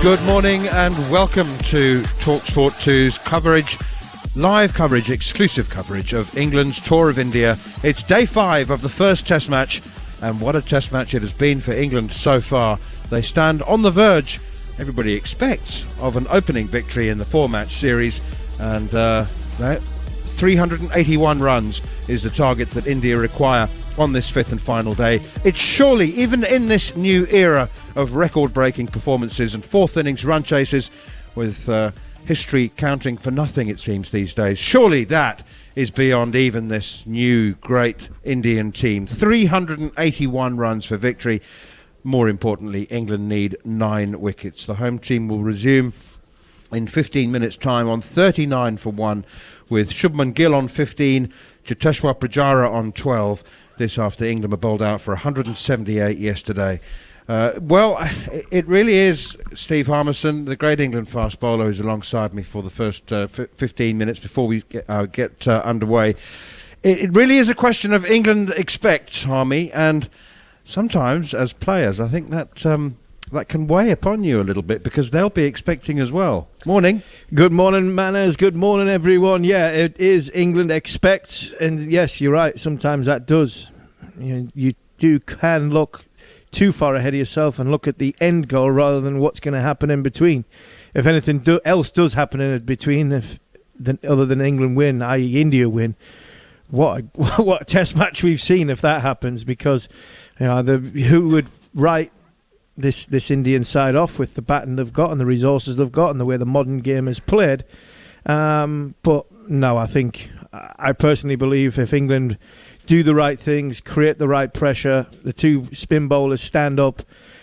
Good morning and welcome to TalkSport 2's live coverage, exclusive coverage of England's tour of India. It's day 5 of the first Test match, and what a Test match it has been for England so far. They stand on the verge, everybody expects, of an opening victory in the 4-match series, and 381 runs is the target that India require on this 5th and final day. It's surely, even in this new era of record-breaking performances and 4th innings run chases, with history counting for nothing, it seems, these days, surely that is beyond even this new great Indian team. 381 runs for victory. More importantly, England need 9 wickets. The home team will resume in 15 minutes' time on 39 for 1, with Shubman Gill on 15, Cheteshwar Pujara on 12. This after England were bowled out for 178 yesterday. It really is Steve Harmison, the great England fast bowler, who's alongside me for the first 15 minutes before we get underway. It really is a question of England expect, Harmy, and sometimes as players I think that that can weigh upon you a little bit, because they'll be expecting as well. Morning. Good morning, Manners. Good morning, everyone. Yeah, it is England expect, and yes, you're right. Sometimes that does. You can look too far ahead of yourself and look at the end goal rather than what's going to happen in between. If anything else does happen in between, other than England win, i.e. India win, what a Test match we've seen if that happens, because who would write this Indian side off with the baton they've got and the resources they've got and the way the modern game is played. But no, I personally believe if England do the right things, create the right pressure, the 2 spin bowlers stand up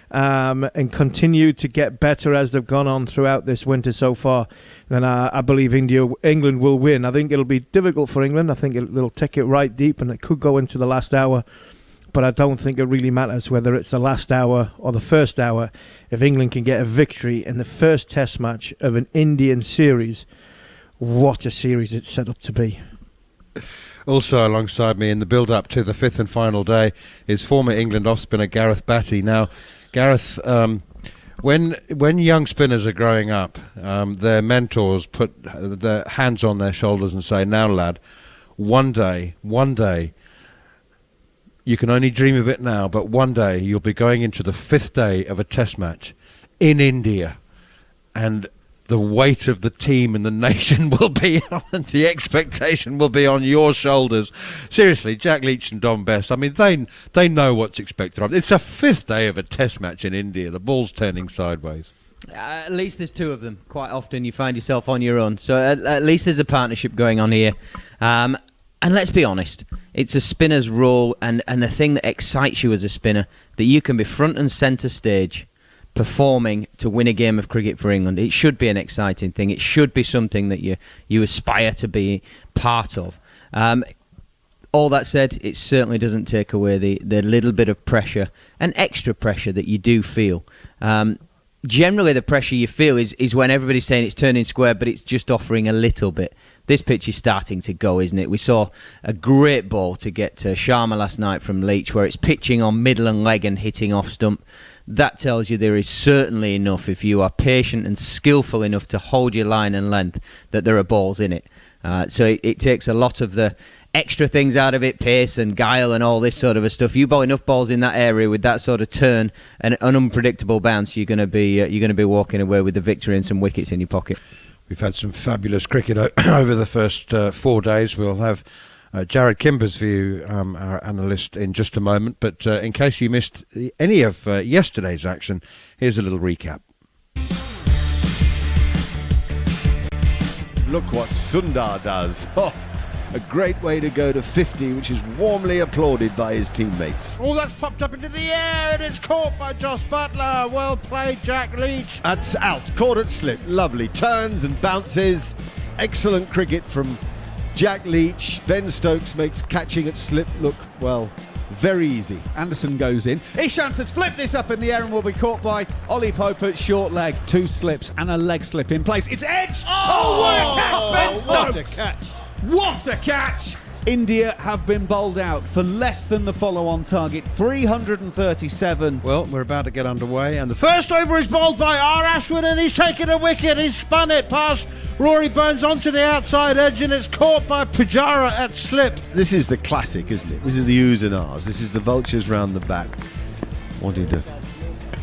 and continue to get better as they've gone on throughout this winter so far, then I believe England will win. I think it'll be difficult for England. I think it'll take it right deep and it could go into the last hour. But I don't think it really matters whether it's the last hour or the first hour. If England can get a victory in the first Test match of an Indian series, what a series it's set up to be. Also alongside me in the build-up to the 5th and final day is former England off-spinner Gareth Batty. Now, Gareth, when young spinners are growing up, their mentors put their hands on their shoulders and say, "Now, lad, one day, you can only dream of it now, but one day you'll be going into the 5th day of a Test match in India, and the weight of the team and the nation will be on, the expectation will be on your shoulders." Seriously, Jack Leach and Don Best, I mean, they know what's expected of them. It's a 5th day of a Test match in India. The ball's turning sideways. At least there's 2 of them. Quite often you find yourself on your own. So at least there's a partnership going on here. And let's be honest, it's a spinner's role and the thing that excites you as a spinner, that you can be front and centre stage performing to win a game of cricket for England. It should be an exciting thing. It should be something that you aspire to be part of. All that said, it certainly doesn't take away the little bit of pressure and extra pressure that you do feel. Generally, the pressure you feel is when everybody's saying it's turning square, but it's just offering a little bit. This pitch is starting to go, isn't it? We saw a great ball to get to Sharma last night from Leach, where it's pitching on middle and leg and hitting off stump. That tells you there is certainly enough, if you are patient and skillful enough to hold your line and length, that there are balls in it. So it takes a lot of the extra things out of it, pace and guile and all this sort of stuff. You bowl enough balls in that area with that sort of turn and an unpredictable bounce, you're going to be walking away with the victory and some wickets in your pocket. We've had some fabulous cricket over the first 4 days. We'll have Jared Kimber's view, our analyst, in just a moment. But in case you missed any of yesterday's action, here's a little recap. Look what Sundar does. Oh, a great way to go to 50, which is warmly applauded by his teammates. Oh, that's popped up into the air and it's caught by Joss Butler. Well played, Jack Leach. That's out. Caught at slip. Lovely turns and bounces. Excellent cricket from Jack Leach. Ben Stokes makes catching at slip look, well, very easy. Anderson goes in. Ishant has flipped this up in the air and will be caught by Ollie Pope at short leg. 2 slips and a leg slip in place. It's edged. Oh, what a catch, Ben Stokes! What a catch! What a catch! India have been bowled out for less than the follow-on target, 337. Well, we're about to get underway, and the first over is bowled by R. Ashwin, and he's taken a wicket. He's spun it past Rory Burns onto the outside edge, and it's caught by Pujara at slip. This is the classic, isn't it? This is the oohs and ahs. This is the vultures round the back wanting to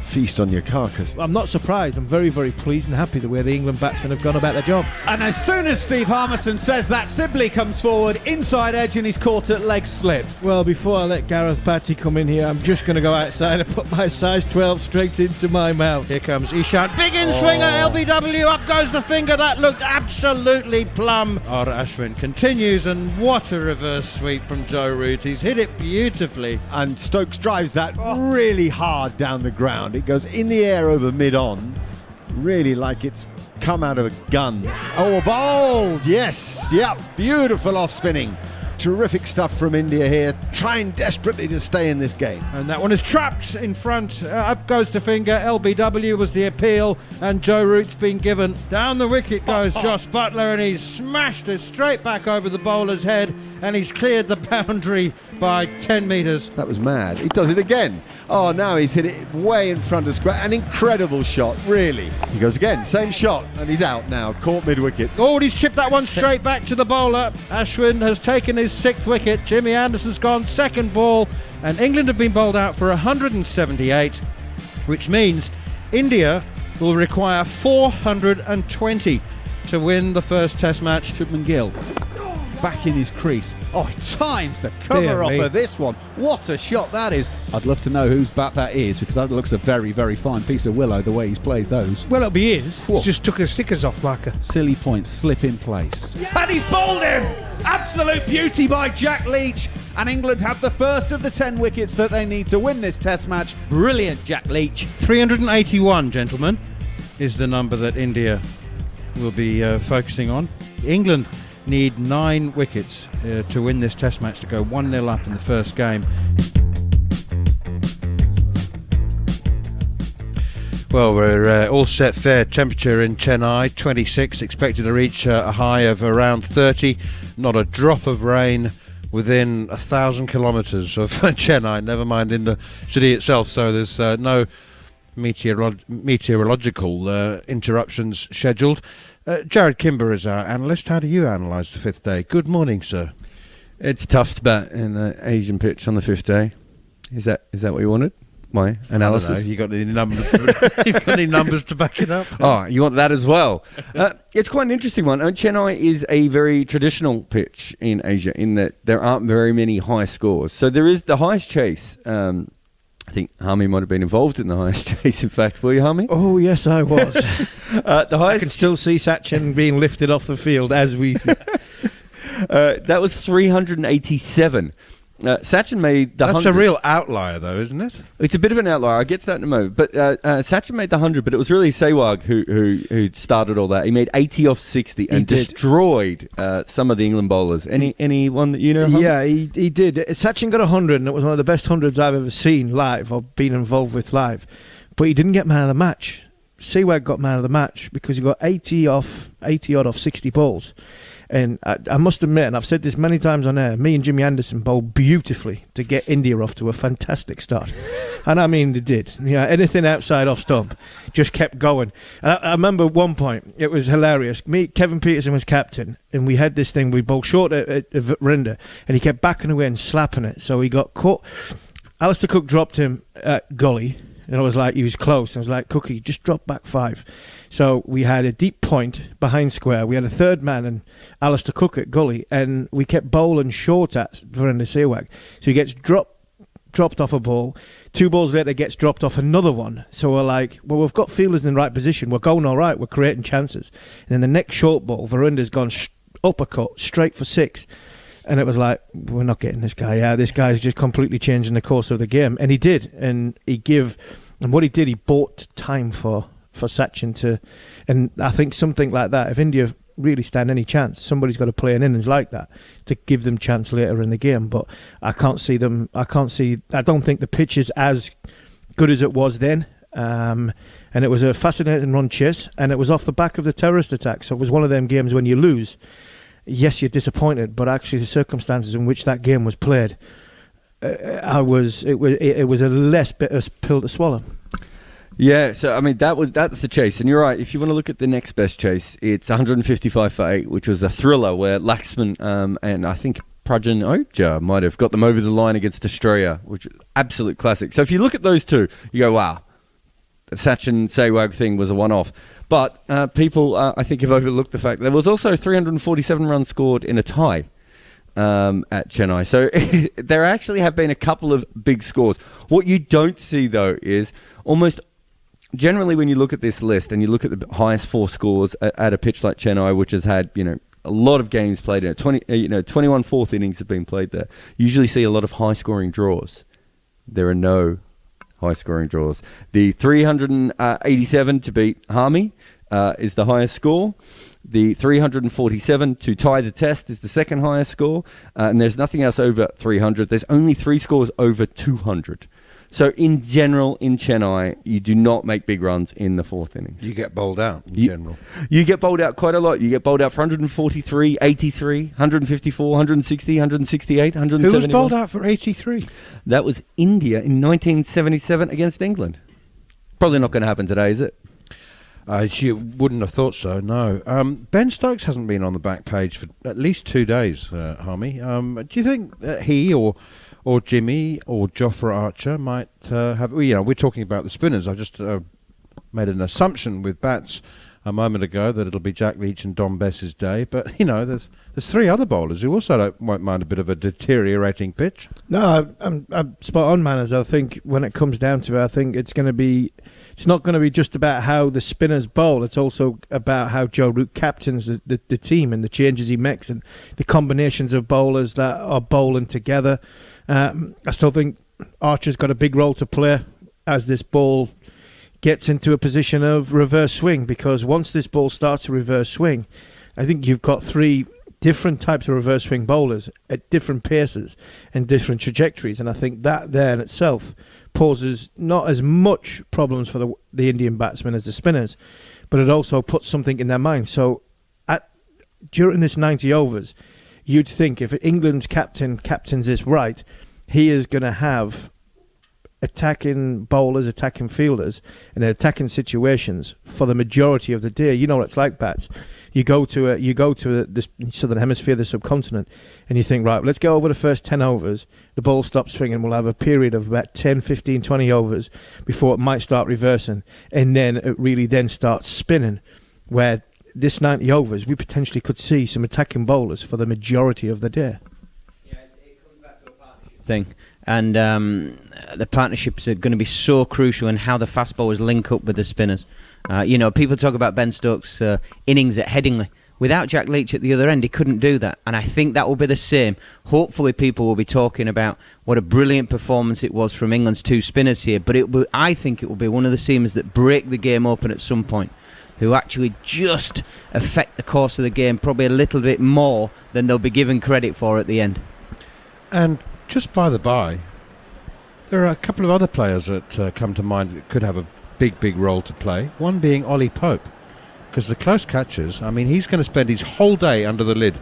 feast on your carcass. I'm not surprised. I'm very, very pleased and happy the way the England batsmen have gone about their job. And as soon as Steve Harmison says that, Sibley comes forward, inside edge, and he's caught at leg slip. Well, before I let Gareth Batty come in here, I'm just going to go outside and put my size 12 straight into my mouth. Here comes Ishant. Big in swinger, LBW. Up goes the finger. That looked absolutely plumb. R. Ashwin continues, and what a reverse sweep from Joe Root. He's hit it beautifully. And Stokes drives that really hard down the ground. It goes in the air over mid-on, really like it's come out of a gun. Oh, bowled! Yes! Yep, beautiful off-spinning. Terrific stuff from India here, trying desperately to stay in this game. And that one is trapped in front. Up goes the finger. LBW was the appeal, and Joe Root's been given. Down the wicket goes Josh Butler, and he's smashed it straight back over the bowler's head, and he's cleared the boundary by 10 metres. That was mad. He does it again. Oh, now he's hit it way in front of square. An incredible shot, really. He goes again, same shot, and he's out now, caught mid-wicket. Oh, he's chipped that one straight back to the bowler. Ashwin has taken his 6th wicket. Jimmy Anderson's gone second ball, and England have been bowled out for 178, which means India will require 420 to win the first Test match. Shubman Gill back in his crease. Oh, he times the cover Dear off me. of this one. What a shot that is. I'd love to know whose bat that is, because that looks a very, very fine piece of willow, the way he's played those. Well, it'll be his. Whoa. He's just took his stickers off, marker. Silly point, slip in place. And he's bowled him! Absolute beauty by Jack Leach. And England have the first of the 10 wickets that they need to win this Test match. Brilliant, Jack Leach. 381, gentlemen, is the number that India will be focusing on. England need 9 wickets to win this Test match, to go 1-0 up in the first game. Well, we're all set. Fair temperature in Chennai, 26, expected to reach a high of around 30. Not a drop of rain within 1,000 kilometres of Chennai, never mind in the city itself, so there's no meteorological interruptions scheduled. Jared Kimber is our analyst. How do you analyse the 5th day? Good morning, sir. It's tough to bat in an Asian pitch on the 5th day. Is that what you wanted? My analysis? I don't know. You got any numbers? You got any numbers to back it up? Oh, you want that as well? It's quite an interesting one. Chennai is a very traditional pitch in Asia, in that there aren't very many high scores. So there is the highest chase. I think Harmy might have been involved in the highest chase, in fact. Were you, Harmy? Oh, yes, I was. The I highest. can still see Sachin being lifted off the field as we... That was 387. Sachin made the 100. That's a real outlier, though, isn't it? It's a bit of an outlier. I'll get to that in a moment. But Sachin made the 100, but it was really Sehwag who started all that. He made 80 off 60 and destroyed some of the England bowlers. Anyone that you know? Harmy? Yeah, he did. Sachin got 100, and it was one of the best 100s I've ever seen live or been involved with live. But he didn't get man of the match. Sehwag got man of the match because he got 80 odd off 60 balls. And I must admit, and I've said this many times on air, me and Jimmy Anderson bowled beautifully to get India off to a fantastic start. And I mean, they did. Yeah, anything outside off stump just kept going. And I remember one point, it was hilarious. Kevin Peterson was captain, and we had this thing, we bowled short at Verinder, and he kept backing away and slapping it. So he got caught. Alistair Cook dropped him at gully, and I was like, he was close. I was like, Cookie, just drop back 5. So we had a deep point behind square. We had a third man and Alistair Cook at gully, and we kept bowling short at Virender Sehwag. So he gets dropped off a ball. 2 balls later, gets dropped off another one. So we're like, well, we've got fielders in the right position. We're going all right. We're creating chances. And then the next short ball, Virender's gone uppercut straight for 6. And it was like, we're not getting this guy out. This guy's just completely changing the course of the game. And he did. And what he did, he bought time for Sachin to, and I think something like that, if India really stand any chance, somebody's got to play an innings like that to give them chance later in the game. But I don't think the pitch is as good as it was then. And it was a fascinating run chase, and it was off the back of the terrorist attack. So it was one of them games when you lose, yes, you're disappointed, but actually the circumstances in which that game was played, it was a less bitter pill to swallow. Yeah, so I mean that's the chase, and you're right. If you want to look at the next best chase, it's 155 for 8, which was a thriller where Laxman and I think Prajan Ojha might have got them over the line against Australia, which is absolute classic. So if you look at those two, you go, wow, the Sachin Sehwag thing was a one-off. But people, I think, have overlooked the fact there was also 347 runs scored in a tie at Chennai. So there actually have been a couple of big scores. What you don't see, though, is almost generally when you look at this list and you look at the highest 4 scores at a pitch like Chennai, which has had, a lot of games played in it, 21 fourth innings have been played there. You usually see a lot of high-scoring draws. There are no high-scoring draws. The 387 to beat Harmy is the highest score. The 347 to tie the test is the second highest score. And there's nothing else over 300. There's only 3 scores over 200. So in general, in Chennai, you do not make big runs in the 4th innings. You get bowled out in general. You get bowled out quite a lot. You get bowled out for 143, 83, 154, 160, 168, 171. Who was bowled out for 83? That was India in 1977 against England. Probably not going to happen today, is it? You wouldn't have thought so, no. Ben Stokes hasn't been on the back page for at least 2 days, Harmy. Do you think he or Jimmy or Jofra Archer might have... we're talking about the spinners. I just made an assumption with bats a moment ago that it'll be Jack Leach and Dom Bess's day. But, there's 3 other bowlers who also won't mind a bit of a deteriorating pitch. No, I'm spot on, Manners. I think when it comes down to it, I think it's not going to be just about how the spinners bowl. It's also about how Joe Root captains the team and the changes he makes and the combinations of bowlers that are bowling together. I still think Archer's got a big role to play as this ball gets into a position of reverse swing, because once this ball starts to reverse swing, I think you've got 3 different types of reverse swing bowlers at different paces and different trajectories, and I think that there in itself poses not as much problems for the Indian batsmen as the spinners, but it also puts something in their mind. So during this 90 overs, you'd think if England's captains this right, he is going to have attacking bowlers, attacking fielders, and attacking situations for the majority of the day. You know what it's like, bats. You go to the southern hemisphere, the subcontinent, and you think, right, let's go over the first 10 overs. The ball stops swinging. We'll have a period of about 10, 15, 20 overs before it might start reversing, and then it really then starts spinning, where this 90 overs, we potentially could see some attacking bowlers for the majority of the day. Yeah, it comes back to a partnership thing. And the partnerships are going to be so crucial in how the fast bowlers link up with the spinners. People talk about Ben Stokes' innings at Headingley. Without Jack Leach at the other end, he couldn't do that. And I think that will be the same. Hopefully people will be talking about what a brilliant performance it was from England's 2 spinners here. But I think it will be one of the seamers that break the game open at some point, who actually just affect the course of the game probably a little bit more than they'll be given credit for at the end. And just by the by, there are a couple of other players that come to mind that could have a big role to play. One being Ollie Pope, because the close catches, he's going to spend his whole day under the lid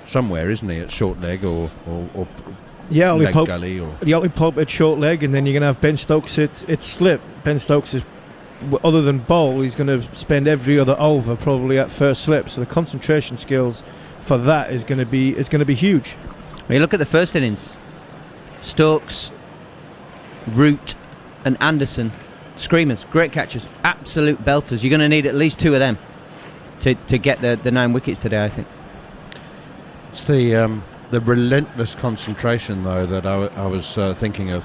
somewhere, isn't he? At short leg or Ollie leg Pope, gully. Ollie Pope at short leg, and then you're going to have Ben Stokes at slip. Ben Stokes is, other than bowl, he's going to spend every other over probably at first slip. So the concentration skills for that is going to be huge. When you look at the first innings, Stokes, Root and Anderson, screamers, great catches, absolute belters. You're going to need at least 2 of them to get the 9 wickets today, I think. It's the relentless concentration, though, that I was thinking of.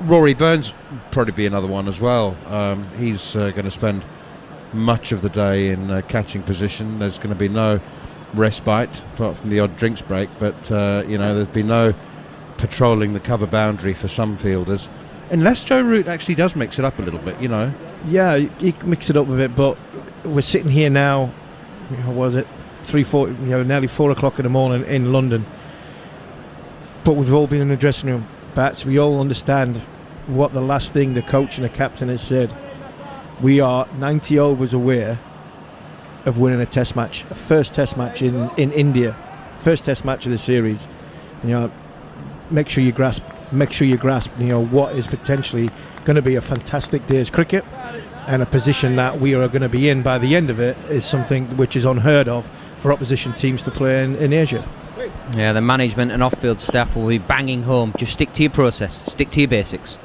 Rory Burns probably be another one as well. He's going to spend much of the day in catching position. There's going to be no respite apart from the odd drinks break, but there's been no patrolling the cover boundary for some fielders, unless Joe Root actually does mix it up a little bit. Yeah, you can mix it up a bit, but we're sitting here now, what was it, 3:40, nearly 4 o'clock in the morning in London, but we've all been in the dressing room, Bats. We all understand what the last thing the coach and the captain has said. We are 90 overs away of winning a test match, a first test match in India first Test match of the series. Make sure you grasp. What is potentially going to be a fantastic day's cricket, and a position that we are going to be in by the end of it is something which is unheard of for opposition teams to play in Asia. Yeah, the management and off-field staff will be banging home. Just stick to your process. Stick to your basics.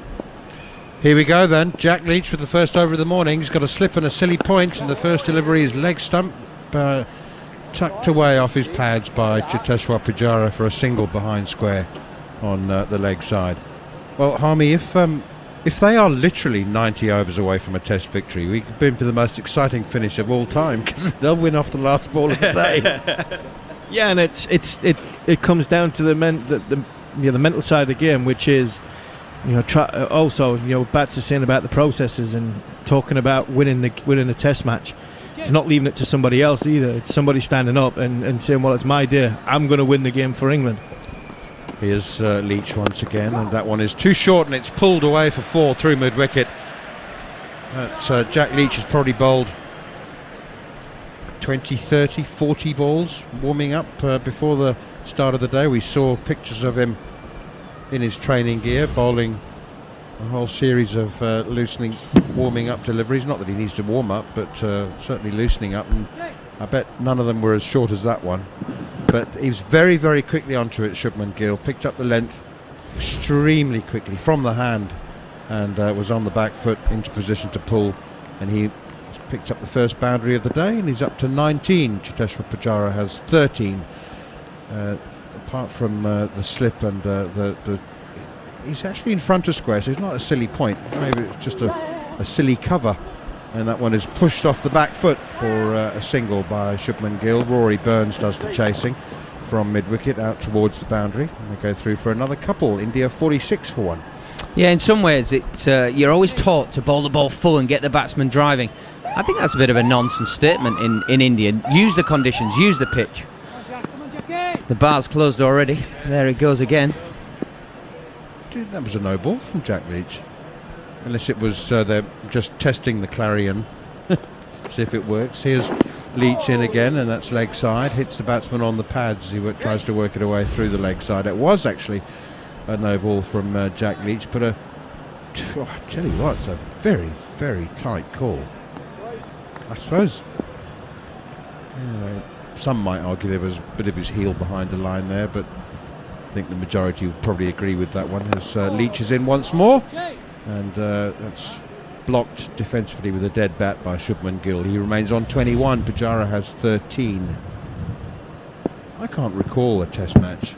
Here we go then. Jack Leach with the first over of the morning. He's got a slip and a silly point, and the first delivery is leg stump, tucked away off his pads by Cheteshwar Pujara for a single behind square on the leg side. Well, Harmy, if they are literally 90 overs away from a Test victory, we could be in for the most exciting finish of all time, because they'll win off the last ball of the day. Yeah, and it comes down to the mental side of the game, which is Bats are saying about the processes and talking about winning the Test match. It's not leaving it to somebody else either. It's somebody standing up and saying, well, it's my day. I'm going to win the game for England. Here's Leach once again, and that one is too short, and it's pulled away for 4 through mid-wicket. Jack Leach has probably bowled 20, 30, 40 balls warming up before the start of the day. We saw pictures of him in his training gear bowling a whole series of warming up deliveries. Not that he needs to warm up, but certainly loosening up, and I bet none of them were as short as that one. But he was very, very quickly onto it, Shubman Gill. Picked up the length extremely quickly from the hand, and was on the back foot into position to pull, and he picked up the first boundary of the day, and he's up to 19. Cheteshwar Pujara has 13. Apart from the slip and he's actually in front of square, so it's not a silly point. Maybe it's just a silly cover, and that one is pushed off the back foot for a single by Shubman Gill. Rory Burns does the chasing from mid-wicket out towards the boundary, and they go through for another couple. India 46 for 1. Yeah, in some ways you're always taught to bowl the ball full and get the batsman driving. I think that's a bit of a nonsense statement in India. Use the conditions, use the pitch. The bar's closed already. There it goes again. Dude, that was a no ball from Jack Leach. Unless it was they're just testing the clarion. See if it works. Here's Leach in again, and that's leg side. Hits the batsman on the pads. He tries to work it away through the leg side. It was actually a no ball from Jack Leach, but I tell you what, it's a very, very tight call. I suppose some might argue there was a bit of his heel behind the line there, but I think the majority will probably agree with that one, as Leach is in once more, and that's blocked defensively with a dead bat by Shubman Gill. He remains on 21. Pujara has 13. I can't recall a Test match.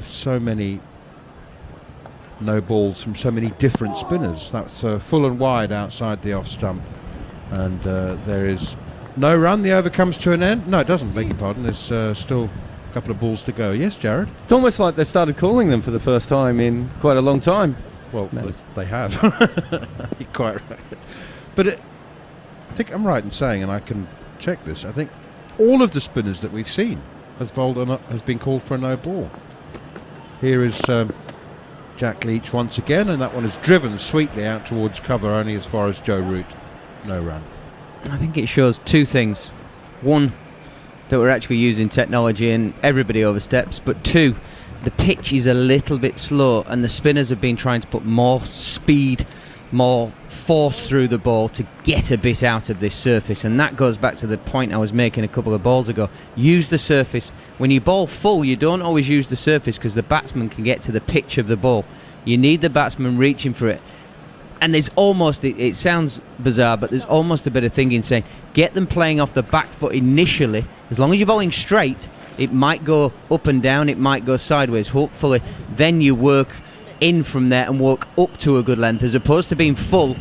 So many no balls from so many different spinners. That's full and wide outside the off stump, and there is no run. The over comes to an end. No, it doesn't, beg your pardon. There's still a couple of balls to go. Yes, Jared? It's almost like they started calling them for the first time in quite a long time. Well, they have. You're quite right. But I think I'm right in saying, and I can check this, I think all of the spinners that we've seen has been called for a no ball. Here is Jack Leach once again, and that one is driven sweetly out towards cover, only as far as Joe Root. No run. I think it shows two things. One, that we're actually using technology and everybody oversteps, but two, the pitch is a little bit slow, and the spinners have been trying to put more speed, more force through the ball to get a bit out of this surface, and that goes back to the point I was making a couple of balls ago. Use the surface. When you bowl full, you don't always use the surface because the batsman can get to the pitch of the ball. You need the batsman reaching for it. And there's almost, it sounds bizarre, but there's almost a bit of thinking saying, get them playing off the back foot initially. As long as you're bowling straight, it might go up and down, it might go sideways, hopefully. Then you work in from there and work up to a good length, as opposed to being full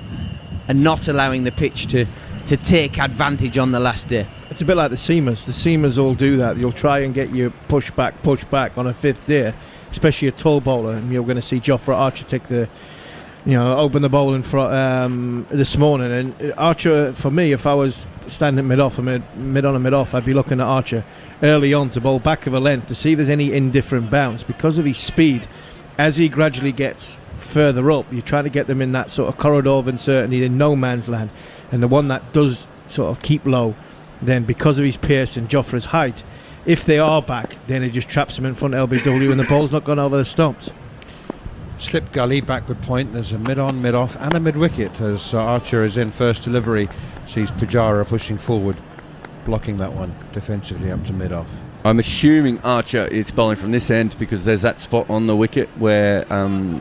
and not allowing the pitch to take advantage on the last day. It's a bit like the seamers. The seamers all do that. You'll try and get you push back on a fifth day, especially a tall bowler, and you're going to see Jofra Archer take the, open the bowl in front this morning. And Archer, for me, if I was standing mid-off, mid on and mid-off, I'd be looking at Archer early on to bowl back of a length to see if there's any indifferent bounce. Because of his speed, as he gradually gets further up, you're trying to get them in that sort of corridor of uncertainty in no man's land. And the one that does sort of keep low, then because of his pace and Jofra's height, if they are back, then it just traps them in front of LBW and the ball's not gone over the stumps. Slip gully, backward point. There's a mid-on, mid-off and a mid-wicket as Archer is in first delivery. Sees Pujara pushing forward, blocking that one defensively up to mid-off. I'm assuming Archer is bowling from this end because there's that spot on the wicket where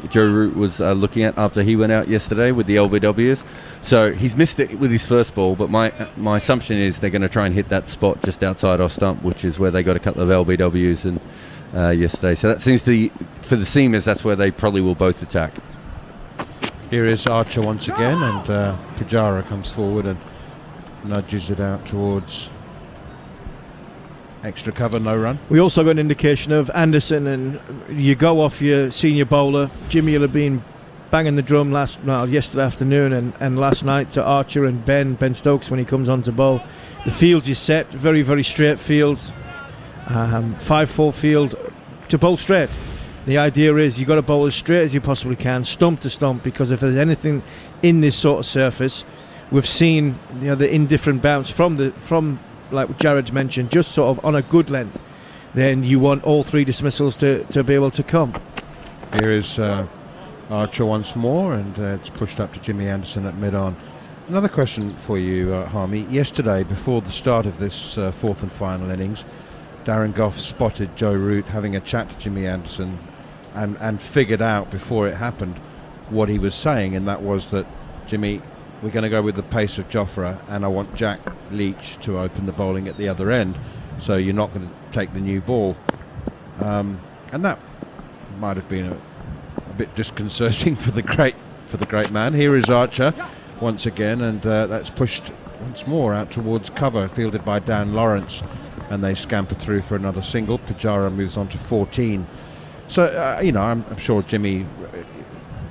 Joe Root was looking at after he went out yesterday with the LBWs. So he's missed it with his first ball, but my assumption is they're going to try and hit that spot just outside off stump, which is where they got a couple of LBWs and yesterday. So that seems to be, for the seamers, that's where they probably will both attack. Here is Archer once again, and Pujara comes forward and nudges it out towards extra cover, no run. We also got an indication of Anderson, and you go off your senior bowler. Jimmy will have been banging the drum yesterday afternoon and last night to Archer and Ben Stokes when he comes on to bowl. The field is set, very, very straight fields, 5-4 field to bowl straight. The idea is you've got to bowl as straight as you possibly can, stump to stump, because if there's anything in this sort of surface, we've seen the indifferent bounce from like Jared's mentioned, just sort of on a good length, then you want all three dismissals to be able to come. Here is Archer once more, and it's pushed up to Jimmy Anderson at mid-on. Another question for you, Harmy. Yesterday, before the start of this fourth and final innings, Darren Gough spotted Joe Root having a chat to Jimmy Anderson and figured out before it happened what he was saying, and that was that, Jimmy, we're going to go with the pace of Jofra, and I want Jack Leach to open the bowling at the other end, so you're not going to take the new ball. And that might have been a bit disconcerting for the great man. Here is Archer once again, and that's pushed once more out towards cover, fielded by Dan Lawrence, and they scamper through for another single. Pujara moves on to 14. So, I'm sure Jimmy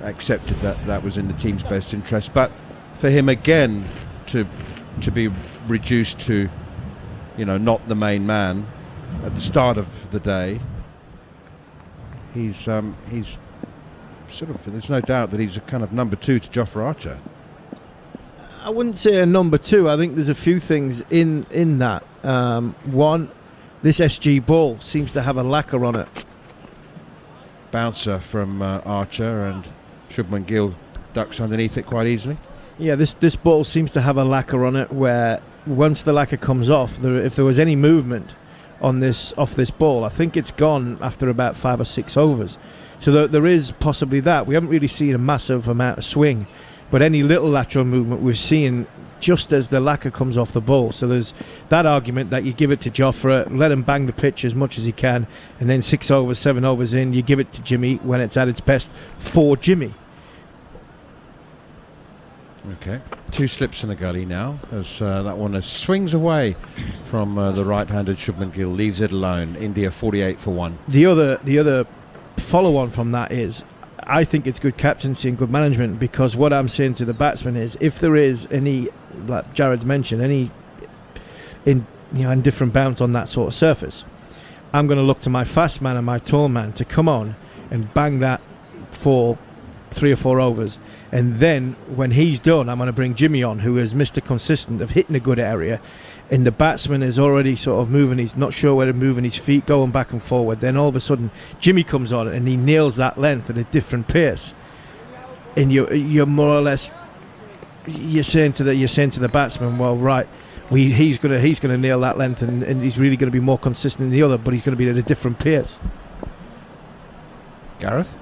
accepted that was in the team's best interest, but for him again to be reduced to, not the main man at the start of the day, he's sort of, there's no doubt that he's a kind of number two to Jofra Archer. I wouldn't say a number two. I think there's a few things in that. One, this SG ball seems to have a lacquer on it. Bouncer from Archer, and Shubman Gill ducks underneath it quite easily. Yeah, this ball seems to have a lacquer on it, where once the lacquer comes off, if there was any movement off this ball, I think it's gone after about 5 or 6 overs. So there is possibly that. We haven't really seen a massive amount of swing, but any little lateral movement we've seen just as the lacquer comes off the ball. So there's that argument that you give it to Jofra, let him bang the pitch as much as he can, and then 6 overs, 7 overs in, you give it to Jimmy when it's at its best for Jimmy. Okay, 2 slips in the gully now, as that one swings away from the right-handed Shubman Gill, leaves it alone. India 48 for 1. The other follow-on from that is, I think it's good captaincy and good management, because what I'm saying to the batsman is, if there is any, like Jared's mentioned, any indifferent bounce on that sort of surface, I'm going to look to my fast man and my tall man to come on and bang that for 3 or 4 overs. And then when he's done, I'm going to bring Jimmy on, who is Mr. Consistent of hitting a good area, and the batsman is already sort of moving, he's not sure where to move, and his feet going back and forward. Then all of a sudden Jimmy comes on and he nails that length at a different pace, and you're more or less you're saying to the batsman, well, right, he's gonna nail that length, and he's really going to be more consistent than the other, but he's going to be at a different pace. Gareth?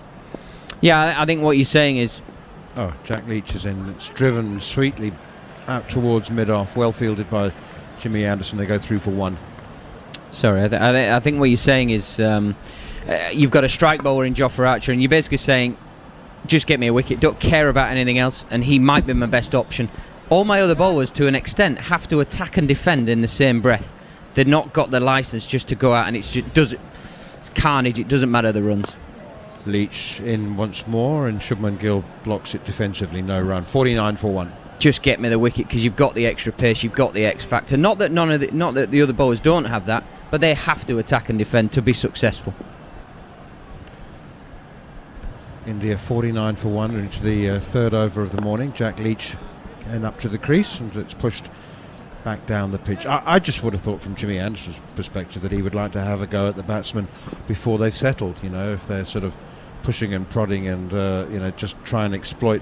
Yeah, I think what you're saying is, Jack Leach is in. It's driven sweetly out towards mid-off, well fielded by Jimmy Anderson. They go through for 1. Sorry, I think what you're saying is you've got a strike bowler in Jofra Archer, and you're basically saying, just get me a wicket, don't care about anything else, and he might be my best option. All my other bowlers, to an extent, have to attack and defend in the same breath. They've not got the licence just to go out, and it's carnage. It doesn't matter the runs. Leach in once more, and Shubman Gill blocks it defensively, no run. 49 for 1. Just get me the wicket, because you've got the extra pace, you've got the X factor. Not that the other bowlers don't have that, but they have to attack and defend to be successful. India 49 for 1 into the third over of the morning. Jack Leach and up to the crease, and it's pushed back down the pitch. I just would have thought from Jimmy Anderson's perspective that he would like to have a go at the batsmen before they've settled, if they're sort of pushing and prodding and just try and exploit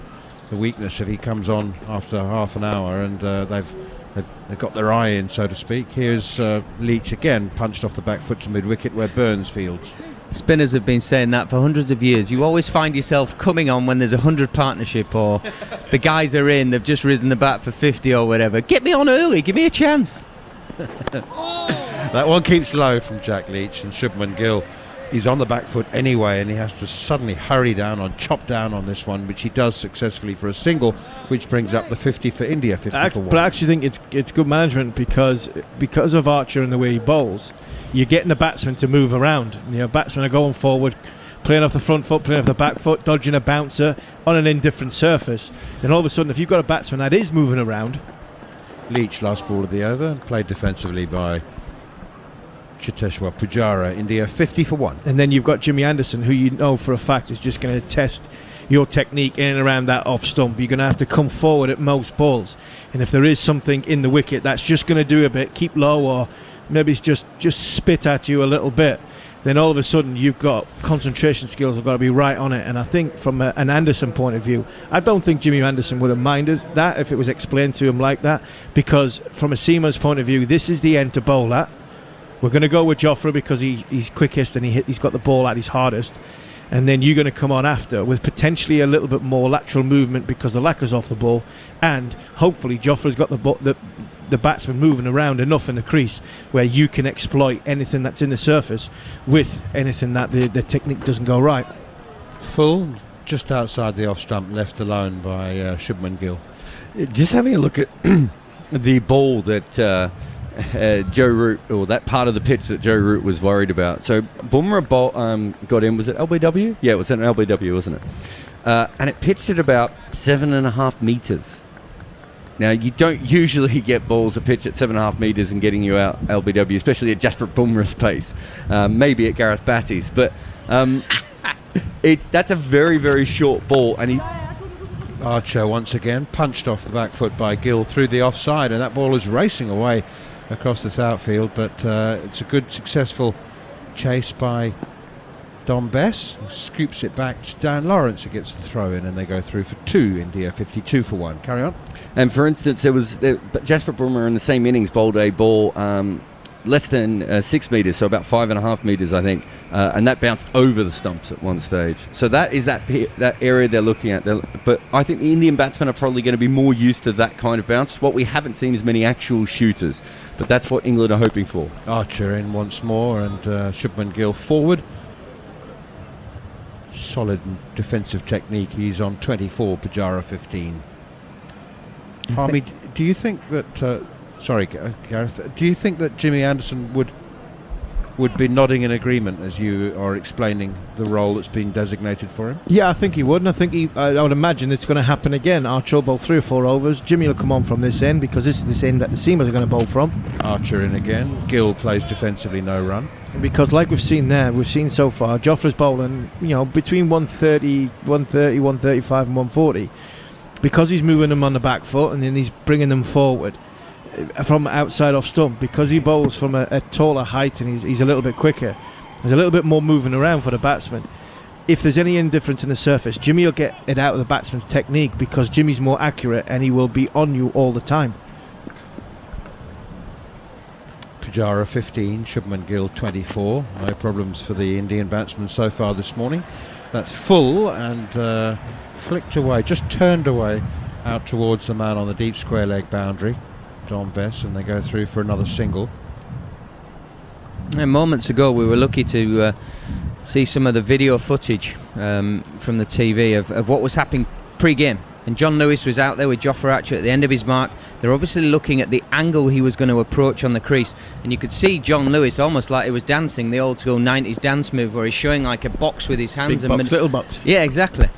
the weakness if he comes on after half an hour and they've got their eye in, so to speak. Here's Leach again, punched off the back foot to mid-wicket where Burns fields. Spinners have been saying that for hundreds of years. You always find yourself coming on when there's 100 partnership or the guys are in, they've just risen the bat for 50 or whatever. Get me on early, give me a chance. That one keeps low from Jack Leach, and Shubman Gill, he's on the back foot anyway, and he has to suddenly chop down on this one, which he does successfully for a single, which brings up the 50 for India, 50 for 1. But I actually think it's good management because of Archer and the way he bowls, you're getting the batsmen to move around. Batsmen are going forward, playing off the front foot, playing off the back foot, dodging a bouncer on an indifferent surface. Then all of a sudden, if you've got a batsman that is moving around... Leach, last ball of the over, played defensively by Cheteshwar Pujara. India 50 for 1. And then you've got Jimmy Anderson, who you know for a fact is just going to test your technique in and around that off stump. You're going to have to come forward at most balls. And if there is something in the wicket that's just going to do a bit, keep low, or maybe it's just spit at you a little bit, then all of a sudden you've got concentration skills have got to be right on it. And I think from an Anderson point of view, I don't think Jimmy Anderson would have minded that if it was explained to him like that, because from a seamer's point of view, this is the end to bowl at. We're going to go with Jofra because he's quickest and he's got the ball at his hardest, and then you're going to come on after with potentially a little bit more lateral movement because the lacquer's off the ball, and hopefully Jofra's got the batsman moving around enough in the crease where you can exploit anything that's in the surface with anything that the technique doesn't go right. Full, just outside the off stump, left alone by Shubman Gill. Just having a look at the ball that Joe Root, or that part of the pitch that Joe Root was worried about. So Bumrah got in, was it LBW? Yeah, it was an LBW, wasn't it? And it pitched at about 7.5 metres. Now, you don't usually get balls that pitch at 7.5 metres and getting you out LBW, especially at Jasprit Bumrah's pace. Maybe at Gareth Batty's, but that's a very, very short ball, and he... Archer once again punched off the back foot by Gill through the offside, and that ball is racing away across this outfield, but it's a good successful chase by Dom Bess, who scoops it back to Dan Lawrence, who gets the throw in, and they go through for 2. India 52 for 1. Carry on. And for instance, Jasprit Bumrah in the same innings bowled a ball less than 6 metres, so about 5.5 metres, I think, and that bounced over the stumps at one stage. So that is that area they're looking at. But I think the Indian batsmen are probably going to be more used to that kind of bounce. What we haven't seen is many actual shooters, but that's what England are hoping for. Archer in once more, and Shubman Gill forward. Solid defensive technique. He's on 24, Pujara 15. Harmy, do you think that... sorry, Gareth. Do you think that Jimmy Anderson would be nodding in agreement as you are explaining the role that's been designated for him? Yeah, I think he would, and I think I would imagine it's going to happen again. Archer will bowl 3 or 4 overs. Jimmy will come on from this end because this is this end that the seamers are going to bowl from. Archer in again. Gill plays defensively, no run. Because like we've seen so far, Jofra's bowling, between 130, 135 and 140. Because he's moving them on the back foot and then he's bringing them forward from outside off stump, because he bowls from a taller height and he's a little bit quicker. There's a little bit more moving around for the batsman. If there's any indifference in the surface, Jimmy will get it out of the batsman's technique because Jimmy's more accurate and he will be on you all the time. Pujara 15, Shubman Gill 24. No problems for the Indian batsmen so far this morning. That's full and flicked away, just turned away out towards the man on the deep square leg boundary, Dom Bess, and they go through for another single. And moments ago we were lucky to see some of the video footage from the TV of what was happening pre-game. And John Lewis was out there with Jofra Archer at the end of his mark. They're obviously looking at the angle he was going to approach on the crease. And you could see John Lewis almost like he was dancing, the old school 90s dance move where he's showing like a box with his hands. Big box, little box. Yeah, exactly.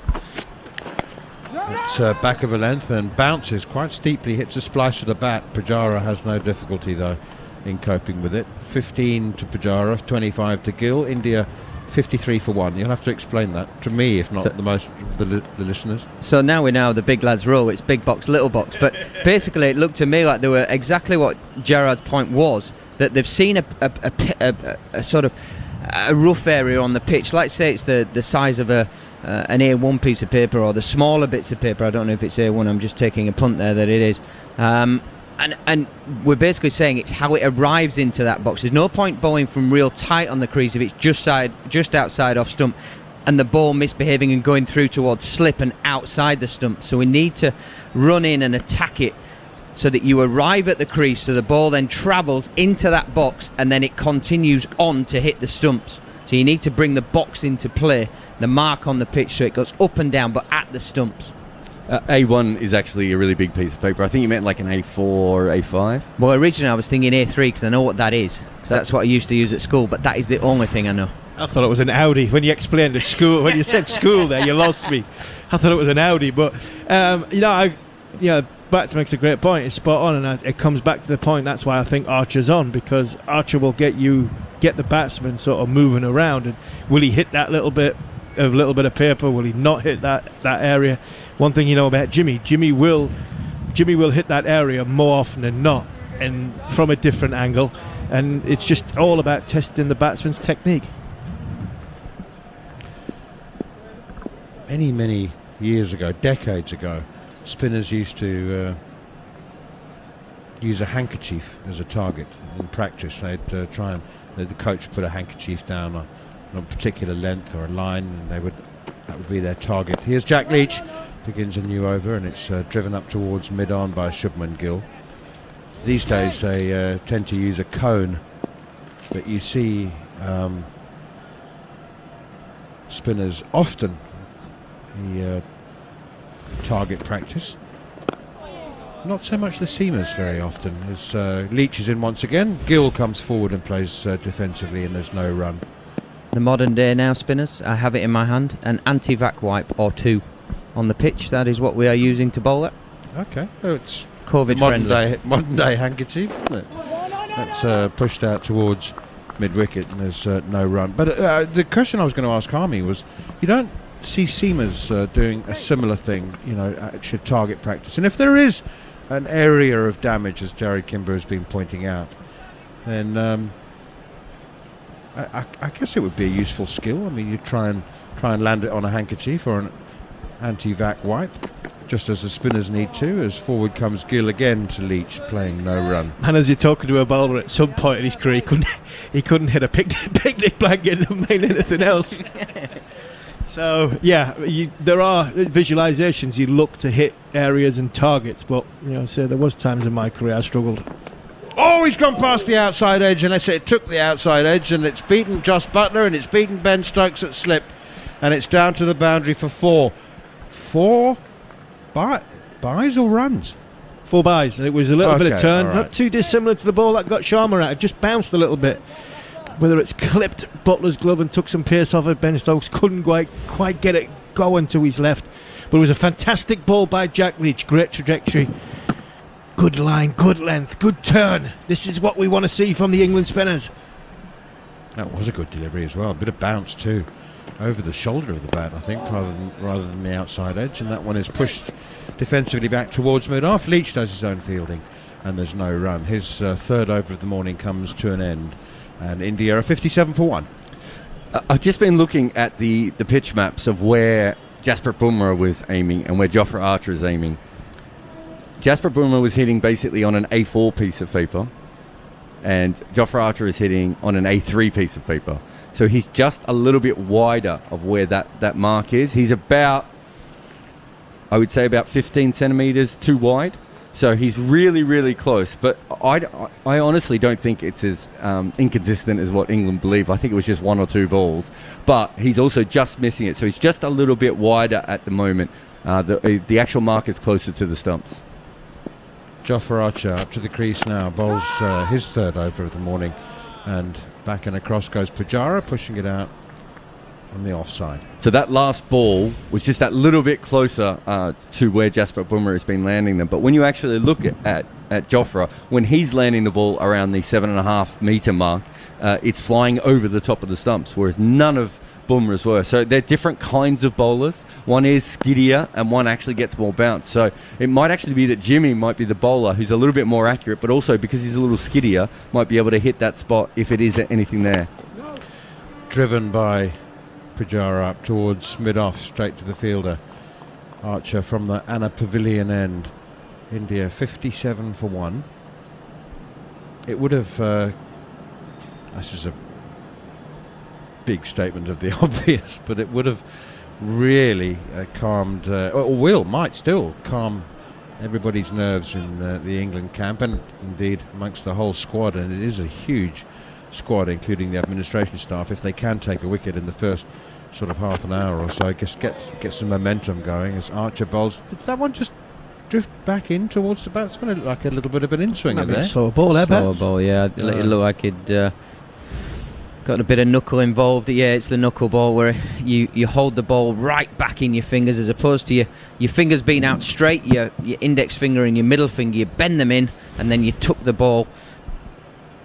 It's back of a length and bounces quite steeply, hits a splice of the bat. Pujara has no difficulty though in coping with it. 15 to Pujara, 25 to Gill. India 53 for 1. You'll have to explain that to me, if not So- the listeners. So now we know the big lads rule. It's big box, little box. But basically, it looked to me like they were exactly what Gerard's point was, that they've seen a sort of a rough area on the pitch. Let's say it's the size of an A1 piece of paper, or the smaller bits of paper. I don't know if it's A1. I'm just taking a punt there that it is. And we're basically saying it's how it arrives into that box. There's no point bowling from real tight on the crease if it's just outside off stump, and the ball misbehaving and going through towards slip and outside the stump. So we need to run in and attack it so that you arrive at the crease, so the ball then travels into that box and then it continues on to hit the stumps. So you need to bring the box into play, the mark on the pitch, so it goes up and down but at the stumps. A1 is actually a really big piece of paper. I think you meant like an A4 or A5. Well, originally I was thinking A3 because I know what that is. So that's what I used to use at school, but that is the only thing I know. I thought it was an Audi when you explained the school. When you said school, there you lost me. I thought it was an Audi, but Bats makes a great point. It's spot on, and it comes back to the point. That's why I think Archer's on, because Archer will get the batsman sort of moving around. And will he hit that little bit of paper? Will he not hit that area? One thing you know about Jimmy will hit that area more often than not, and from a different angle. And it's just all about testing the batsman's technique. Many years ago, decades ago, spinners used to use a handkerchief as a target in practice. They'd the coach put a handkerchief down on a particular length or a line, and that would be their target. Here's Jack Leach, begins a new over, and it's driven up towards mid-on by Shubman Gill. These days they tend to use a cone, but you see spinners often target practice. Not so much the seamers very often. As Leach is in once again, Gill comes forward and plays defensively, and there's no run. The modern day now spinners, I have it in my hand, an anti-vac wipe or two on the pitch. That is what we are using to bowl at. Okay, so it's COVID friendly. modern day handkerchief, isn't it? That's pushed out towards mid-wicket, and there's no run. But the question I was going to ask Harmy was, you don't see seamers doing a similar thing, actually target practice. And if there is an area of damage, as Jared Kimber has been pointing out, then I guess it would be a useful skill. I mean, you try and land it on a handkerchief or an anti-vac wipe, just as the spinners need to. As forward comes Gill again to Leach, playing no run. And as you're talking to a bowler at some point in his career, he couldn't hit a picnic blanket and mean anything else. So yeah, there are visualizations. You look to hit areas and targets, but there was times in my career I struggled. Oh, he's gone past the outside edge, and it took the outside edge, and it's beaten Joss Buttler, and it's beaten Ben Stokes at slip, and it's down to the boundary for 4. 4 buys or runs? 4 buys. It was a little bit of turn, right. not too dissimilar to the ball that got Sharma out. It just bounced a little bit. Whether it's clipped Butler's glove and took some pace off it, Ben Stokes couldn't quite get it going to his left. But it was a fantastic ball by Jack Leach. Great trajectory. Good line, good length, good turn. This is what we want to see from the England spinners. That was a good delivery as well. A bit of bounce too, over the shoulder of the bat, I think, rather than the outside edge. And that one is pushed defensively back towards mid-off. Leach does his own fielding, and there's no run. His third over of the morning comes to an end, and India are 57 for 1. I've just been looking at the pitch maps of where Jasprit Bumrah was aiming and where Jofra Archer is aiming. Jasprit Bumrah was hitting basically on an A4 piece of paper, and Jofra Archer is hitting on an A3 piece of paper. So he's just a little bit wider of where that mark is. He's about, I would say, about 15 centimetres too wide. So he's really, really close. But I honestly don't think it's as inconsistent as what England believe. I think it was just 1 or 2 balls. But he's also just missing it. So he's just a little bit wider at the moment. The actual mark is closer to the stumps. Jofra Archer up to the crease now, bowls his third over of the morning, and back and across goes Pujara, pushing it out on the offside. So that last ball was just that little bit closer to where Jasprit Bumrah has been landing them. But when you actually look at Jofra, when he's landing the ball around the 7.5 metre mark, it's flying over the top of the stumps, whereas none of Bumrah's were. So they're different kinds of bowlers. One is skiddier and one actually gets more bounce. So it might actually be that Jimmy might be the bowler who's a little bit more accurate, but also because he's a little skiddier, might be able to hit that spot if it is anything there. Driven by Pujara up towards mid-off, straight to the fielder. Archer from the Anna Pavilion end. India 57 for 1. It would have, this is a big statement of the obvious, but it would have really calmed, might still calm everybody's nerves in the England camp, and indeed amongst the whole squad. And it is a huge squad, including the administration staff. If they can take a wicket in the first sort of half an hour or so, I guess get some momentum going as Archer bowls. Did that one just drift back in towards the batsman? It looked like a little bit of an in-swinger there. Slower ball, Slower ball, yeah. It looked like it got a bit of knuckle involved. Yeah, it's the knuckle ball where you hold the ball right back in your fingers, as opposed to your fingers being out straight, your index finger and your middle finger, you bend them in, and then you tuck the ball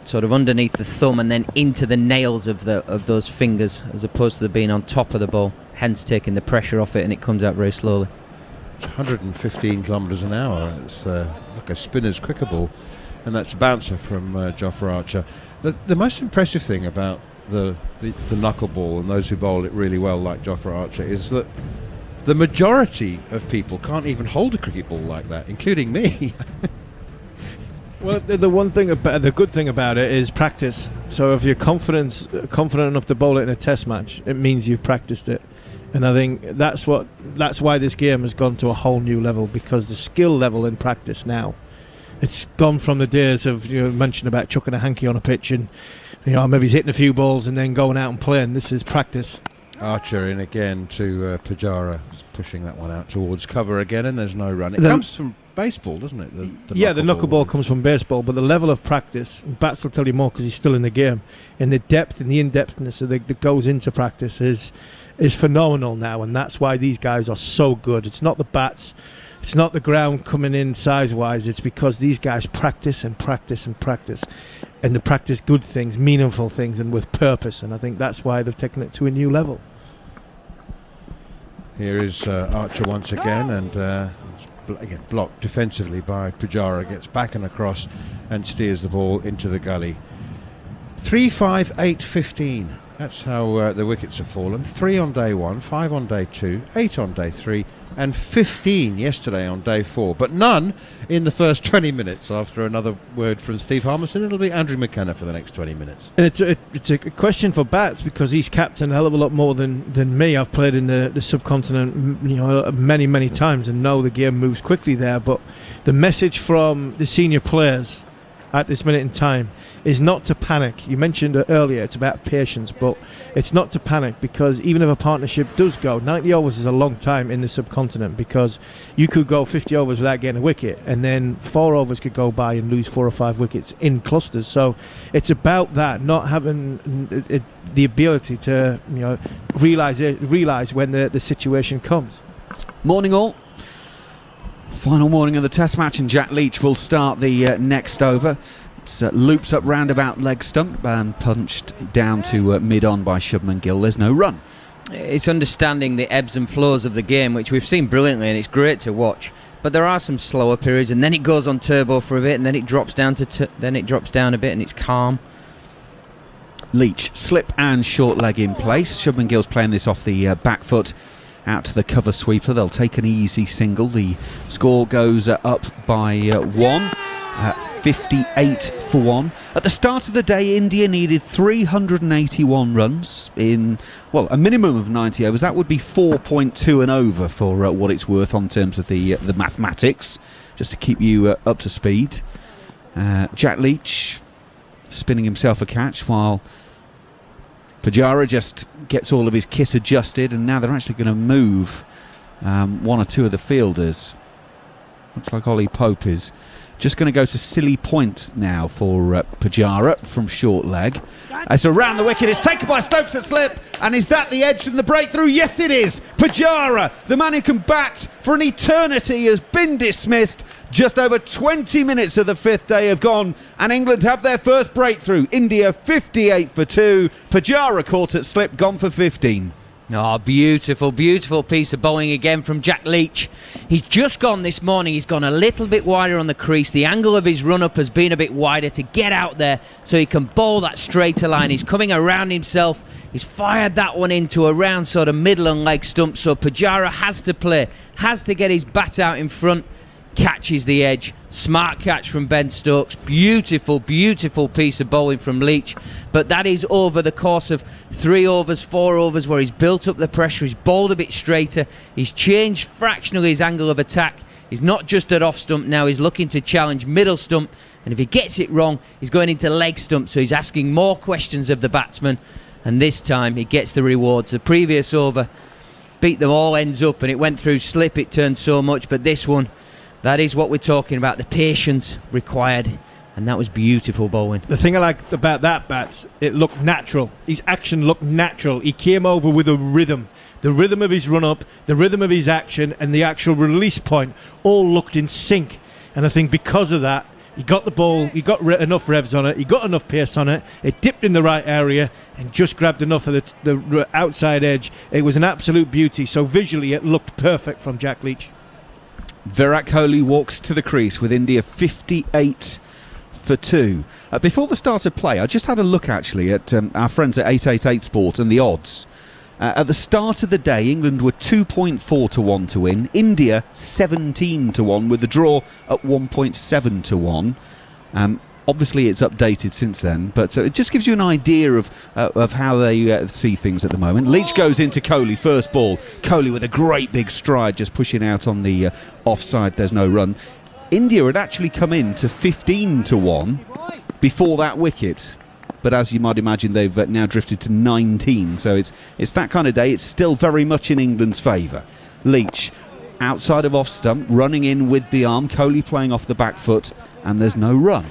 sort of underneath the thumb and then into the nails of those fingers, as opposed to them being on top of the ball, hence taking the pressure off it, and it comes out very slowly. 115 kilometres an hour. It's like a spinner's cricker ball, and that's a bouncer from Jofra Archer. The most impressive thing about the knuckleball and those who bowl it really well, like Jofra Archer, is that the majority of people can't even hold a cricket ball like that, including me. Well, the good thing about it is practice. So if you're confident enough to bowl it in a test match, it means you've practiced it. And I think that's why this game has gone to a whole new level, because the skill level in practice now, it's gone from the days of, you mentioned about chucking a hanky on a pitch and, maybe he's hitting a few balls and then going out and playing. This is practice. Archer in again to Pujara, pushing that one out towards cover again, and there's no run. It comes from baseball, doesn't it? The knuckleball comes from baseball, but the level of practice, Bats will tell you more because he's still in the game, and the depth and the in-depthness that goes into practice is phenomenal now, and that's why these guys are so good. It's not the bats, it's not the ground coming in size-wise, it's because these guys practice and practice and practice, and they practice good things, meaningful things, and with purpose, and I think that's why they've taken it to a new level. Here is Archer once again, and again blocked defensively by Pujara, gets back and across and steers the ball into the gully. 3, 5, 8, 15. That's how the wickets have fallen. 3 on day 1, 5 on day 2, 8 on day 3, and 15 yesterday on day 4. But none in the first 20 minutes. After another word from Steve Harmison, it'll be Andrew McKenna for the next 20 minutes. And it's a question for Bats, because he's captained a hell of a lot more than me. I've played in the subcontinent, many, many times, and know the game moves quickly there. But the message from the senior players at this minute in time is not to panic. You mentioned it earlier, it's about patience, but it's not to panic, because even if a partnership does go, 90 overs is a long time in the subcontinent, because you could go 50 overs without getting a wicket, and then 4 overs could go by and lose 4 or 5 wickets in clusters. So it's about that, not having the ability to realise when the situation comes. Morning all. Final morning of the test match, and Jack Leach will start the next over. It's loops up round about leg stump and punched down to mid-on by Shubman Gill. There's no run. It's understanding the ebbs and flows of the game, which we've seen brilliantly, and it's great to watch. But there are some slower periods, and then it goes on turbo for a bit, and then it drops down then it drops down a bit, and it's calm. Leach, slip and short leg in place. Shubman Gill's playing this off the back foot out to the cover sweeper. They'll take an easy single. The score goes up by 1. 58 for 1. At the start of the day, India needed 381 runs in, a minimum of 90 overs. That would be 4.2 and over for what it's worth on terms of the mathematics, just to keep you up to speed. Jack Leach spinning himself a catch while Pujara just gets all of his kit adjusted, and now they're actually going to move 1 or 2 of the fielders. Looks like Ollie Pope is Just going to go to silly point now for Pujara from short leg. It's around the wicket. It's taken by Stokes at slip. And is that the edge and the breakthrough? Yes, it is. Pujara, the man who can bat for an eternity, has been dismissed. Just over 20 minutes of the 5th day have gone, and England have their first breakthrough. India 58 for 2. Pujara caught at slip, gone for 15. Oh, beautiful, beautiful piece of bowling again from Jack Leach. He's just gone this morning. He's gone a little bit wider on the crease. The angle of his run-up has been a bit wider to get out there so he can bowl that straighter line. He's coming around himself. He's fired that one into a round sort of middle and leg stump. So Pujara has to play, has to get his bat out in front. Catches the edge. Smart catch from Ben Stokes. Beautiful, beautiful piece of bowling from Leach. But that is over the course of 3 overs, 4 overs, where he's built up the pressure. He's bowled a bit straighter. He's changed fractionally his angle of attack. He's not just at off stump now. He's looking to challenge middle stump. And if he gets it wrong, he's going into leg stump. So he's asking more questions of the batsman. And this time he gets the rewards. The previous over beat them all ends up, and it went through slip. It turned so much. But this one, that is what we're talking about, the patience required, and that was beautiful bowling. The thing I liked about that bat, it looked natural. His action looked natural. He came over with a rhythm. The rhythm of his run-up, the rhythm of his action, and the actual release point all looked in sync. And I think because of that, he got the ball, he got enough revs on it, he got enough pace on it, it dipped in the right area and just grabbed enough of the outside edge. It was an absolute beauty. So visually, it looked perfect from Jack Leach. Virat Kohli walks to the crease with India 58 for 2. Before the start of play, I just had a look actually at our friends at 888 Sport and the odds. At the start of the day, England were 2.4 to 1 to win. India 17 to 1 with the draw at 1.7 to 1. Obviously, it's updated since then, but it just gives you an idea of how they see things at the moment. Leach goes into Kohli, first ball. Kohli with a great big stride, just pushing out on the offside. There's no run. India had actually come in to 15 to 1 before that wicket, but as you might imagine, they've now drifted to 19. So it's that kind of day. It's still very much in England's favour. Leach, outside of off stump, running in with the arm. Kohli playing off the back foot, and there's no run.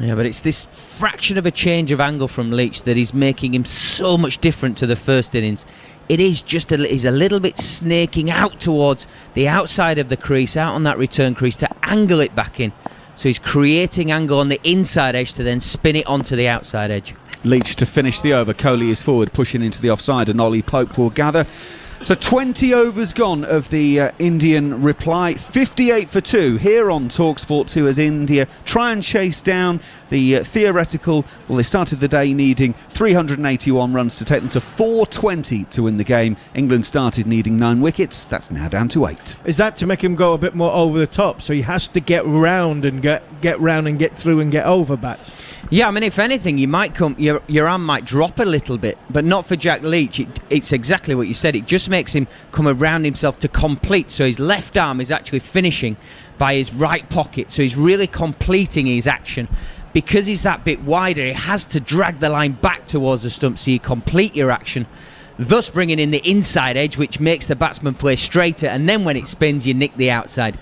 Yeah, but it's this fraction of a change of angle from Leach that is making him so much different to the first innings. It is just he's a little bit snaking out towards the outside of the crease, out on that return crease to angle it back in. So he's creating angle on the inside edge to then spin it onto the outside edge. Leach to finish the over. Kohli is forward, pushing into the offside, and Ollie Pope will gather. So 20 overs gone of the Indian reply. 58 for 2 here on TalkSport 2 as India try and chase down the theoretical. Well, they started the day needing 381 runs to take them to 420 to win the game. England started needing 9 wickets. That's now down to 8. Is that to make him go a bit more over the top? So he has to get round and get round and get through and get over bats. Yeah, I mean, if anything, you might your arm might drop a little bit, but not for Jack Leach. It's exactly what you said. It just makes him come around himself to complete. So his left arm is actually finishing by his right pocket. So he's really completing his action. Because he's that bit wider, he has to drag the line back towards the stump so you complete your action, thus bringing in the inside edge, which makes the batsman play straighter, and then when it spins, you nick the outside.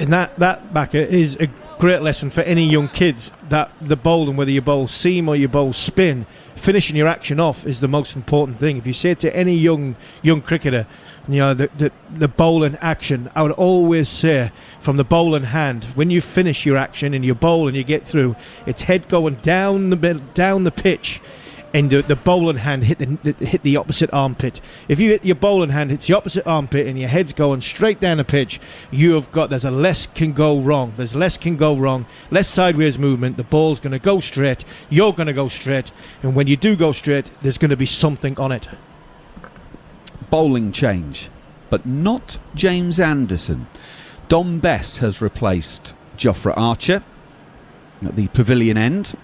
And that backer is a great lesson for any young kids, that the bowling, whether you bowl seam or you bowl spin, finishing your action off is the most important thing. If you say to any young cricketer, you know, the bowling action, I would always say from the bowling hand, when you finish your action and you bowl and you get through, it's head going down the pitch, and the bowling hand hit the opposite armpit. If you hit your bowling hand hits the opposite armpit and your head's going straight down the pitch, there's less can go wrong. Less sideways movement. The ball's going to go straight. You're going to go straight, and when you do go straight, there's going to be something on it. Bowling change, but not James Anderson. Dom Bess has replaced Jofra Archer at the pavilion end.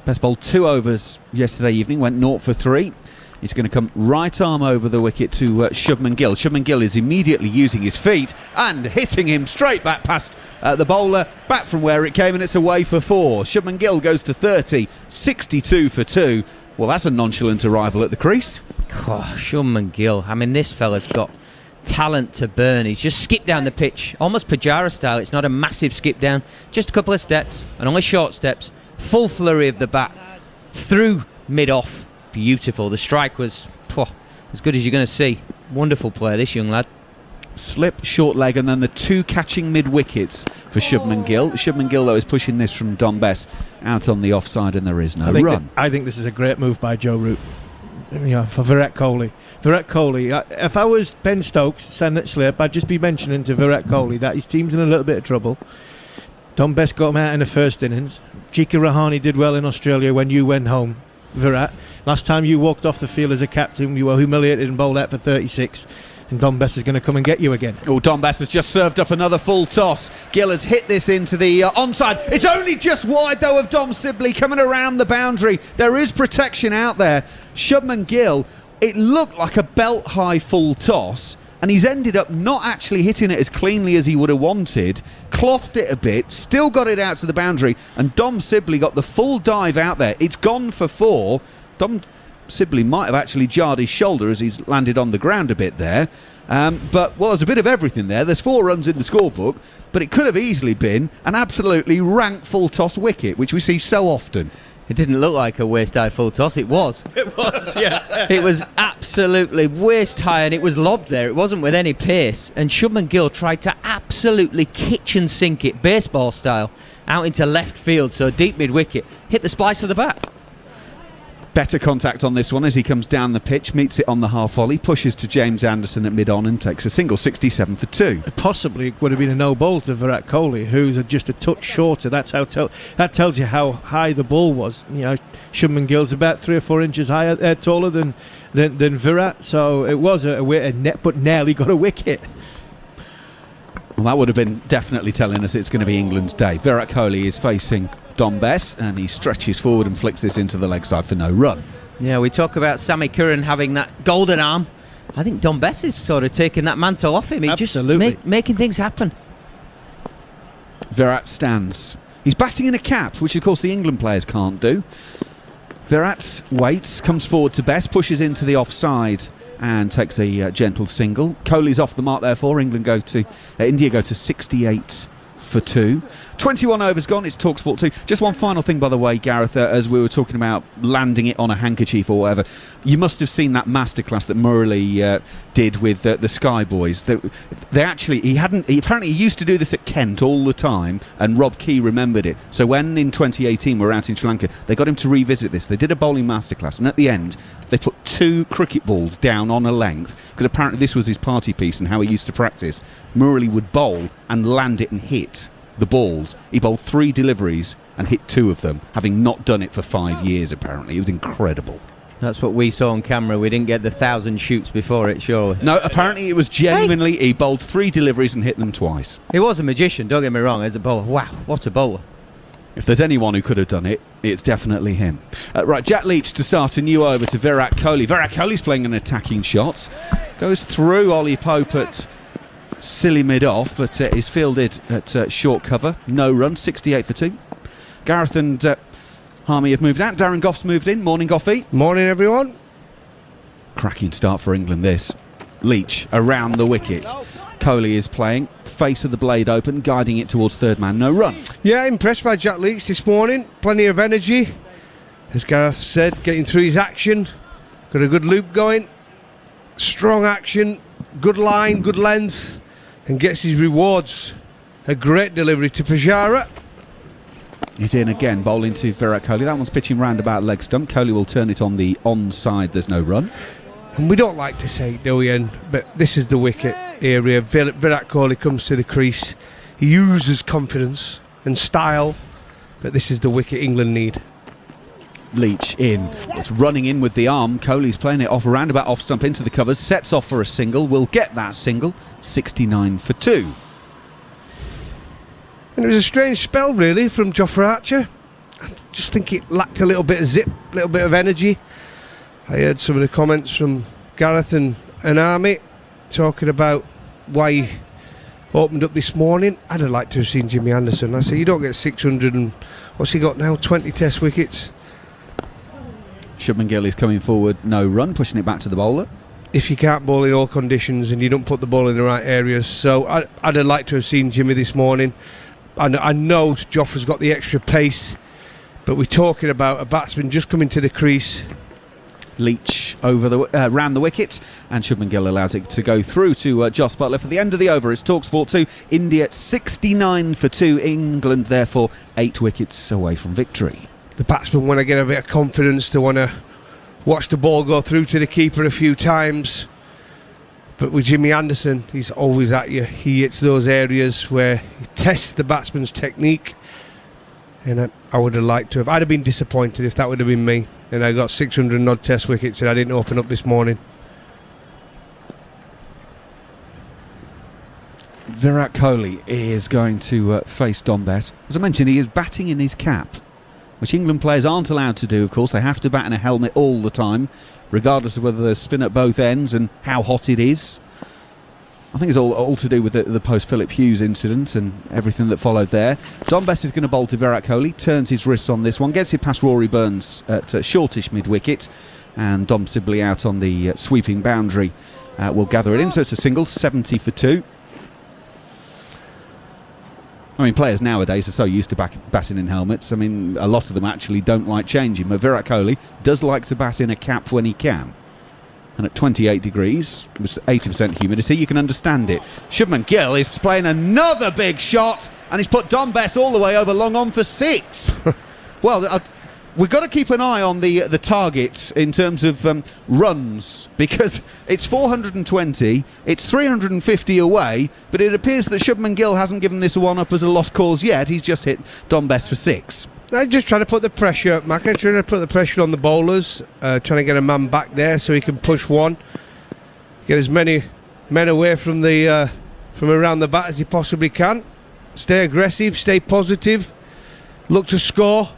Bess bowled 2 overs yesterday evening, went 0 for 3. He's going to come right arm over the wicket to Shubman Gill. Shubman Gill is immediately using his feet and hitting him straight back past the bowler, back from where it came, and it's away for 4. Shubman Gill goes to 30, 62 for 2. Well, that's a nonchalant arrival at the crease. Oh, Shubman Gill. I mean, this fella's got talent to burn. He's just skipped down the pitch, almost Pajara style. It's not a massive skip down, just a couple of steps, and only short steps. Full flurry of the bat through mid-off. Beautiful. The strike was as good as you're going to see. Wonderful player, this young lad. Slip, short leg, and then the two catching mid-wickets for Shubman Gill. Shubman Gill, though, is pushing this from Dom Bess out on the offside, and there is no run. I think this is a great move by Joe Root, for Virat Kohli. Virat Kohli, if I was Ben Stokes, sending it slip, I'd just be mentioning to Virat Kohli that his team's in a little bit of trouble. Dom Bess got him out in the first innings. Jika Rahane did well in Australia when you went home, Virat. Last time you walked off the field as a captain, you were humiliated and bowled out for 36. And Dom Bess is going to come and get you again. Oh, Dom Bess has just served up another full toss. Gill has hit this into the onside. It's only just wide, though, of Dom Sibley coming around the boundary. There is protection out there. Shubman Gill, it looked like a belt-high full toss, and he's ended up not actually hitting it as cleanly as he would have wanted, clothed it a bit, still got it out to the boundary, and Dom Sibley got the full dive out there. It's gone for 4. Dom Sibley might have actually jarred his shoulder as he's landed on the ground a bit there. But, there's a bit of everything there. There's 4 runs in the scorebook, but it could have easily been an absolutely rank full-toss wicket, which we see so often. It didn't look like a waist-high full toss. It was. It was, yeah. It was absolutely waist-high, and it was lobbed there. It wasn't with any pace. And Shubman Gill tried to absolutely kitchen sink it, baseball style, out into left field, so deep mid-wicket. Hit the splice of the bat. Better contact on this one as he comes down the pitch, meets it on the half volley, pushes to James Anderson at mid-on and takes a single, 67 for 2. Possibly would have been a no-ball to Virat Kohli, who's just a touch shorter. That tells you how high the ball was. Shubman Gill's about 3 or 4 inches higher, taller than Virat, so it was a net, but nearly got a wicket. Well, that would have been definitely telling us it's going to be England's day. Virat Kohli is facing Dom Bess, and he stretches forward and flicks this into the leg side for no run. Yeah, we talk about Sammy Curran having that golden arm. I think Dom Bess is sort of taking that mantle off him. He's Absolutely. just making things happen. Virat stands. He's batting in a cap, which of course the England players can't do. Virat waits, comes forward to Bess, pushes into the offside and takes a gentle single. Kohli's off the mark, therefore. India go to 68 for 2. 21 overs gone, it's TalkSport 2. Just one final thing, by the way, Gareth, as we were talking about landing it on a handkerchief or whatever, you must have seen that masterclass that Murali did with the Sky Boys. They actually, he apparently used to do this at Kent all the time, and Rob Key remembered it. So when in 2018 we were out in Sri Lanka, they got him to revisit this. They did a bowling masterclass, and at the end, they put 2 cricket balls down on a length, because apparently this was his party piece and how he used to practice. Murali would bowl and land it and hit the balls. He bowled 3 deliveries and hit 2 of them, having not done it for 5 years apparently. It was incredible. That's what we saw on camera. We didn't get the 1,000 shoots before it, surely. No, apparently it was genuinely, he bowled 3 deliveries and hit them twice. He was a magician, don't get me wrong, as a bowler. Wow, what a bowler. If there's anyone who could have done it, it's definitely him. Right, Jack Leach to start a new over to Virat Kohli. Virat Kohli's playing an attacking shot. Goes through Ollie Pope at silly mid-off, but is fielded at short cover. No run, 68 for 2. Gareth and Harmy have moved out. Darren Goff's moved in. Morning, Goffy. Morning, everyone. Cracking start for England, this. Leach around the wicket. Kohli is playing. Face of the blade open, guiding it towards third man. No run. Yeah, impressed by Jack Leach this morning. Plenty of energy. As Gareth said, getting through his action. Got a good loop going. Strong action. Good line, good length. And gets his rewards. A great delivery to Pujara. He's in again, bowling to Virat Kohli. That one's pitching round about leg stump. Kohli will turn it on the onside. There's no run. And we don't like to say it, do we, Ian? But this is the wicket area. Virat Kohli comes to the crease. He uses confidence and style. But this is the wicket England need. Leach in. It's running in with the arm. Kohli's playing it off around about off stump into the covers. Sets off for a single. Will get that single. 69 for 2. And it was a strange spell, really, from Jofra Archer. I just think it lacked a little bit of zip, a little bit of energy. I heard some of the comments from Gareth and Army talking about why he opened up this morning. I'd have liked to have seen Jimmy Anderson. I said, you don't get 600 and what's he got now? 20 test wickets. Shubman Gill is coming forward. No run. Pushing it back to the bowler. if you can't bowl in all conditions and you don't put the ball in the right areas. So I'd have liked to have seen Jimmy this morning. I know Jofra's got the extra pace, but we're talking about a batsman just coming to the crease. Leach round the wicket, and Shubman Gill allows it to go through to Jos Buttler for the end of the over. It's TalkSport 2, India 69 for 2. England therefore 8 wickets away from victory. The batsman want to get a bit of confidence, to want to watch the ball go through to the keeper a few times. But with Jimmy Anderson, he's always at you. He hits those areas where he tests the batsman's technique. And I would have liked to have. I'd have been disappointed if that would have been me. And I got 600 odd test wickets and I didn't open up this morning. Virat Kohli is going to face Dom Bess. As I mentioned, he is batting in his cap, which England players aren't allowed to do, of course. They have to bat in a helmet all the time, regardless of whether there's spin at both ends and how hot it is. I think it's all to do with the post-Philip Hughes incident and everything that followed there. Dom Bess is going to bowl to Virat Kohli, turns his wrists on this one, gets it past Rory Burns at shortish mid-wicket, and Dom Sibley out on the sweeping boundary will gather it in. So it's a single, 70 for 2. I mean, players nowadays are so used to batting in helmets. I mean, a lot of them actually don't like changing, but Virat Kohli does like to bat in a cap when he can. And at 28 degrees, with 80% humidity, you can understand it. Shubman Gill is playing another big shot, and he's put Dom Bess all the way over long on for 6. Well, we've got to keep an eye on the target in terms of runs, because it's 420, it's 350 away, but it appears that Shubman Gill hasn't given this one up as a lost cause yet. He's just hit Dom Bess for 6. I'm just trying to put the pressure, Macca, trying to put the pressure on the bowlers, trying to get a man back there so he can push one, get as many men away from around the bat as he possibly can. Stay aggressive, stay positive, look to score,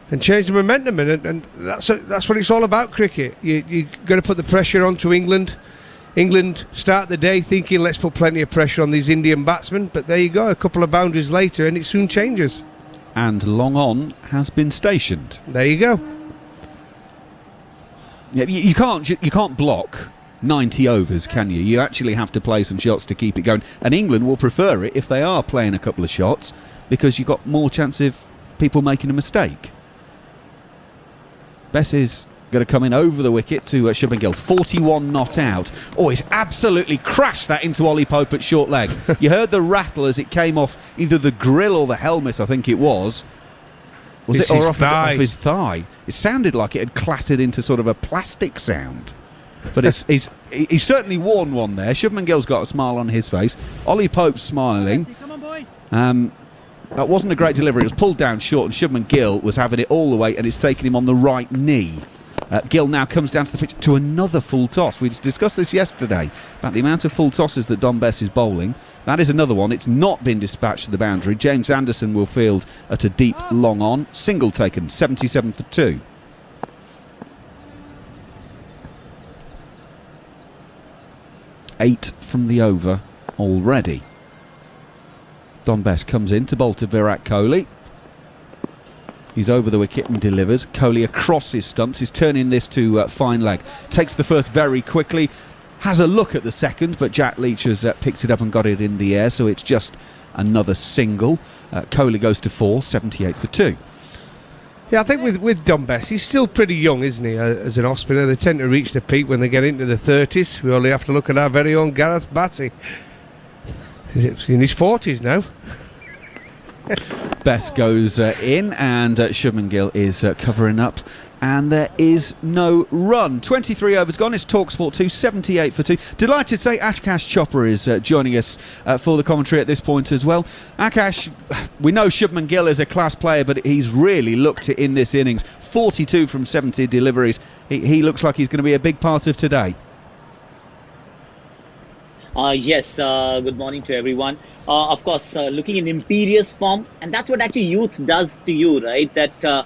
and change the momentum. And that's what it's all about, cricket. You got to put the pressure onto England. England start the day thinking, let's put plenty of pressure on these Indian batsmen. But there you go, a couple of boundaries later, and it soon changes. And long on has been stationed. There you go. Yeah, you can't block 90 overs, can you? You actually have to play some shots to keep it going. And England will prefer it if they are playing a couple of shots, because you've got more chance of people making a mistake. Bess is going to come in over the wicket to Shubman Gill. 41 not out. Oh, he's absolutely crashed that into Ollie Pope at short leg. You heard the rattle as it came off either the grill or the helmet, I think it was. Was It's it or his off thigh. his thigh? It sounded like it had clattered into sort of a plastic sound. But he's certainly worn one there. Shubman Gill's got a smile on his face. Ollie Pope's smiling. Come on, boys. That wasn't a great delivery. It was pulled down short, and Shubman Gill was having it all the way, and it's taken him on the right knee. Gill now comes down to the pitch to another full toss. We discussed this yesterday about the amount of full tosses that Dom Bess is bowling. That is another one. It's not been dispatched to the boundary. James Anderson will field at a deep long on. Single taken, 77 for 2. Eight from the over already. Dom Bess comes in to bowl to Virat Kohli. He's over the wicket and delivers. Kohli across his stumps. He's turning this to fine leg. Takes the first very quickly. Has a look at the second, but Jack Leach has picked it up and got it in the air, so it's just another single. Kohli goes to 4, 78 for 2. Yeah, I think with Dom Bess, he's still pretty young, isn't he, as an off-spinner? They tend to reach the peak when they get into the 30s. We only have to look at our very own Gareth Batty. He's in his 40s now. Bess goes in, and Shubman Gill is covering up, and there is no run. 23 overs gone. It's TalkSport 2, 78 for 2. Delighted to say Akash Chopra is joining us for the commentary at this point as well. Akash, we know Shubman Gill is a class player, but he's really looked it in this innings. 42 from 70 deliveries. He looks like he's going to be a big part of today. Yes, good morning to everyone. Of course, looking in imperious form, and that's what actually youth does to you, right? That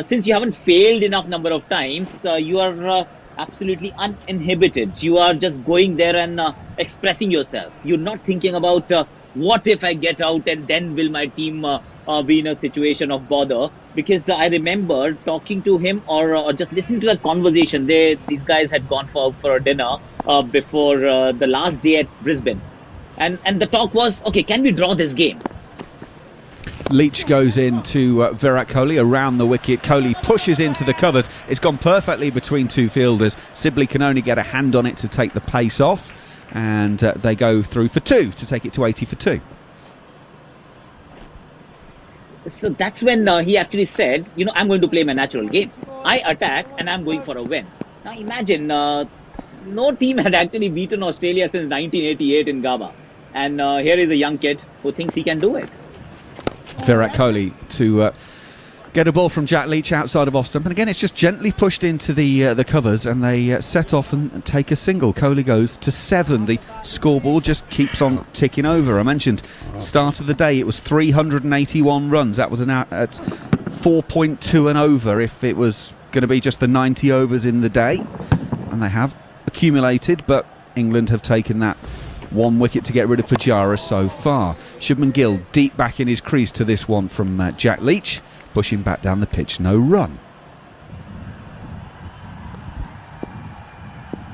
since you haven't failed enough number of times, you are absolutely uninhibited. You are just going there and expressing yourself. You're not thinking about what if I get out and then will my team be in a situation of bother. because I remember talking to him or just listening to that conversation. These guys had gone for a dinner before the last day at Brisbane, and the talk was, okay, can we draw this game? Leach goes into Virat Kohli around the wicket. Kohli pushes into the covers. It's gone perfectly between two fielders. Sibley can only get a hand on it to take the pace off, and they go through for 2 to take it to 80 for 2. So that's when he actually said, I'm going to play my natural game. I attack and I'm going for a win. Now imagine, no team had actually beaten Australia since 1988 in Gabba. And here is a young kid who thinks he can do it. Virat Kohli to get a ball from Jack Leach outside of off stump, and again it's just gently pushed into the covers, and they set off and take a single. Kohli goes to 7. The scoreboard just keeps on ticking over. I mentioned start of the day it was 381 runs. That was at 4.2 and over if it was going to be just the 90 overs in the day, and they have accumulated, but England have taken that 1 wicket to get rid of Pujara so far. Shubman Gill deep back in his crease to this one from Jack Leach, pushing back down the pitch, no run.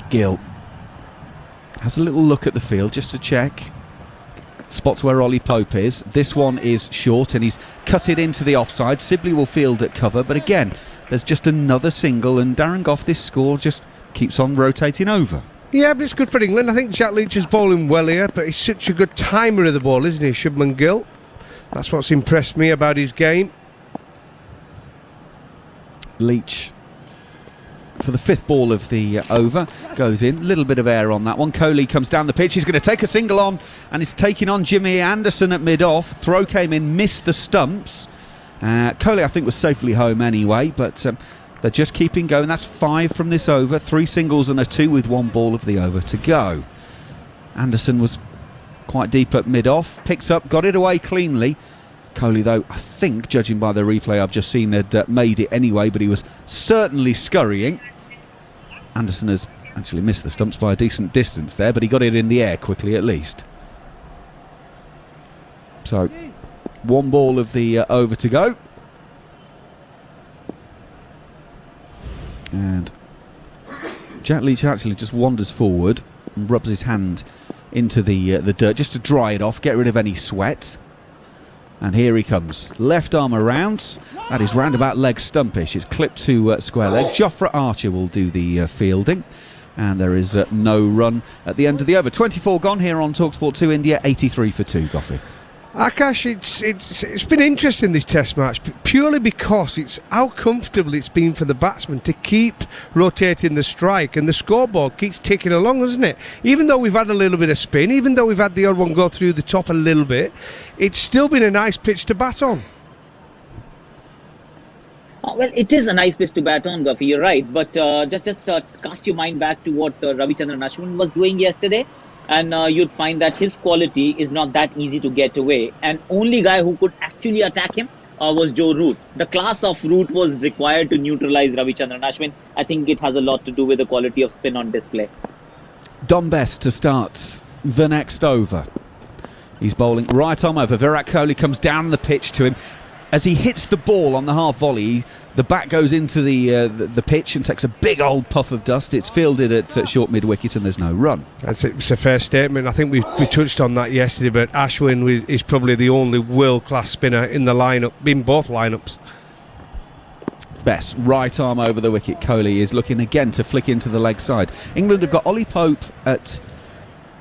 Gill has a little look at the field just to check, spots where Ollie Pope is. This one is short and he's cut it into the offside. Sibley will field at cover, but again there's just another single, and Darren Gough, this score just keeps on rotating over. Yeah, but it's good for England. I think Jack Leach is bowling well here, but he's such a good timer of the ball, isn't he, Shubman Gill? That's what's impressed me about his game. Leach, for the 5th ball of the over, goes in. Little bit of air on that one. Kohli comes down the pitch. He's going to take a single on, and he's taking on Jimmy Anderson at mid-off. Throw came in, missed the stumps. Kohli, I think, was safely home anyway, but they're just keeping going. That's 5 from this over. 3 singles and a 2 with 1 ball of the over to go. Anderson was quite deep at mid-off. Picks up, got it away cleanly. Kohli, though, I think, judging by the replay I've just seen, had made it anyway, but he was certainly scurrying. Anderson has actually missed the stumps by a decent distance there, but he got it in the air quickly at least. So, 1 ball of the over to go. And Jack Leach actually just wanders forward and rubs his hand into the dirt just to dry it off, get rid of any sweat. And here he comes, left arm around. That is roundabout leg stumpish. It's clipped to square leg. Jofra Archer will do the fielding, and there is no run at the end of the over. 24 gone here on TalkSport 2 India, 83 for 2. Goffey. Akash, it's been interesting, this test match, purely because it's how comfortable it's been for the batsman to keep rotating the strike, and the scoreboard keeps ticking along, doesn't it? Even though we've had a little bit of spin, even though we've had the odd one go through the top a little bit, it's still been a nice pitch to bat on. Well, it is a nice pitch to bat on, Guffey, you're right, but just cast your mind back to what Ravichandran Ashwin was doing yesterday. And you'd find that his quality is not that easy to get away. And only guy who could actually attack him was Joe Root. The class of Root was required to neutralise Ravichandran Ashwin. I think it has a lot to do with the quality of spin on display. Dom Bess to start the next over. He's bowling right arm over. Virat Kohli comes down the pitch to him. As he hits the ball on the half volley, the bat goes into the pitch and takes a big old puff of dust. It's fielded at short mid-wicket and there's no run. It's a fair statement. I think we touched on that yesterday, but Ashwin is probably the only world-class spinner in the lineup, in both lineups. Bess, right arm over the wicket. Kohli is looking again to flick into the leg side. England have got Ollie Pope at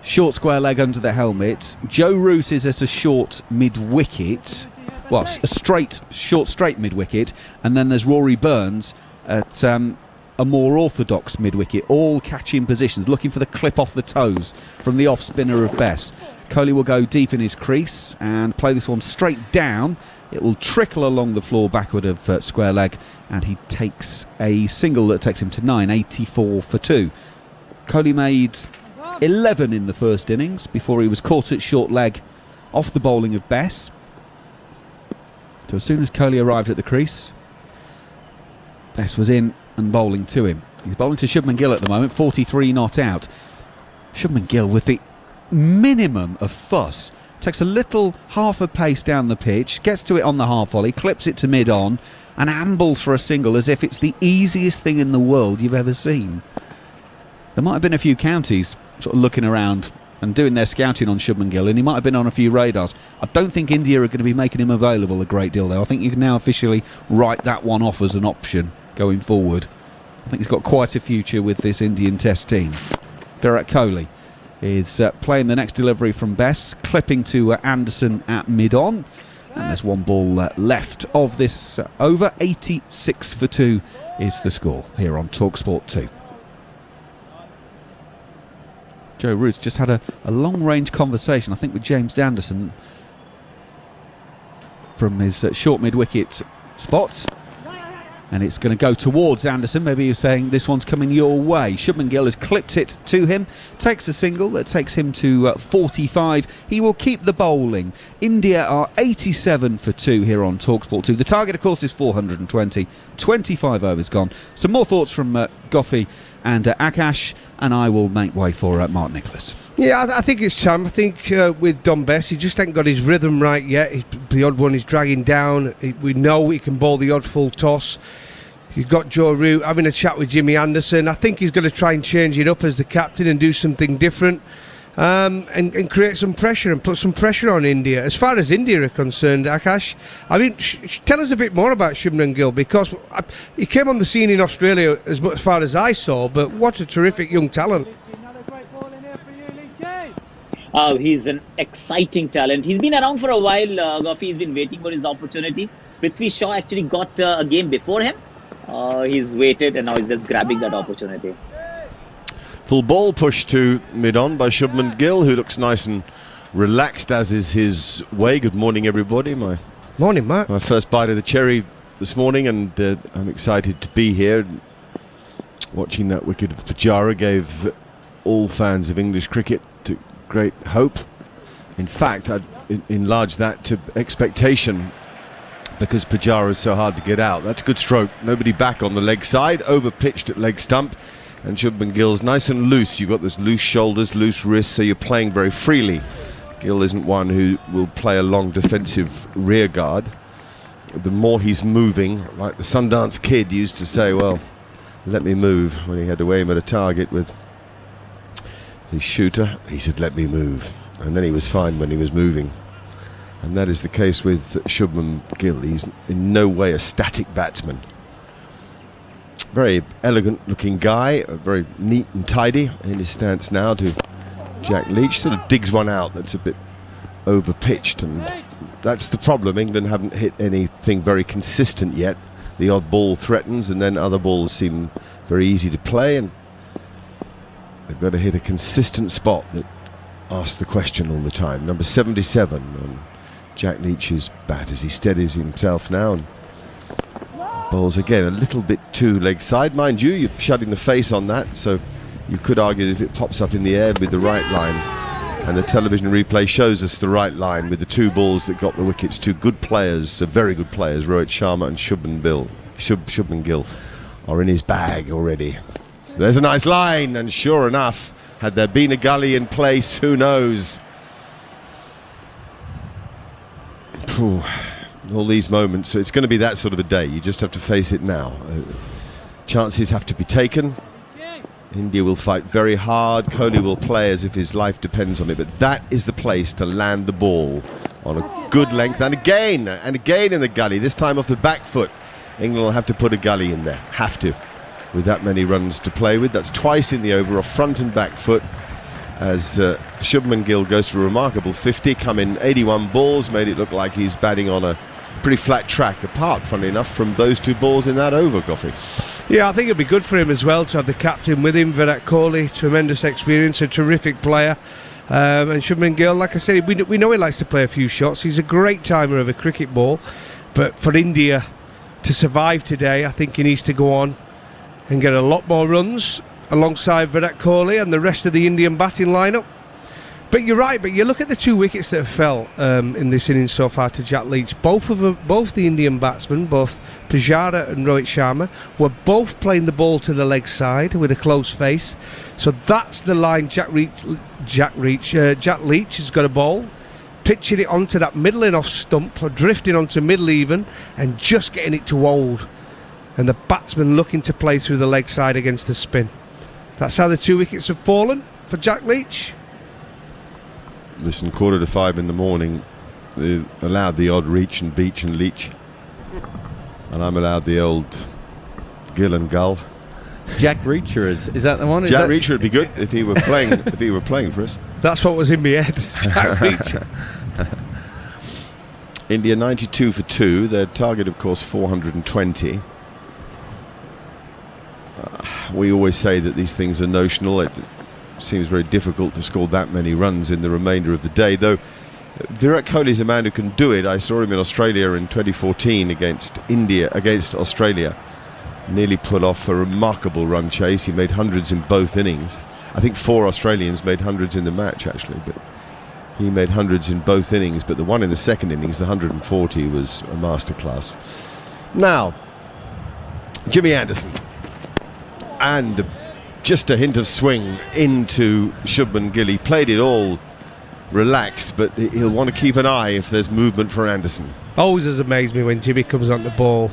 short square leg under the helmet. Joe Root is at a short mid-wicket. Well, a short straight mid-wicket, and then there's Rory Burns at a more orthodox mid-wicket, all catching positions, looking for the clip off the toes from the off-spinner of Bess. Kohli will go deep in his crease and play this one straight down. It will trickle along the floor backward of square leg, and he takes a single that takes him to 9, 84 for 2. Kohli made 11 in the first innings before he was caught at short leg off the bowling of Bess. So as soon as Kohli arrived at the crease, Bess was in and bowling to him. He's bowling to Shubman Gill at the moment, 43 not out. Shubman Gill with the minimum of fuss takes a little half a pace down the pitch, gets to it on the half volley, clips it to mid-on, and ambles for a single as if it's the easiest thing in the world you've ever seen. There might have been a few counties sort of looking around and doing their scouting on Shubman Gill, and he might have been on a few radars. I don't think India are going to be making him available a great deal, though. I think you can now officially write that one off as an option going forward. I think he's got quite a future with this Indian Test team. Virat Kohli is playing the next delivery from Bess, clipping to Anderson at mid-on. And there's one ball left of this over. 86 for 2 is the score here on TalkSport 2. Joe Root's just had a long-range conversation, I think, with James Anderson from his short mid-wicket spot. And it's going to go towards Anderson. Maybe you're saying this one's coming your way. Shubman Gill has clipped it to him. Takes a single that takes him to 45. He will keep the bowling. India are 87 for 2 here on TalkSport 2. The target, of course, is 420. 25 overs gone. Some more thoughts from Goffey and Akash. And I will make way for Mark Nicholas. Yeah, I think it's Sam. I think with Dom Bess, he just ain't got his rhythm right yet. The odd one is dragging down. We know he can bowl the odd full toss. You've got Joe Root having a chat with Jimmy Anderson. I think he's going to try and change it up as the captain and do something different and create some pressure and put some pressure on India. As far as India are concerned, Akash, I mean, tell us a bit more about Shubman Gill, because he came on the scene in Australia as far as I saw, but what a terrific young talent. Oh, he's an exciting talent. He's been around for a while, Goffey. He's been waiting for his opportunity. Prithvi Shaw actually got a game before him. He's waited and now he's just grabbing that opportunity. Full ball push to mid-on by Shubman Gill, who looks nice and relaxed, as is his way. Good morning, everybody. Morning, Mark. My first bite of the cherry this morning, and I'm excited to be here. Watching that wicket of Pujara gave all fans of English cricket great hope. In fact, I'd enlarge that to expectation, because Pujara is so hard to get out. That's a good stroke. Nobody back on the leg side, over pitched at leg stump, and Shubman Gill's nice and loose. You've got those loose shoulders, loose wrists, so you're playing very freely. Gill isn't one who will play a long defensive rear guard. The more he's moving, like the Sundance Kid used to say, well, let me move, when he had to aim at a target with his shooter, he said, let me move. And then he was fine when he was moving. And that is the case with Shubman Gill. He's in no way a static batsman. Very elegant looking guy, very neat and tidy in his stance now to Jack Leach. Sort of digs one out that's a bit over pitched, and that's the problem. England haven't hit anything very consistent yet. The odd ball threatens, and then other balls seem very easy to play, and they've got to hit a consistent spot that asks the question all the time. Number 77 on Jack Leach's bat as he steadies himself now and bowls again a little bit too leg side. Mind you, you're shutting the face on that, so you could argue if it pops up in the air with the right line, and the television replay shows us the right line with the two balls that got the wickets. Two good players, very good players, Rohit Sharma and Shubman Gill are in his bag already. There's a nice line, and sure enough, had there been a gully in place, who knows? All these moments, so it's going to be that sort of a day. You just have to face it now. Chances have to be taken. India will fight very hard. Kohli will play as if his life depends on it, but that is the place to land the ball on a good length, and again in the gully, this time off the back foot. England will have to put a gully in there, have to, with that many runs to play with. That's twice in the over, off front and back foot, as Shubman Gill goes for a remarkable 50, come in 81 balls, made it look like he's batting on a pretty flat track, apart, funnily enough, from those two balls in that over, Goffey. Yeah, I think it'd be good for him as well to have the captain with him, Virat Kohli, tremendous experience, a terrific player. And Shubman Gill, like I said, we know he likes to play a few shots. He's a great timer of a cricket ball, but for India to survive today, I think he needs to go on and get a lot more runs alongside Virat Kohli and the rest of the Indian batting lineup. But you're right, but you look at the two wickets that fell in this innings so far to Jack Leach. Both the Indian batsmen, both Pujara and Rohit Sharma, were both playing the ball to the leg side with a close face. So that's the line Jack Leach has got a bowl. pitching it onto that middle and off stump, or drifting onto middle even, and just getting it to hold. And the batsman looking to play through the leg side against the spin. That's how the 2 wickets have fallen for Jack Leach. Listen, 4:45 in the morning, they allowed the odd reach and Beach and Leach, and I'm allowed the old Gill and Gull. Jack Reacher is that the one? Jack Reacher would be good if he were playing. If he were playing for us. That's what was in my head. Jack Reacher. India 92 for 2. Their target, of course, 420. We always say that these things are notional. It seems very difficult to score that many runs in the remainder of the day, though Virat Kohli's a man who can do it. I saw him in Australia in 2014 against Australia. Nearly put off a remarkable run chase. He made hundreds in both innings. I think 4 Australians made hundreds in the match, actually, but he made hundreds in both innings. But the one in the second innings, the 140, was a masterclass. Now, Jimmy Anderson. And just a hint of swing into Shubman Gill. He played it all relaxed, but he'll want to keep an eye if there's movement for Anderson. Always has amazed me when Jimmy comes on the ball.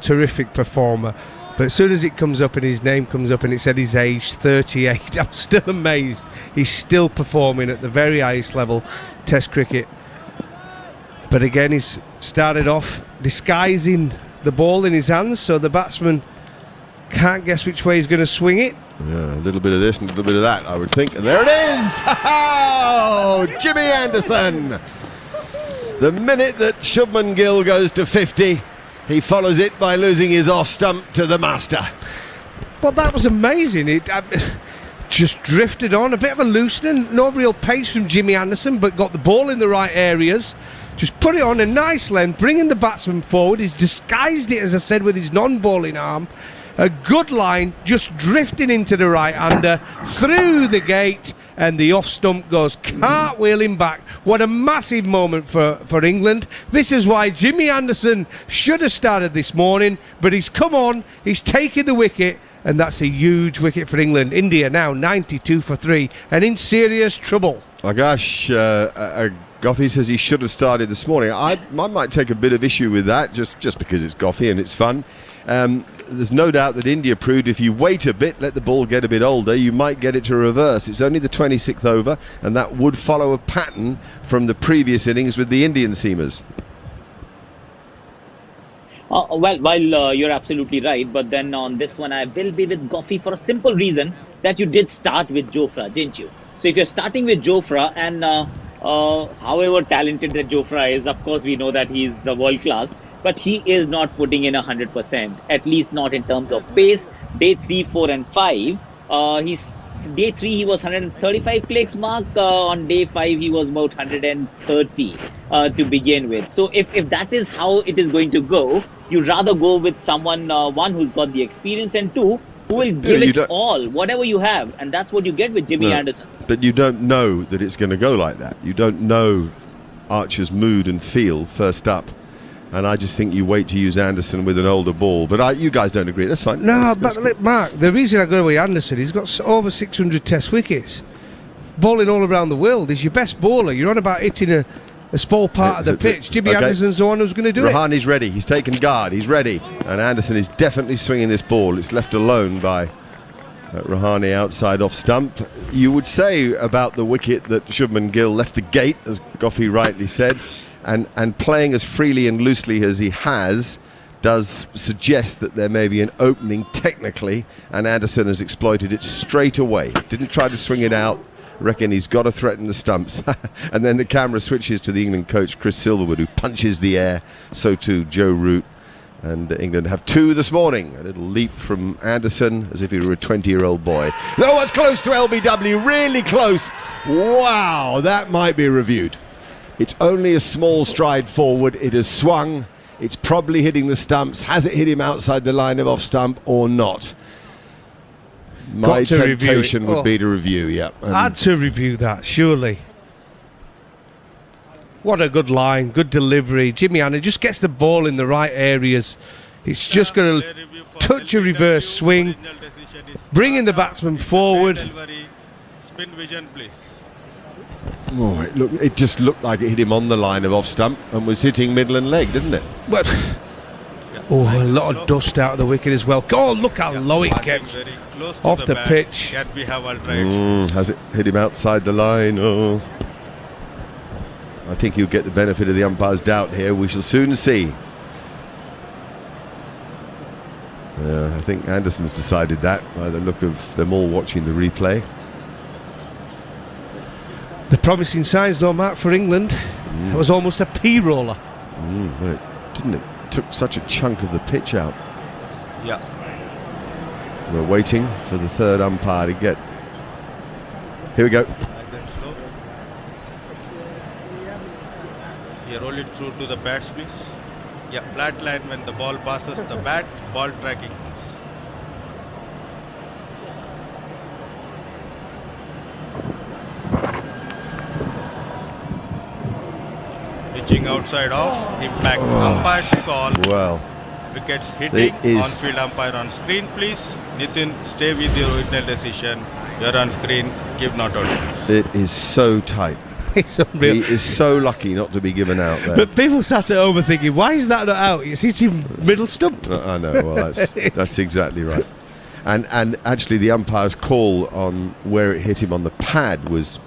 Terrific performer. But as soon as it comes up and his name comes up and it said he's aged 38, I'm still amazed. He's still performing at the very highest level, Test cricket. But again, he's started off disguising the ball in his hands, so the batsman can't guess which way he's going to swing it. Yeah, a little bit of this and a little bit of that, I would think. And there it is! Oh, Jimmy Anderson! The minute that Shubman Gill goes to 50, he follows it by losing his off stump to the master. Well, that was amazing. It just drifted on, a bit of a loosening, no real pace from Jimmy Anderson, but got the ball in the right areas. Just put it on a nice length, bringing the batsman forward. He's disguised it, as I said, with his non-bowling arm. A good line, just drifting into the right-hander, through the gate, and the off-stump goes cartwheeling back. What a massive moment for England. This is why Jimmy Anderson should have started this morning, but he's come on, he's taken the wicket, and that's a huge wicket for England. India now 92 for 3, and in serious trouble. Oh gosh, Goffey says he should have started this morning. I might take a bit of issue with that, just because it's Goffey and it's fun. There's no doubt that India proved if you wait a bit, let the ball get a bit older, you might get it to reverse. It's only the 26th over, and that would follow a pattern from the previous innings with the Indian seamers. While you're absolutely right, but then on this one I will be with Goffey for a simple reason that you did start with Jofra, didn't you? So if you're starting with Jofra, and however talented that Jofra is, of course we know that he's world class, but he is not putting in 100%, at least not in terms of pace. Day 3, 4 and 5, day 3 he was 135 clicks mark, on day 5 he was about 130 to begin with. So if that is how it is going to go, you'd rather go with someone, one who's got the experience, and two, who will give it all, whatever you have, and that's what you get with Jimmy Anderson. But you don't know that it's going to go like that. You don't know Archer's mood and feel first up. And I just think you wait to use Anderson with an older ball. But you guys don't agree. That's fine. No, but look, Mark, the reason I go with Anderson, he's got over 600 Test wickets. Bowling all around the world. He's your best bowler. You're on about hitting a small part of the pitch. Jimmy Anderson's the one who's going to do it. Rahani's ready. He's taken guard. He's ready. And Anderson is definitely swinging this ball. It's left alone by Rahani outside off stump. You would say about the wicket that Shubman Gill left the gate, as Goffey rightly said, and playing as freely and loosely as he has does suggest that there may be an opening technically, and Anderson has exploited it straight away. Didn't try to swing it out. Reckon he's got to threaten the stumps. And then the camera switches to the England coach Chris Silverwood, who punches the air. So too Joe Root. And England have 2 this morning. A little leap from Anderson, as if he were a 20-year-old boy. No, it's close to LBW, really close. Wow, that might be reviewed. It's only a small stride forward. It has swung. It's probably hitting the stumps. Has it hit him outside the line of off stump or not? My temptation would be to review, yeah. Had to review that, surely. What a good line, good delivery. Jimmy Anderson just gets the ball in the right areas. It's just going to touch a reverse swing, bringing the batsman forward. Spin vision, please. Oh, it just looked like it hit him on the line of off stump and was hitting middle and leg, didn't it? Well, a lot of dust out of the wicket as well. Oh, look how low it kept off the pitch. Can we have alt-right? Has it hit him outside the line? Oh, I think he'll get the benefit of the umpire's doubt here. We shall soon see. I think Anderson's decided that by the look of them all watching the replay. The promising signs, though, Mark, for England. It was almost a P-roller. Well, it didn't it? Took such a chunk of the pitch out. Yeah. We're waiting for the third umpire to get. Here we go. You roll it through to the bats, please. Yeah, flat line when the ball passes the bat, ball tracking, please. Pitching outside off, impact umpire's call. Well, Wickets hitting, is- on-field umpire on screen, please. Nitin, stay with your original decision. You're on screen, give not out. it is so tight. It's unreal. He is so lucky not to be given out there. But people sat at home and thinking, why is that not out? It's hitting middle stump. I know. Well, that's exactly right. And actually, the umpire's call on where it hit him on the pad was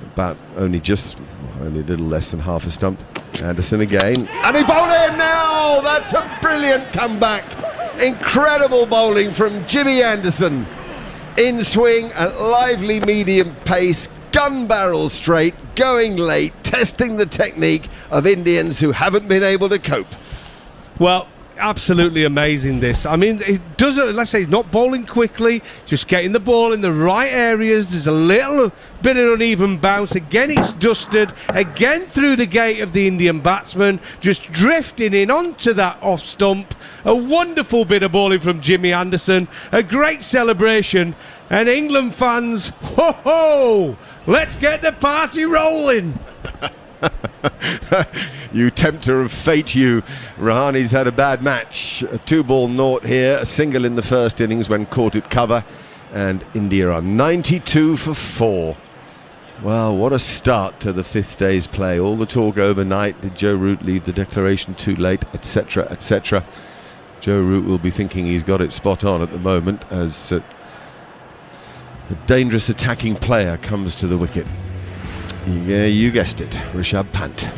about only a little less than half a stump. Anderson again, and he bowled him now. That's a brilliant comeback. Incredible bowling from Jimmy Anderson. In swing at lively medium pace, gun barrel straight, going late, testing the technique of Indians who haven't been able to cope. Well, absolutely amazing this. I mean, it doesn't, let's say he's not bowling quickly, just getting the ball in the right areas. There's a little bit of uneven bounce. Again, it's dusted. Again, through the gate of the Indian batsman, just drifting in onto that off stump. A wonderful bit of bowling from Jimmy Anderson. A great celebration. And England fans, ho ho! Let's get the party rolling. You tempter of fate, you. Rahani's had a bad match. A 2-ball naught here, a single in the first innings when caught at cover. And India are 92 for 4. Well, what a start to the fifth day's play. All the talk overnight, did Joe Root leave the declaration too late, etc., etc. Joe Root will be thinking he's got it spot on at the moment as a dangerous attacking player comes to the wicket. Yeah, you guessed it, Rishabh Pant.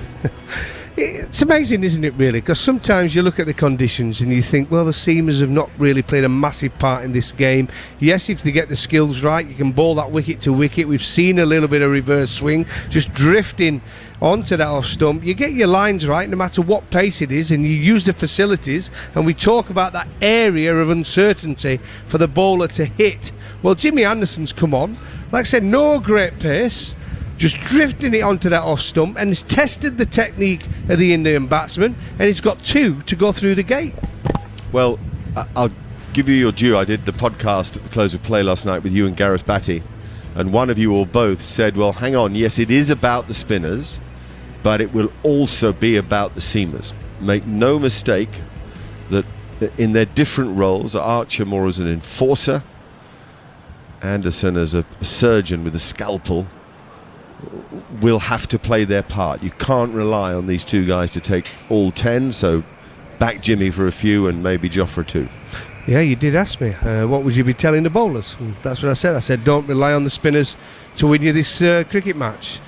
It's amazing, isn't it, really? Because sometimes you look at the conditions and you think, well, the seamers have not really played a massive part in this game. Yes, if they get the skills right, you can bowl that wicket to wicket. We've seen a little bit of reverse swing, just drifting onto that off stump. You get your lines right no matter what pace it is, and you use the facilities, and we talk about that area of uncertainty for the bowler to hit. Well, Jimmy Anderson's come on. Like I said, no great pace, just drifting it onto that off stump, and he's tested the technique of the Indian batsman, and he's got 2 to go through the gate. Well, I'll give you your due. I did the podcast at the close of play last night with you and Gareth Batty, and one of you or both said, well, hang on, yes, it is about the spinners, but it will also be about the seamers. Make no mistake that in their different roles, Archer more as an enforcer, Anderson as a surgeon with a scalpel, will have to play their part. You can't rely on these two guys to take all 10, so back Jimmy for a few and maybe Jofra too. Yeah, you did ask me, what would you be telling the bowlers? And that's what I said. I said, don't rely on the spinners to win you this cricket match.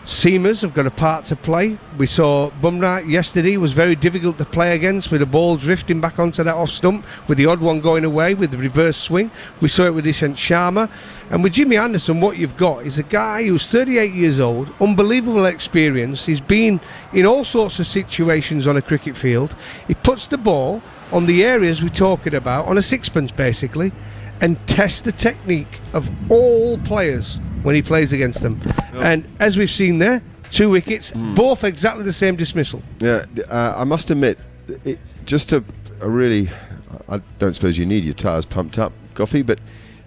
Seamers have got a part to play. We saw Bumrah yesterday was very difficult to play against, with the ball drifting back onto that off stump, with the odd one going away with the reverse swing. We saw it with Ishant Sharma. And with Jimmy Anderson, what you've got is a guy who's 38 years old, unbelievable experience. He's been in all sorts of situations on a cricket field. He puts the ball on the areas we're talking about, on a sixpence basically, and tests the technique of all players when he plays against them. And as we've seen there, 2 wickets, both exactly the same dismissal. Yeah, I must admit, just a really, I don't suppose you need your tyres pumped up, Goffey, but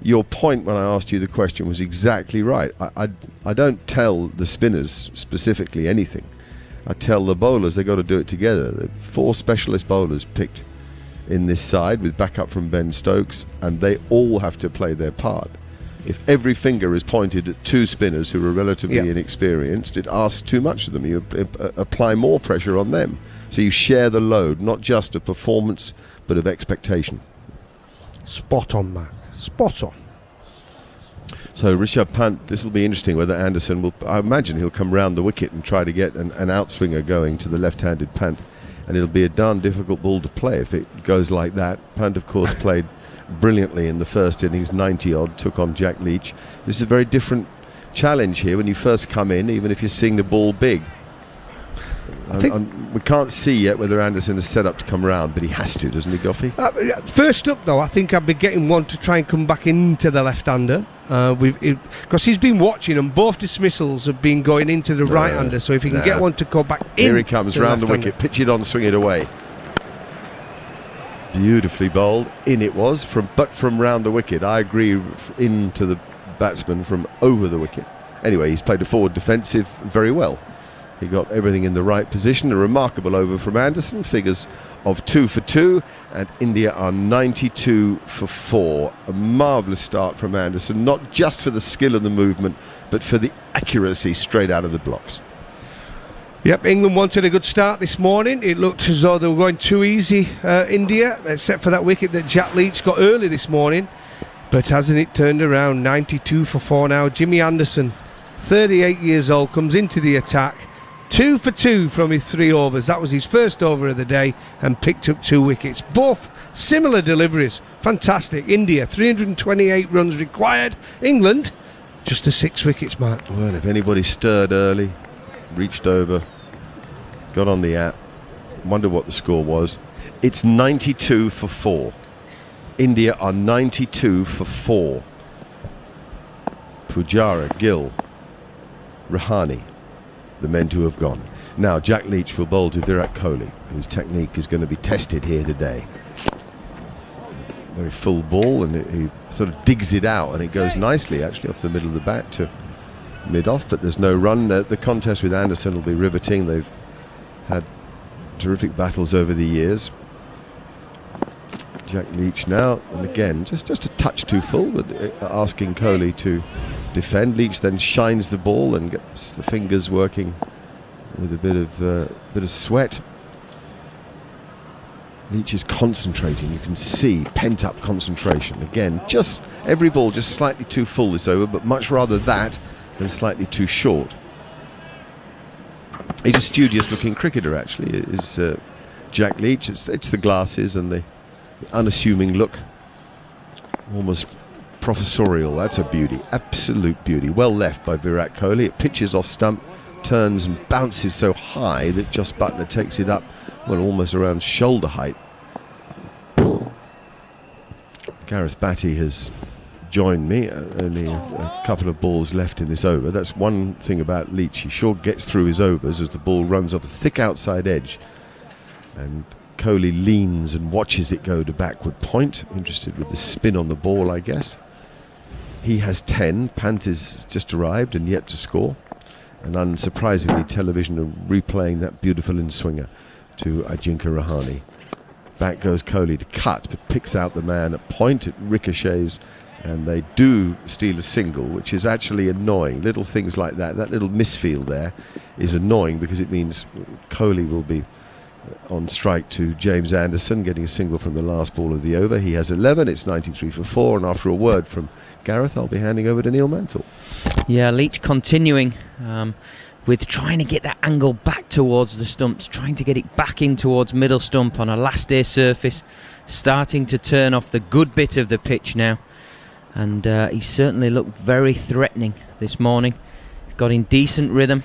your point when I asked you the question was exactly right. I don't tell the spinners specifically anything. I tell the bowlers they've got to do it together. The 4 specialist bowlers picked in this side with backup from Ben Stokes, and they all have to play their part If every finger is pointed at two spinners who are relatively inexperienced, it asks too much of them. You apply more pressure on them. So you share the load, not just of performance, but of expectation. Spot on, Matt. Spot on. So Rishabh Pant, this will be interesting whether Anderson will, I imagine he'll come round the wicket and try to get an outswinger going to the left-handed Pant, and it'll be a darn difficult ball to play if it goes like that. Pant, of course, played brilliantly in the first innings, 90-odd, took on Jack Leach. This is a very different challenge here when you first come in, even if you're seeing the ball big. We can't see yet whether Anderson is set up to come round, but he has to, doesn't he, Goffey? First up, though, I think I'd be getting one to try and come back into the left-hander. Because he's been watching, and both dismissals have been going into the right-hander, so if he can get one to go back in. Here he comes, round the wicket, pitch it on, swing it away. Beautifully bowled. In it was, but from round the wicket. I agree, into the batsman from over the wicket. Anyway, he's played a forward defensive very well. He got everything in the right position. A remarkable over from Anderson. Figures of 2 for 2, and India are 92 for 4. A marvellous start from Anderson, not just for the skill of the movement, but for the accuracy straight out of the blocks. Yep, England wanted a good start this morning. It looked as though they were going too easy, India, except for that wicket that Jack Leach got early this morning. But hasn't it turned around? 92 for 4 now. Jimmy Anderson, 38 years old, comes into the attack. 2 for 2 from his 3 overs. That was his first over of the day, and picked up 2 wickets. Both similar deliveries. Fantastic. India, 328 runs required. England, just a 6 wickets, Mark. Well, if anybody stirred early, reached over, got on the app, wonder what the score was. It's 92 for 4. India are 92 for 4. Pujara, Gill, Rahane, the men to have gone. Now Jack Leach will bowl to Virat Kohli, whose technique is going to be tested here today. Very full ball, and he sort of digs it out, and it goes nicely actually off the middle of the bat to mid-off, but there's no run. The contest with Anderson will be riveting. They've had terrific battles over the years. Jack Leach now, and again just a touch too full, but asking Kohli to defend. Leach then shines the ball and gets the fingers working with a bit of sweat. Leach is concentrating. You can see pent-up concentration. Again, just every ball just slightly too full this over, but much rather that than slightly too short. He's a studious-looking cricketer, actually. Is Jack Leach? It's the glasses and the unassuming look, almost professorial. That's a beauty, absolute beauty. Well left by Virat Kohli. It pitches off stump, turns and bounces so high that Jos Buttler takes it up, well, almost around shoulder height. Gareth Batty has joined me. Only a couple of balls left in this over. That's one thing about Leach. He sure gets through his overs as the ball runs off a thick outside edge, and Kohli leans and watches it go to backward point, interested with the spin on the ball, I guess. He has 10. Pant has just arrived and yet to score. And unsurprisingly, television are replaying that beautiful in-swinger to Ajinkya Rahane. Back goes Kohli to cut, but picks out the man at point. It ricochets, and they do steal a single, which is actually annoying. Little things like that, that little misfield there is annoying, because it means Kohli will be on strike to James Anderson, getting a single from the last ball of the over. He has 11, it's 93 for 4, and after a word from Gareth, I'll be handing over to Neil Manthorpe. Yeah, Leach continuing with trying to get that angle back towards the stumps, trying to get it back in towards middle stump on a last day surface, starting to turn off the good bit of the pitch now, and he certainly looked very threatening this morning. Got in decent rhythm,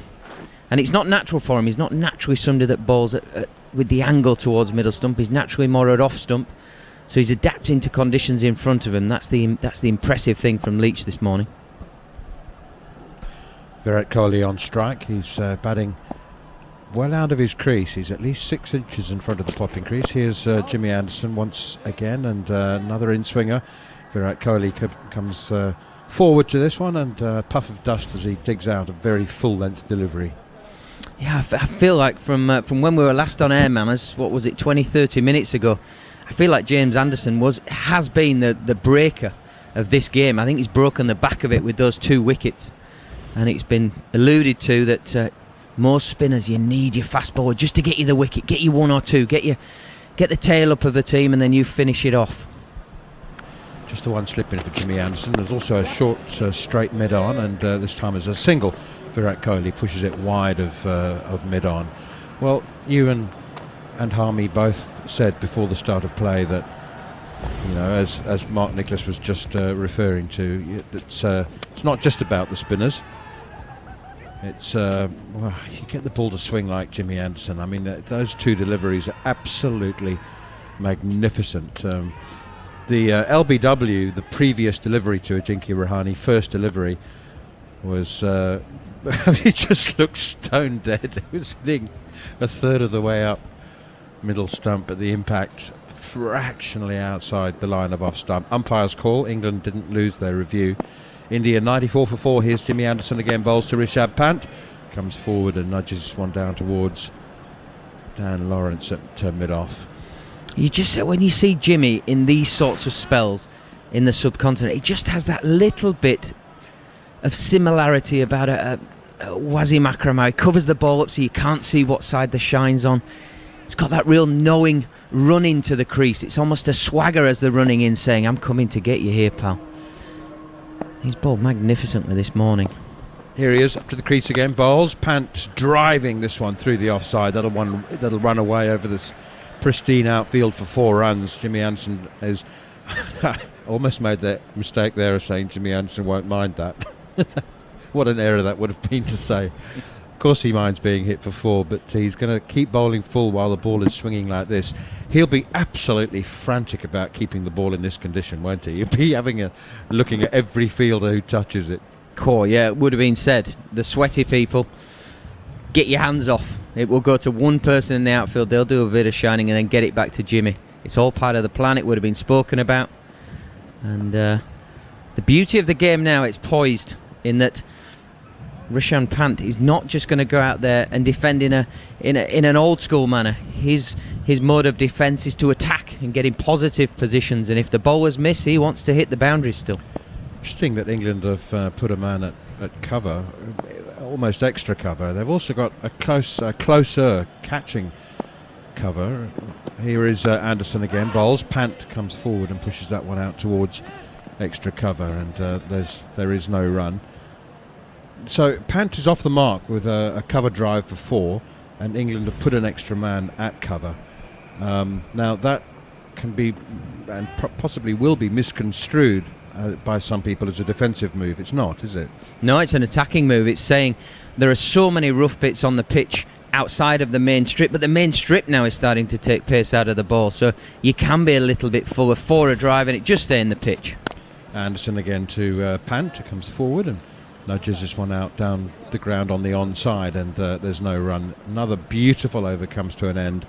and it's not natural for him. He's not naturally somebody that bowls with the angle towards middle stump. He's naturally more at off stump, so he's adapting to conditions in front of him. That's the impressive thing from Leach this morning. Virat Kohli on strike. He's batting well out of his crease. He's at least 6 inches in front of the popping crease. Here's Jimmy Anderson once again, and another in-swinger. Virat Kohli comes forward to this one, and a puff of dust as he digs out a very full-length delivery. Yeah, I feel like from when we were last on air, Manners, what was it, 20-30 minutes ago, I feel like James Anderson has been the breaker of this game. I think he's broken the back of it with those 2 wickets. And it's been alluded to that most spinners, you need your fast bowler just to get you the wicket, get you 1 or 2, get the tail up of the team, and then you finish it off. Just the one slip in for Jimmy Anderson. There's also a short straight mid-on, and this time as a single. Virat Kohli pushes it wide of mid-on. Well, you and Harmy both said before the start of play that, you know, as Mark Nicholas was just referring to, it's not just about the spinners. It's well, you get the ball to swing like Jimmy Anderson. I mean, those 2 deliveries are absolutely magnificent. The LBW, the previous delivery to Ajinkya Rahane, first delivery, was it just looked stone dead. It was hitting a third of the way up middle stump, but the impact fractionally outside the line of off stump. Umpire's call. England didn't lose their review. India 94 for 4. Here's Jimmy Anderson again, bowls to Rishabh Pant, comes forward and nudges one down towards Dan Lawrence at mid-off. You just, when you see Jimmy in these sorts of spells in the subcontinent, he just has that little bit of similarity about a Wasim Akram. He covers the ball up so you can't see what side the shine's on. It's got that real knowing run into the crease. It's almost a swagger as they're running in, saying, I'm coming to get you here, pal. He's bowled magnificently this morning. Here he is, up to the crease again, bowls. Pant driving this one through the offside. That'll run away over this pristine outfield for 4 runs. Jimmy Anderson has almost made that mistake there of saying Jimmy Anderson won't mind that. What an error that would have been to say. Of course he minds being hit for 4, but he's going to keep bowling full while the ball is swinging like this. He'll be absolutely frantic about keeping the ball in this condition, won't he? He'll be looking at every fielder who touches it. Core, yeah, it would have been said. The sweaty people, get your hands off. It will go to one person in the outfield, they'll do a bit of shining and then get it back to Jimmy. It's all part of the plan, it would have been spoken about. And the beauty of the game now, it's poised in that Rishabh Pant is not just going to go out there and defend in an old school manner. His mode of defence is to attack and get in positive positions, and if the bowlers miss, he wants to hit the boundaries still. Interesting that England have put a man at cover, almost extra cover. They've also got a closer catching cover. Here is Anderson again, bowls. Pant comes forward and pushes that one out towards extra cover, and there is no run. So Pant is off the mark with a cover drive for 4, and England have put an extra man at cover. Now that can be, and possibly will be, misconstrued by some people as a defensive move. It's not, is it? No, it's an attacking move. It's saying there are so many rough bits on the pitch outside of the main strip, but the main strip now is starting to take pace out of the ball, so you can be a little bit fuller for a drive and it just stay in the pitch. Anderson again to Pant, who comes forward and nudges this one out down the ground on the onside, and there's no run. Another beautiful over comes to an end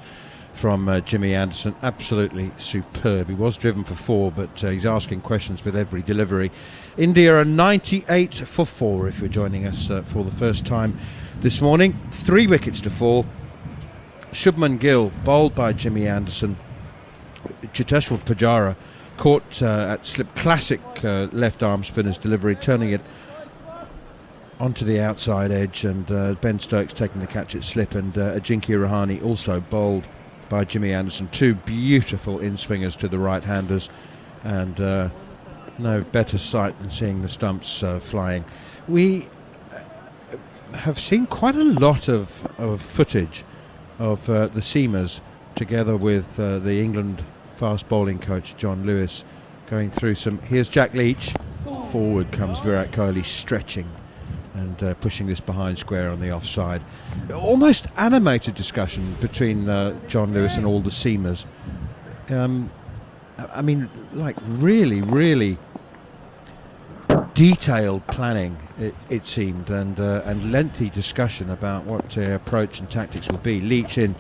from Jimmy Anderson. Absolutely superb. He was driven for 4, but he's asking questions with every delivery. India are 98 for 4 if you're joining us for the first time this morning. 3 wickets to fall. Shubman Gill bowled by Jimmy Anderson. Cheteshwar Pujara caught at slip, classic left arm spinner's delivery, turning it onto the outside edge, and Ben Stokes taking the catch at slip, and Ajinkya Rahane also bowled by Jimmy Anderson. 2 beautiful in-swingers to the right-handers, and no better sight than seeing the stumps flying. We have seen quite a lot of footage of the seamers together with the England fast bowling coach John Lewis going through some. Here's Jack Leach. Forward comes Virat Kohli stretching and pushing this behind square on the offside. Almost animated discussion between John Lewis and all the seamers. I mean, like really detailed planning, it seemed, and lengthy discussion about what the approach and tactics will be. Leach in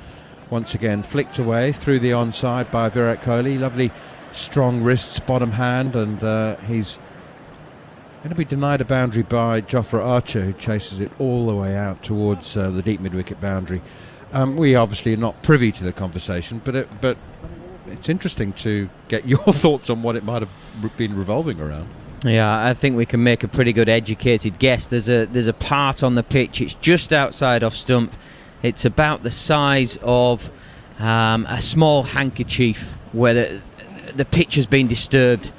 once again, flicked away through the onside by Virat Kohli. Lovely strong wrists, bottom hand, and he's going to be denied a boundary by Jofra Archer, who chases it all the way out towards the deep mid-wicket boundary. We obviously are not privy to the conversation, but it's interesting to get your thoughts on what it might have been revolving around. Yeah, I think we can make a pretty good educated guess. There's a part on the pitch. It's just outside off stump. It's about the size of a small handkerchief where the pitch has been disturbed.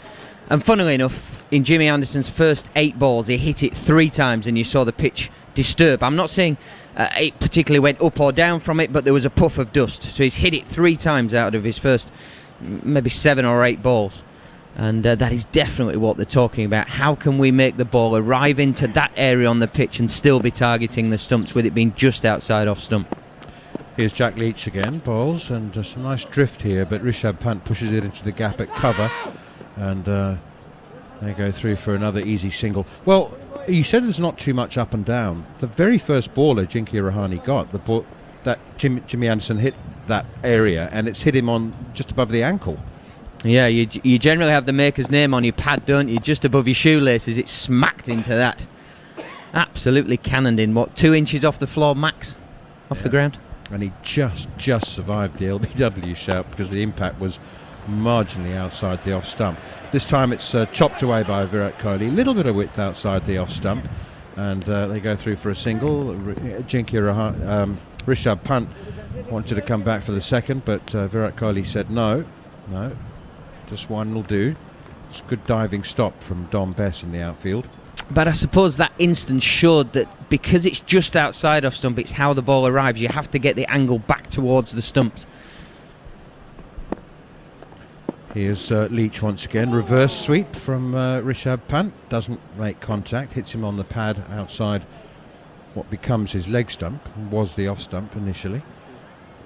And funnily enough, in Jimmy Anderson's first 8 balls, he hit it 3 times and you saw the pitch disturb. I'm not saying it particularly went up or down from it, but there was a puff of dust. So he's hit it 3 times out of his first maybe 7 or 8 balls. And that is definitely what they're talking about. How can we make the ball arrive into that area on the pitch and still be targeting the stumps with it being just outside off stump? Here's Jack Leach again, bowls, and some nice drift here, but Rishabh Pant pushes it into the gap at cover, and they go through for another easy single. Well, you said there's not too much up and down. The very first baller Jinky Rahane got, the ball that Jimmy Anderson hit that area, and it's hit him on just above the ankle. Yeah, you generally have the maker's name on your pad, don't you? Just above your shoelaces, it's smacked into that. Absolutely cannoned in, 2 inches off the floor max, off the ground. And he just survived the LBW shout because the impact was marginally outside the off stump. This time it's chopped away by Virat Kohli, a little bit of width outside the off stump, and they go through for a single. Rishabh Pant wanted to come back for the second, but Virat Kohli said no, just one will do. It's a good diving stop from Dom Bess in the outfield. But I suppose that instance showed that because it's just outside off stump, it's how the ball arrives. You have to get the angle back towards the stumps. Here's Leach once again. Reverse sweep from Rishabh Pant. Doesn't make contact. Hits him on the pad outside what becomes his leg stump. Was the off stump initially.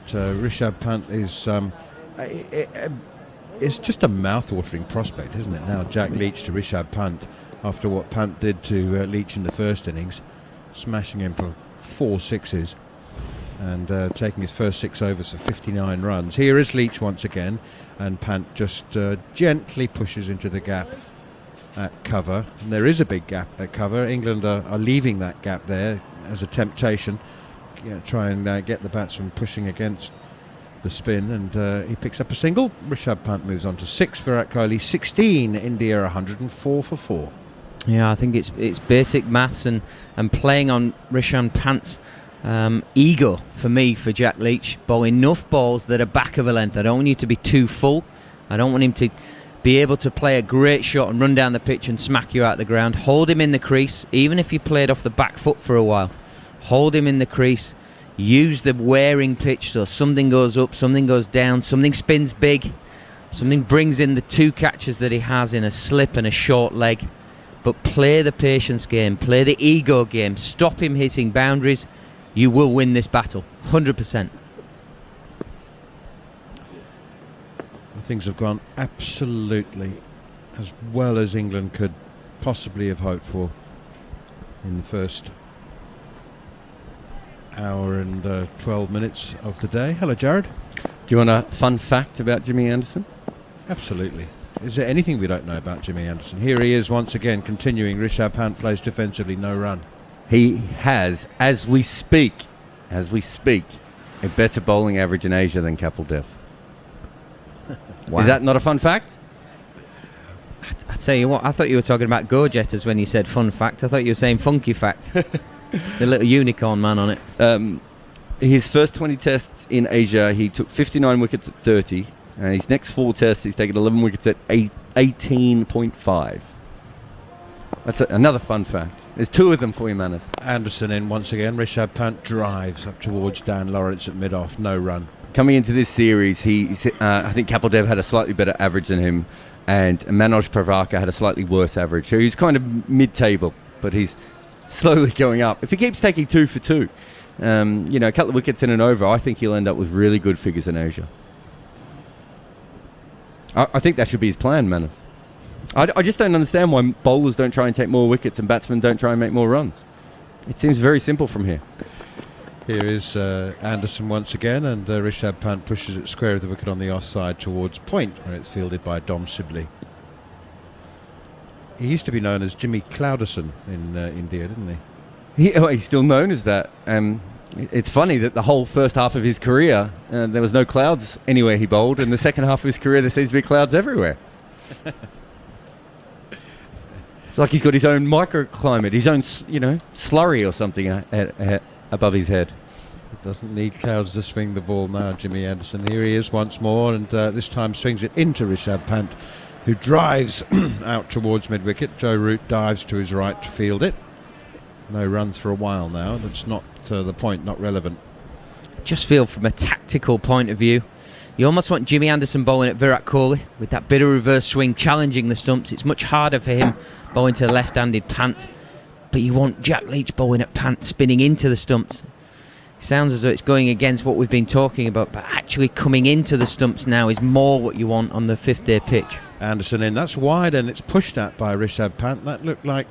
But, Rishabh Pant is... it's just a mouth-watering prospect, isn't it? Now Jack Leach to Rishabh Pant, after what Pant did to Leach in the first innings, smashing him for 4 sixes and taking his first 6 overs for 59 runs. Here is Leach once again, and Pant just gently pushes into the gap at cover. And there is a big gap at cover. England are leaving that gap there as a temptation. Try and get the batsman pushing against the spin, and he picks up a single. Rishabh Pant moves on to 6. Virat Kohli 16. India 104 for 4. Yeah, I think it's basic maths and playing on Rishabh Pant's ego for me, for Jack Leach. Bowl enough balls that are back of a length. I don't want you to be too full. I don't want him to be able to play a great shot and run down the pitch and smack you out the ground. Hold him in the crease, even if you played off the back foot for a while. Hold him in the crease. Use the wearing pitch, so something goes up, something goes down, something spins big, something brings in the 2 catches that he has in a slip and a short leg. But play the patience game, play the ego game, stop him hitting boundaries. You will win this battle, 100%. Things have gone absolutely as well as England could possibly have hoped for in the first hour and 12 minutes of the day. Hello, Jared. Do you want a fun fact about Jimmy Anderson? Absolutely. Is there anything we don't know about Jimmy Anderson? Here he is once again, continuing. Rishabh Pant plays defensively, no run. He has, as we speak, a better bowling average in Asia than Kapil Dev. Wow. Is that not a fun fact? I tell you what, I thought you were talking about go-jetters when you said fun fact. I thought you were saying funky fact. The little unicorn man on it. His first 20 tests in Asia, he took 59 wickets at 30. And his next 4 tests, he's taken 11 wickets at 18.5. That's another fun fact. There's 2 of them for you, Manas. Anderson in once again. Rishabh Pant drives up towards Dan Lawrence at mid-off. No run. Coming into this series, I think Kapil Dev had a slightly better average than him, and Manoj Pravakar had a slightly worse average. So he's kind of mid-table, but he's slowly going up. If he keeps taking 2 for 2, a couple of wickets in and over, I think he'll end up with really good figures in Asia. I think that should be his plan, Manas. I just don't understand why bowlers don't try and take more wickets and batsmen don't try and make more runs. It seems very simple from here. Here is Anderson once again, and Rishabh Pant pushes it square of the wicket on the offside towards point, where it's fielded by Dom Sibley. He used to be known as Jimmy Clouderson in India, didn't he? He's still known as that. It's funny that the whole first half of his career, there was no clouds anywhere he bowled, and the second half of his career, there seems to be clouds everywhere. It's like he's got his own microclimate, his own, slurry or something above his head. It doesn't need clouds to swing the ball now, Jimmy Anderson. Here he is once more, and this time swings it into Rishabh Pant, who drives out towards mid-wicket. Joe Root dives to his right to field it. No runs for a while now. That's not the point, not relevant. Just feel from a tactical point of view, you almost want Jimmy Anderson bowling at Virat Kohli with that bit of reverse swing, challenging the stumps. It's much harder for him bowling to left-handed Pant, but you want Jack Leach bowling at Pant, spinning into the stumps. It sounds as though it's going against what we've been talking about, but actually coming into the stumps now is more what you want on the fifth-day pitch. Anderson in, that's wide, and it's pushed at by Rishabh Pant. That looked like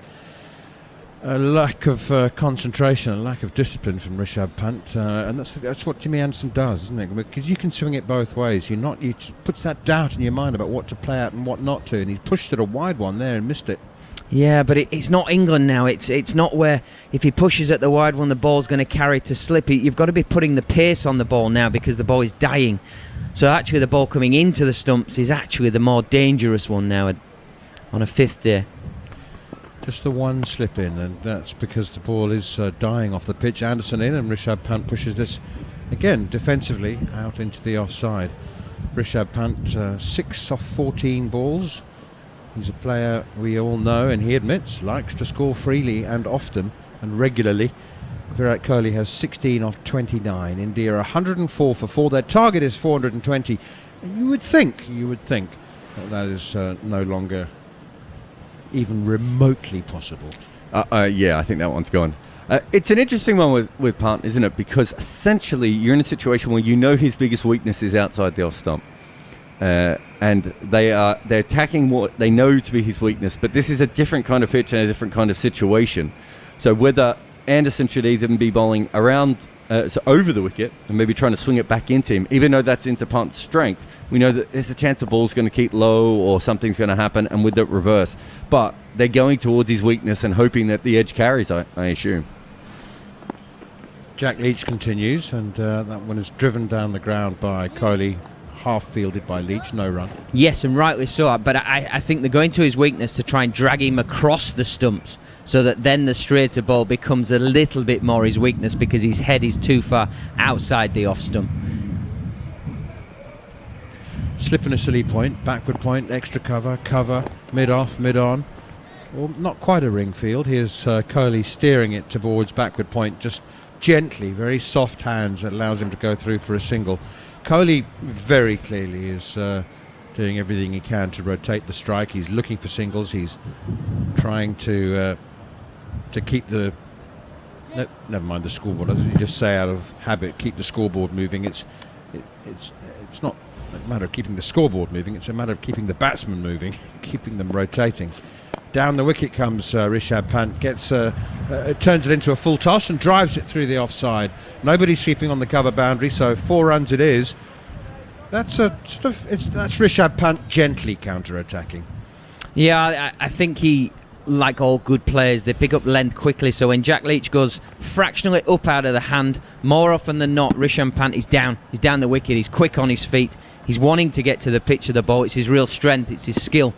a lack of concentration, a lack of discipline from Rishabh Pant, and that's what Jimmy Anderson does, isn't it? Because you can swing it both ways. He puts that doubt in your mind about what to play at and what not to, and he's pushed it a wide one there and missed it. Yeah, but it's not England now. It's not where if he pushes at the wide one, the ball's going to carry to slip. You've got to be putting the pace on the ball now because the ball is dying. So actually the ball coming into the stumps is actually the more dangerous one now on a fifth day. Just the one slip in, and that's because the ball is dying off the pitch. Anderson in, and Rishabh Pant pushes this again defensively out into the offside. Rishabh Pant 6 off 14 balls. He's a player we all know, and he admits likes to score freely and often and regularly. Virat Kohli has 16 off 29. India 104 for 4. Their target is 420. And you would think that is no longer even remotely possible. Yeah, I think that one's gone. It's an interesting one with Pant, isn't it? Because essentially you're in a situation where you know his biggest weakness is outside the off stump. And they're attacking what they know to be his weakness, but this is a different kind of pitch and a different kind of situation. So whether Anderson should either be bowling around, so over the wicket, and maybe trying to swing it back into him, even though that's into Pant's strength, we know that there's a chance the ball's going to keep low or something's going to happen, and with the reverse. But they're going towards his weakness and hoping that the edge carries, I assume. Jack Leach continues, and that one is driven down the ground by Kohli, half fielded by Leach, no run. Yes, and rightly so, but I think they're going to his weakness to try and drag him across the stumps so that then the straighter ball becomes a little bit more his weakness because his head is too far outside the off stump. Slip and a silly point, backward point, extra cover, mid-off, mid-on. Well, not quite a ring field. Here's Kohli steering it towards backward point, just gently, very soft hands that allows him to go through for a single. Kohli very clearly is doing everything he can to rotate the strike. He's looking for singles. He's trying to keep the... never mind the scoreboard. As you just say out of habit, keep the scoreboard moving. It's not a matter of keeping the scoreboard moving. It's a matter of keeping the batsmen moving, keeping them rotating. Down the wicket comes Rishabh Pant, turns it into a full toss and drives it through the offside. Nobody's sweeping on the cover boundary, so 4 runs it is. That's Rishabh Pant gently counter-attacking. Yeah, I think he, like all good players, they pick up length quickly. So when Jack Leach goes fractionally up out of the hand, more often than not, Rishabh Pant is down. He's down the wicket. He's quick on his feet. He's wanting to get to the pitch of the ball. It's his real strength. It's his skill.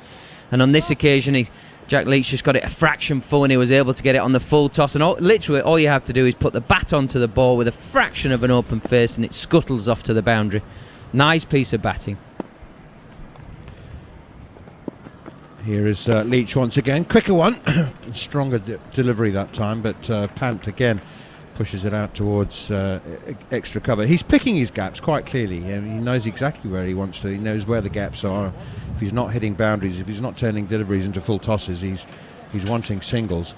And on this occasion, Jack Leach just got it a fraction full, and he was able to get it on the full toss. And literally, all you have to do is put the bat onto the ball with a fraction of an open face, and it scuttles off to the boundary. Nice piece of batting. Here is Leach once again. Quicker one. Stronger delivery that time, but Pant again pushes it out towards extra cover. He's picking his gaps quite clearly. He knows exactly where he wants to. He knows where the gaps are. If he's not hitting boundaries, if he's not turning deliveries into full tosses, he's wanting singles.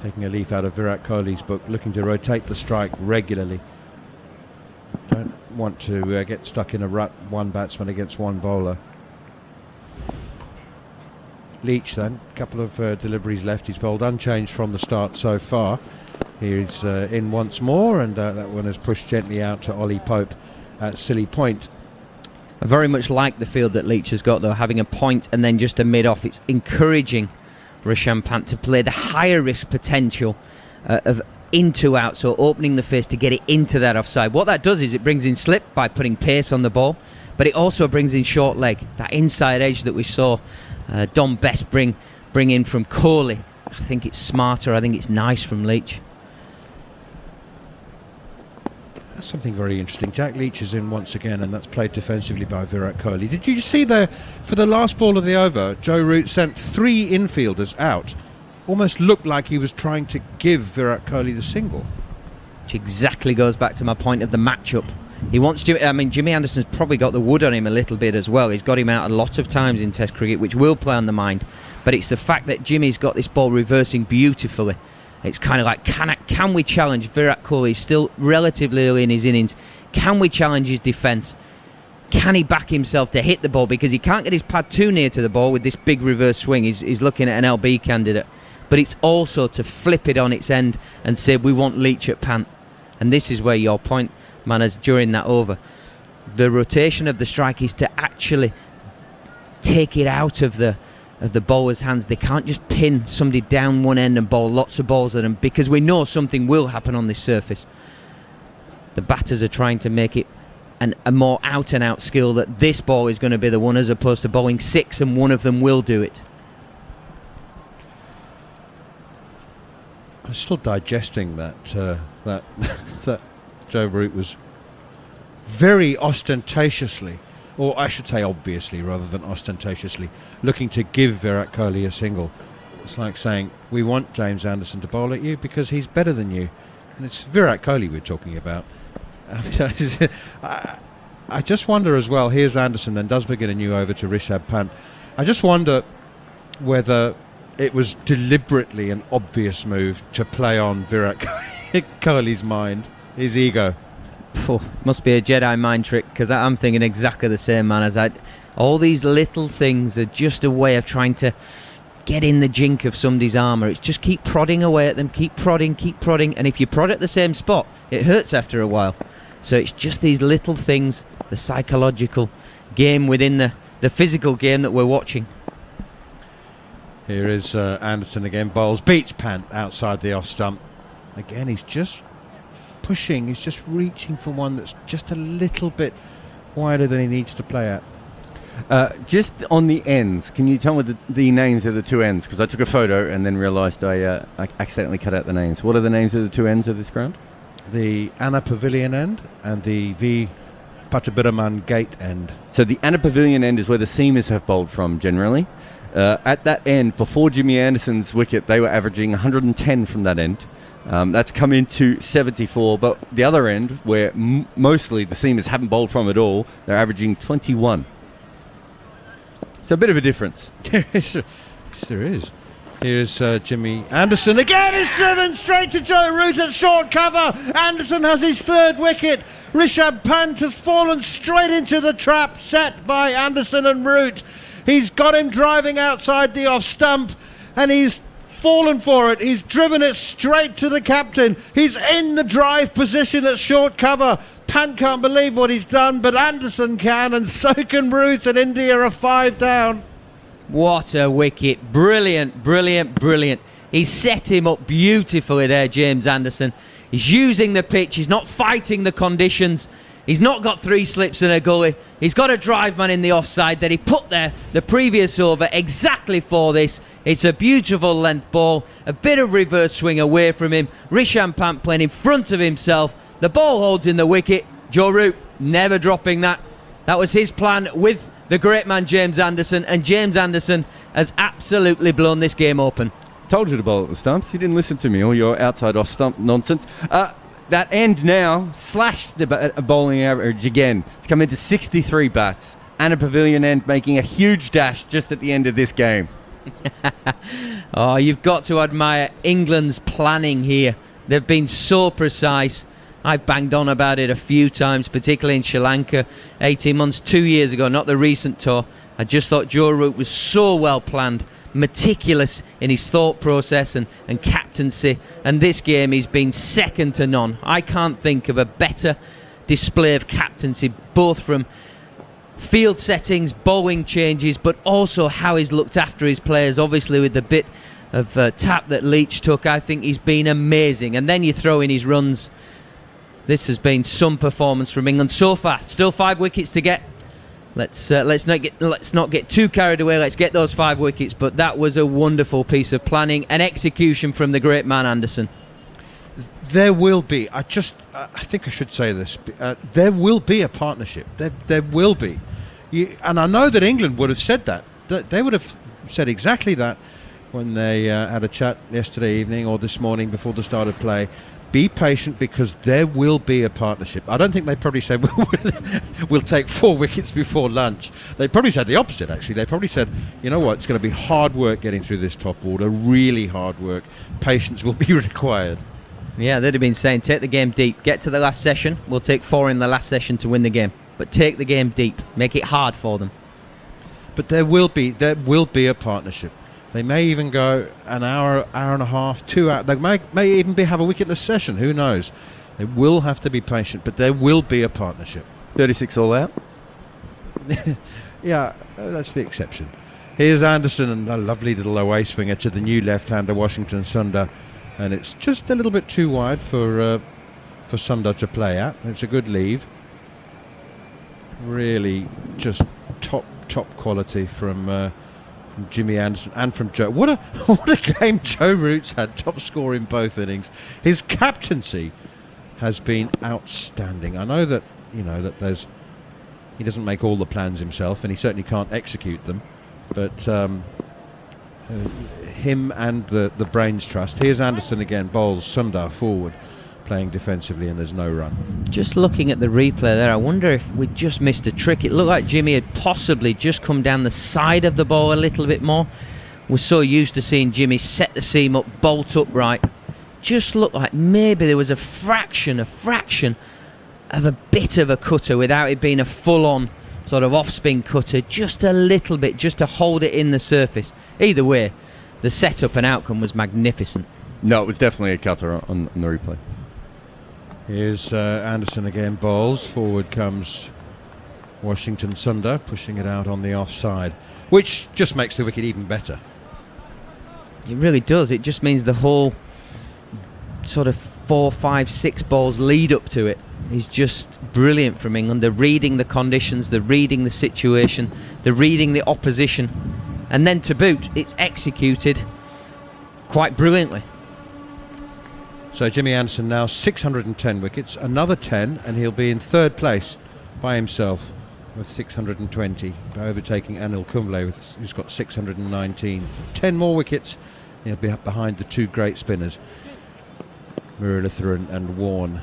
Taking a leaf out of Virat Kohli's book, looking to rotate the strike regularly. Don't want to get stuck in a rut, one batsman against one bowler. Leach then, a couple of deliveries left. He's bowled unchanged from the start so far. He's in once more, and that one is pushed gently out to Ollie Pope at silly point. I very much like the field that Leach has got, though, having a point and then just a mid-off. It's encouraging Rishabh Pant to play the higher risk potential of into out, so opening the face to get it into that offside. What that does is it brings in slip by putting pace on the ball, but it also brings in short leg, that inside edge that we saw Dom Best bring in from Coley. I think it's smarter, I think it's nice from Leach. That's something very interesting. Jack Leach is in once again, and that's played defensively by Virat Kohli. Did you see there, for the last ball of the over, Joe Root sent 3 infielders out. Almost looked like he was trying to give Virat Kohli the single. Which exactly goes back to my point of the matchup. He wants Jimmy Anderson's probably got the wood on him a little bit as well. He's got him out a lot of times in Test cricket, which will play on the mind. But it's the fact that Jimmy's got this ball reversing beautifully. It's kind of like, can we challenge Virat Kohli? He's still relatively early in his innings. Can we challenge his defence? Can he back himself to hit the ball? Because he can't get his pad too near to the ball with this big reverse swing. He's looking at an LB candidate. But it's also to flip it on its end and say, we want Leach at Pant. And this is where your point, Manners, during that over. The rotation of the strike is to actually take it out of the bowler's hands. They can't just pin somebody down one end and bowl lots of balls at them, because we know something will happen on this surface. The batters are trying to make it a more out-and-out skill that this ball is going to be the one, as opposed to bowling 6 and one of them will do it. I'm still digesting that that Joe Root was very ostentatiously, or I should say obviously rather than ostentatiously, looking to give Virat Kohli a single. It's like saying, we want James Anderson to bowl at you because he's better than you. And it's Virat Kohli we're talking about. I just wonder as well, here's Anderson, then does begin a new over to Rishabh Pant. I just wonder whether it was deliberately an obvious move to play on Virat Kohli's mind, his ego. Must be a Jedi mind trick, because I'm thinking exactly the same, man. All these little things are just a way of trying to get in the jink of somebody's armour. It's just keep prodding away at them, keep prodding, and if you prod at the same spot, it hurts after a while. So it's just these little things, the psychological game within the physical game that we're watching. Here is Anderson again, bowls, beats Pant outside the off stump. Again, he's just pushing, he's just reaching for one that's just a little bit wider than he needs to play at. Just on the ends, can you tell me the names of the 2 ends? Because I took a photo and then realised I accidentally cut out the names. What are the names of the 2 ends of this ground? The Anna Pavilion end and the V. Pattabiraman Gate end. So the Anna Pavilion end is where the seamers have bowled from generally. At that end, before Jimmy Anderson's wicket, they were averaging 110 from that end. That's come into 74, but the other end, where mostly the seamers haven't bowled from at all, they're averaging 21. So a bit of a difference. Yes, there is. Here's Jimmy Anderson again. Is driven straight to Joe Root at short cover. Anderson has his 3rd wicket. Rishabh Pant has fallen straight into the trap set by Anderson and Root. He's got him driving outside the off stump, and he's fallen for it. He's driven it straight to the captain. He's in the drive position at short cover. Pant can't believe what he's done, but Anderson can, and so can Root, and India are 5 down. What a wicket. Brilliant, brilliant, brilliant. He's set him up beautifully there, James Anderson. He's using the pitch. He's not fighting the conditions. He's not got 3 slips and a gully. He's got a drive man in the offside that he put there the previous over exactly for this. It's a beautiful length ball, a bit of reverse swing away from him. Rishabh Pant playing in front of himself. The ball holds in the wicket. Joe Root never dropping that. That was his plan with the great man James Anderson, and James Anderson has absolutely blown this game open. Told you to bowl at the stumps. You didn't listen to me, all your outside off stump nonsense. That end now slashed the bowling average again. It's come into 63 bats. Anna Pavilion end making a huge dash just at the end of this game. Oh, you've got to admire England's planning here. They've been so precise. I've banged on about it a few times, particularly in Sri Lanka 18 months, 2 years ago, not the recent tour. I just thought Joe Root was so well planned, meticulous in his thought process and captaincy, and this game he's been second to none. I can't think of a better display of captaincy, both from field settings, bowling changes, but also how he's looked after his players, obviously with the bit tap that Leach took. I think he's been amazing. And then you throw in his runs. This has been some performance from England so far. Still 5 wickets to get. Let's not get too carried away. Let's get those 5 wickets. But that was a wonderful piece of planning and execution from the great man Anderson. There will be. I think I should say this. There will be a partnership. There will be. And I know that England would have said that. They would have said exactly that when they had a chat yesterday evening or this morning before the start of play. Be patient, because there will be a partnership. I don't think they probably said we'll take 4 wickets before lunch. They probably said the opposite, actually. They probably said, you know what, it's going to be hard work getting through this top order, really hard work. Patience will be required. Yeah, they'd have been saying, take the game deep. Get to the last session. We'll take 4 in the last session to win the game. But take the game deep. Make it hard for them. But there will be a partnership. They may even go an hour and a half, 2 hours. They may even have a wicketless session. Who knows? They will have to be patient, but there will be a partnership. 36 all out. Yeah, that's the exception. Here's Anderson and a lovely little away swinger to the new left-hander Washington Sundar, and it's just a little bit too wide for Sundar to play at. It's a good leave. Really, just top quality from Jimmy Anderson and from Joe. What a game Joe Root's had, top scorer in both innings. His captaincy has been outstanding. I know that he doesn't make all the plans himself, and he certainly can't execute them, but him and the Brains Trust. Here's Anderson again, bowls Sundar forward, playing defensively, and there's no run. Just looking at the replay there, I wonder if we just missed a trick. It looked like Jimmy had possibly just come down the side of the ball a little bit more. We're so used to seeing Jimmy set the seam up, bolt upright. Just looked like maybe there was a fraction of a bit of a cutter without it being a full-on sort of off-spin cutter, just a little bit, just to hold it in the surface. Either way, the setup and outcome was magnificent. No, it was definitely a cutter on the replay. Here's Anderson again, bowls. Forward comes Washington Sundar, pushing it out on the offside, which just makes the wicket even better. It really does. It just means the whole sort of 4, 5, 6 balls lead up to it is just brilliant from England. They're reading the conditions, they're reading the situation, they're reading the opposition, and then to boot, it's executed quite brilliantly. So Jimmy Anderson now 610 wickets, another 10, and he'll be in 3rd place by himself with 620, by overtaking Anil Kumble, who's got 619. 10 more wickets, he'll be up behind the 2 great spinners, Muralitharan and Warne.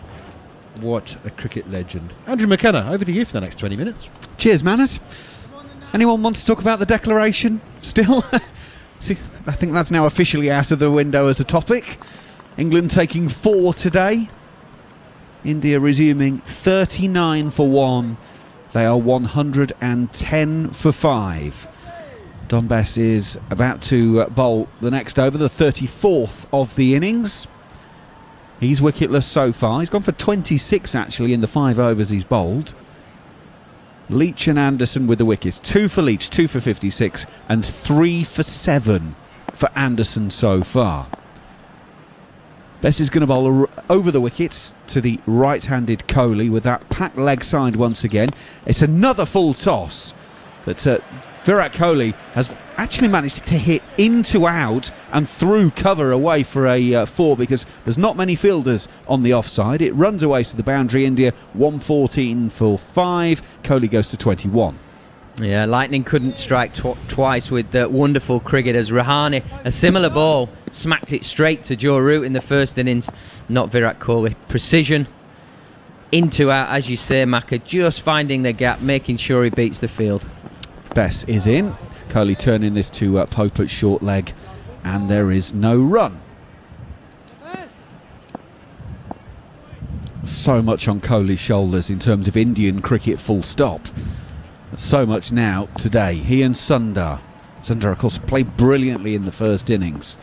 What a cricket legend. Andrew McKenna, over to you for the next 20 minutes. Cheers, Manners. Anyone want to talk about the declaration still? See, I think that's now officially out of the window as a topic. England taking 4 today. India resuming 39 for 1. They are 110 for 5. Don Bess is about to bowl the next over, the 34th of the innings. He's wicketless so far. He's gone for 26 actually in the 5 overs he's bowled. Leach and Anderson with the wickets. 2 for Leach, 2 for 56, and 3 for 7 for Anderson so far. Bess is going to bowl over the wickets to the right-handed Kohli with that packed leg side once again. It's another full toss, but Virat Kohli has actually managed to hit into out and through cover away for a 4, because there's not many fielders on the offside. It runs away to the boundary. India 114 for 5. Kohli goes to 21. Yeah, lightning couldn't strike twice with the wonderful cricketers. Rahane, a similar ball, smacked it straight to Joe Root in the first innings. Not Virat Kohli. Precision, into out, as you say, Macca, just finding the gap, making sure he beats the field. Bess is in. Kohli turning this to Pope at short leg, and there is no run. So much on Kohli's shoulders in terms of Indian cricket, full stop. So much now today. He and Sundar. Sundar, of course, played brilliantly in the first innings.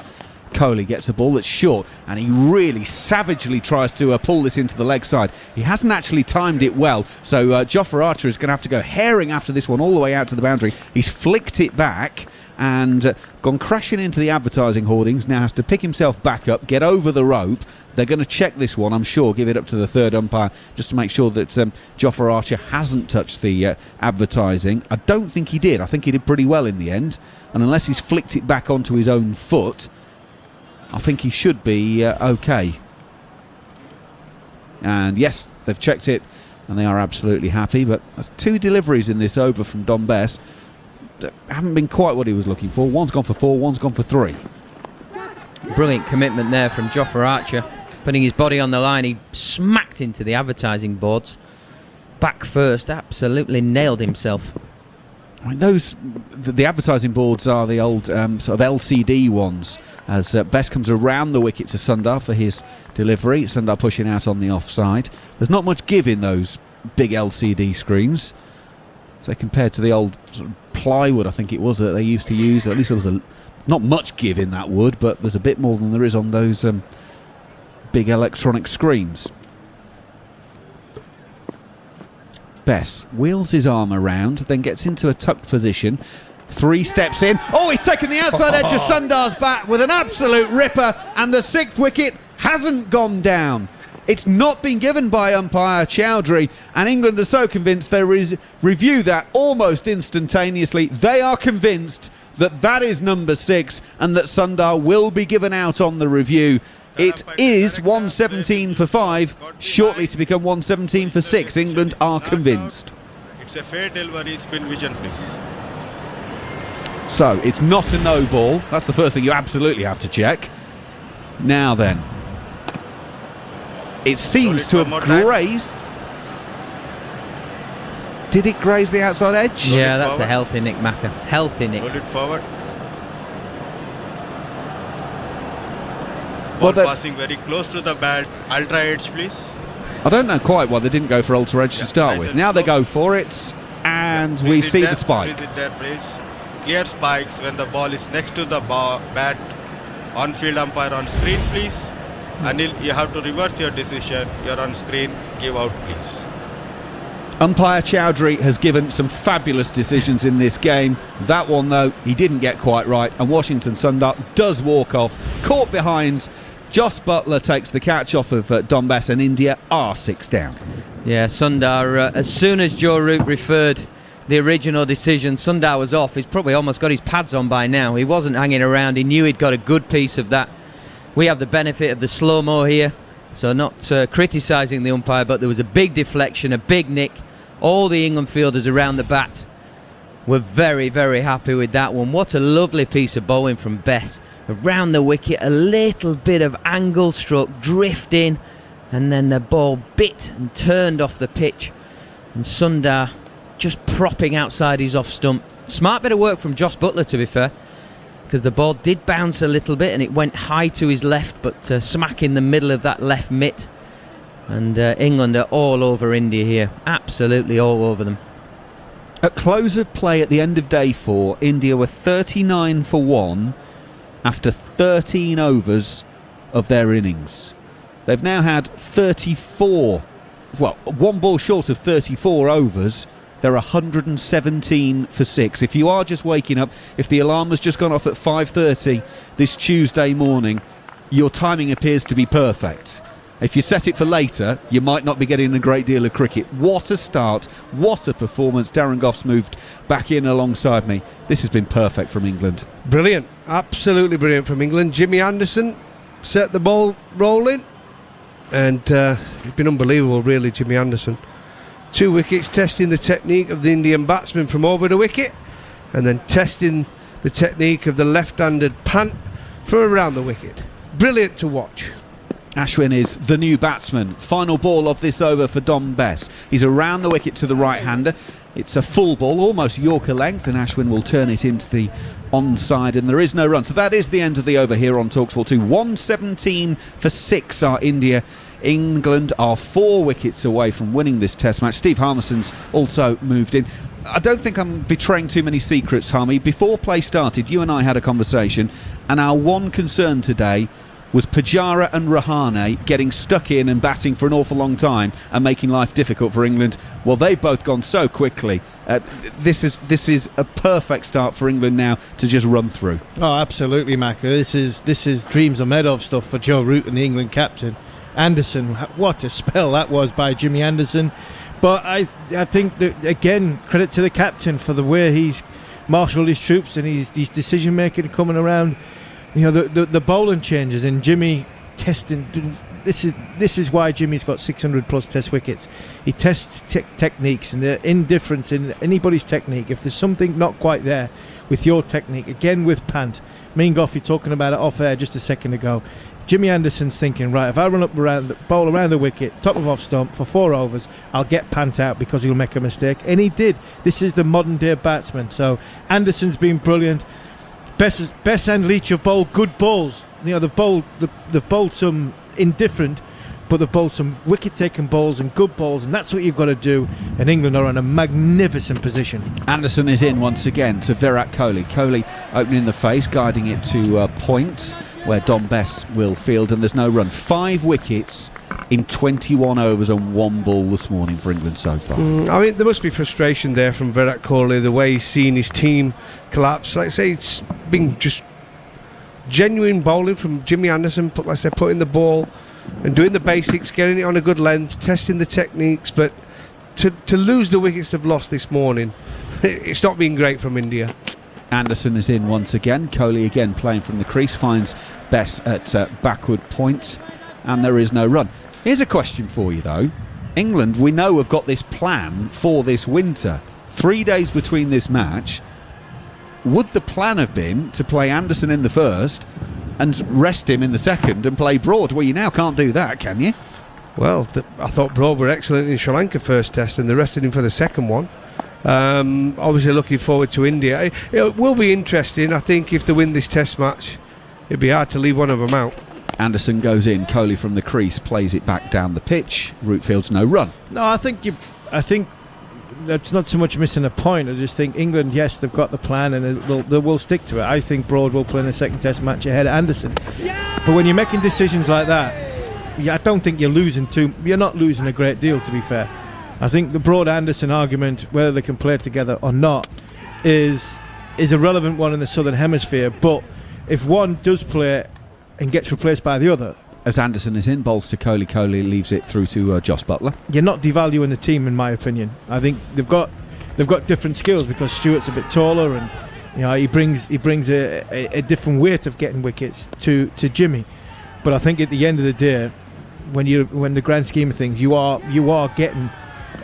Kohli gets a ball that's short, and he really savagely tries to pull this into the leg side. He hasn't actually timed it well, so Jofra Archer is going to have to go herring after this one all the way out to the boundary. He's flicked it back and gone crashing into the advertising hoardings. Now has to pick himself back up, get over the rope. They're going to check this one, I'm sure, give it up to the third umpire just to make sure that Jofra Archer hasn't touched the advertising. I don't think he did. I think he did pretty well in the end, and unless he's flicked it back onto his own foot, I think he should be okay. And yes, they've checked it and they are absolutely happy, but that's 2 deliveries in this over from Dom Bess. Haven't been quite what he was looking for. One's gone for 4, one's gone for 3. Brilliant commitment there from Jofra Archer, putting his body on the line. He smacked into the advertising boards back first, absolutely nailed himself. I mean, the advertising boards are the old sort of LCD ones, as Bess comes around the wicket to Sundar for his delivery. Sundar pushing out on the offside. There's not much give in those big LCD screens, so compared to the old sort of plywood, I think it was, that they used to use, at least there was not much give in that wood, but there's a bit more than there is on those big electronic screens. Bess wheels his arm around, then gets into a tucked position, 3 steps in. Oh, he's taken the outside edge of Sundar's bat with an absolute ripper, and the 6th wicket hasn't gone down. It's not been given by umpire Chowdhury, and England are so convinced they review that almost instantaneously. They are convinced that that is number 6 and that Sundar will be given out on the review. It is 117 for 5, shortly to become 117 for 6. England are convinced. It's a fair delivery. Spin vision, please. So it's not a no ball. That's the first thing you absolutely have to check. Now then, it seems to have grazed. Did it graze the outside edge? Yeah, that's a healthy nick, Macca. Healthy nick. Hold it forward. Well, Ball passing very close to the bat. Ultra edge, please. I don't know quite why they didn't go for ultra edge to start with. Now they go for it, and we see the spike. Freeze it there, please. Clear spikes when the ball is next to the bat. On-field umpire on screen, please. Anil, you have to reverse your decision. You're on screen. Give out, please. Umpire Chowdhury has given some fabulous decisions in this game. That one, though, he didn't get quite right, and Washington Sundar does walk off, caught behind. Jos Buttler takes the catch off of Dom Bess, and India are 6 down. Yeah, Sundar, as soon as Joe Root referred the original decision, Sundar was off. He's probably almost got his pads on by now. He wasn't hanging around. He knew he'd got a good piece of that. We have the benefit of the slow-mo here, so not criticising the umpire, but there was a big deflection, a big nick. All the England fielders around the bat were very, very happy with that one. What a lovely piece of bowling from Bess. Around the wicket, a little bit of angle stroke, drifting, and then the ball bit and turned off the pitch. And Sundar just propping outside his off stump. Smart bit of work from Jos Buttler, to be fair, because the ball did bounce a little bit and it went high to his left, but smack in the middle of that left mitt. And England are all over India here, absolutely all over them. At close of play at the end of day 4, India were 39 for 1 after 13 overs of their innings. They've now had 34, well, 1 ball short of 34 overs. They're 117 for 6. If you are just waking up, if the alarm has just gone off at 5:30 this Tuesday morning, your timing appears to be perfect. If you set it for later, you might not be getting a great deal of cricket. What a start, what a performance. Darren Goff's moved back in alongside me. This has been perfect from England. Brilliant, absolutely brilliant from England. Jimmy Anderson set the ball rolling, and it's been unbelievable, really, Jimmy Anderson. 2 wickets, testing the technique of the Indian batsman from over the wicket, and then testing the technique of the left-handed punt from around the wicket. Brilliant to watch. Ashwin is the new batsman. Final ball of this over for Dom Bess. He's around the wicket to the right-hander. It's a full ball, almost Yorker length, and Ashwin will turn it into the onside, and there is no run. So that is the end of the over here on TalkSport 2. 117 for 6 are India England are 4 wickets away from winning this Test match. Steve Harmison's also moved in. I don't think I'm betraying too many secrets, Harmy. Before play started, you and I had a conversation, and our one concern today was Pujara and Rahane getting stuck in and batting for an awful long time and making life difficult for England. Well, they've both gone so quickly. This is a perfect start for England now to just run through. Oh, absolutely, Macca. This is dreams are made of stuff for Joe Root and the England captain. Anderson, what a spell that was by Jimmy Anderson. But I think that, again, credit to the captain for the way he's marshalled his troops and his decision making coming around. You know, the bowling changes and Jimmy testing. This is why Jimmy's got 600 plus Test wickets. He tests techniques and the indifference in anybody's technique. If there's something not quite there with your technique, again with Pant, me and Goffey talking about it off air just a second ago. Jimmy Anderson's thinking, right, if I run up bowl around the wicket, top of off stump for 4 overs, I'll get Pant out because he'll make a mistake, and he did. This is the modern day batsman. So Anderson's been brilliant. Bess and Leach have bowled good balls. You know, they've bowled some indifferent, but they've bowled some wicket-taking balls and good balls, and that's what you've got to do. And England are in a magnificent position. Anderson is in once again to Virat Kohli. Kohli opening the face, guiding it to point where Dom Bess will field, and there's no run. 5 wickets in 21 overs and 1 ball this morning for England so far. I mean, there must be frustration there from Virat Kohli, the way he's seen his team collapse. Like I say, it's been just genuine bowling from Jimmy Anderson, like I said, putting the ball and doing the basics, getting it on a good length, testing the techniques, but to lose the wickets they've lost this morning, it's not been great from India. Anderson is in once again. Kohli again playing from the crease, finds Bess at backward point, and there is no run. Here's a question for you though. England, we know, have got this plan for this winter. 3 days between this match. Would the plan have been to play Anderson in the first and rest him in the second and play Broad? Well, you now can't do that, can you? Well, I thought Broad were excellent in Sri Lanka first test and they rested him for the second one. Obviously looking forward to India. It will be interesting. I think if they win this test match, it'd be hard to leave one of them out. Anderson goes in. Kohli from the crease plays it back down the pitch. Rootfield's no run. No, I think that's not so much missing a point. I just think England, yes, they've got the plan and they will stick to it. I think Broad will play in the second test match ahead of Anderson. But when you're making decisions like that, I don't think you're not losing a great deal, to be fair. I think the Broad-Anderson argument, whether they can play together or not, is a relevant one in the Southern Hemisphere. But if one does play and gets replaced by the other, as Anderson is in, bowls to Kohli. Kohli leaves it through to Joss Buttler. You're not devaluing the team, in my opinion. I think they've got different skills because Stewart's a bit taller, and you know he brings a different weight of getting wickets to Jimmy. But I think at the end of the day, when the grand scheme of things, you are getting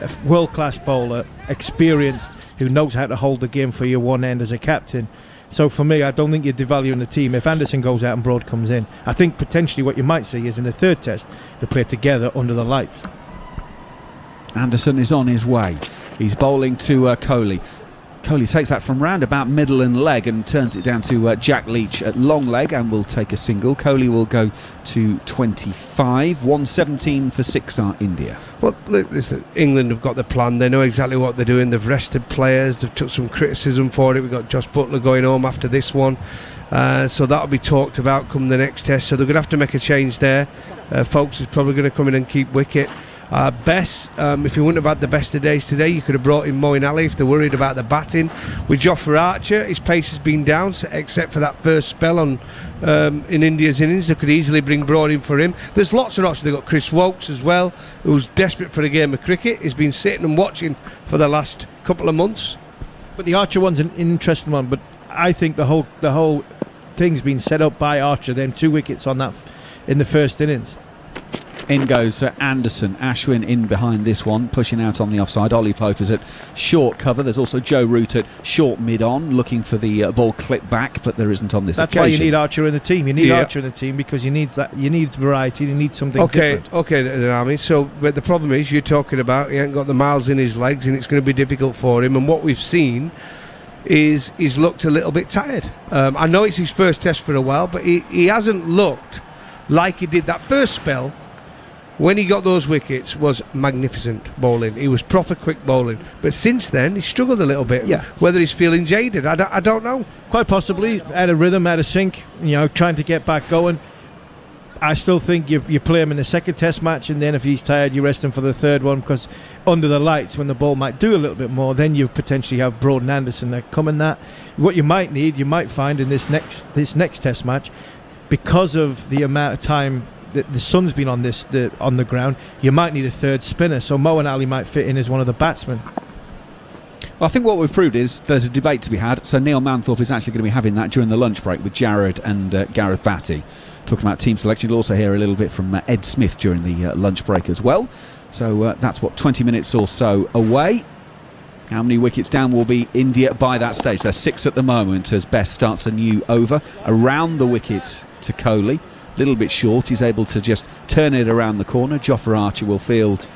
a world-class bowler, experienced, who knows how to hold the game for your one end as a captain. So for me, I don't think you're devaluing the team. If Anderson goes out and Broad comes in, I think potentially what you might see is in the third test, they play together under the lights. Anderson is on his way. He's bowling to Kohli. Kohli takes that from round about middle and leg and turns it down to Jack Leach at long leg and will take a single. Kohli will go to 25. 117 for 6 are India. Well, look, listen, England have got the plan. They know exactly what they're doing. They've rested players. They've took some criticism for it. We've got Josh Buttler going home after this one. So that'll be talked about come the next test. So they're going to have to make a change there. Folks is probably going to come in and keep wicket. Bess, if you wouldn't have had the best of days today, you could have brought in Moeen Ali if they're worried about the batting. With Jofra Archer, his pace has been down, except for that first spell on in India's innings. They could easily bring Broad in for him. There's lots of options. They've got Chris Wokes as well, who's desperate for a game of cricket. He's been sitting and watching for the last couple of months. But the Archer one's an interesting one. But I think the whole thing's been set up by Archer. Them 2 wickets on that in the first innings. In goes Anderson. Ashwin in behind this one, pushing out on the offside. Ollie Pope's at short cover. There's also Joe Root at short mid-on, looking for the ball clipped back, but there isn't on this occasion. That's why you need Archer in the team. You need Archer in the team because you need variety. You need something different. Okay, Army. So, but the problem is, you're talking about he hasn't got the miles in his legs, and it's going to be difficult for him. And what we've seen is he's looked a little bit tired. I know it's his first test for a while, but he hasn't looked like he did that first spell when he got those wickets, was magnificent bowling. He was proper quick bowling. But since then, he struggled a little bit. Yeah. Whether he's feeling jaded, I don't know. Quite possibly, out of rhythm, out of sync, trying to get back going. I still think you play him in the second test match, and then if he's tired, you rest him for the third one, because under the lights, when the ball might do a little bit more, then you potentially have Broad and Anderson that come in that. What you might find in this next test match, because of the amount of time that the sun's been on the ground, you might need a third spinner. So Moeen Ali might fit in as one of the batsmen. Well, I think what we've proved is there's a debate to be had. So Neil Manthorpe is actually going to be having that during the lunch break with Jared and Gareth Batty, talking about team selection. You'll also hear a little bit from Ed Smith during the lunch break as well. So that's 20 minutes or so away. How many wickets down will be India by that stage? They're 6 at the moment as Best starts a new over. Around the wicket to Kohli. A little bit short. He's able to just turn it around the corner. Jofra Archer will field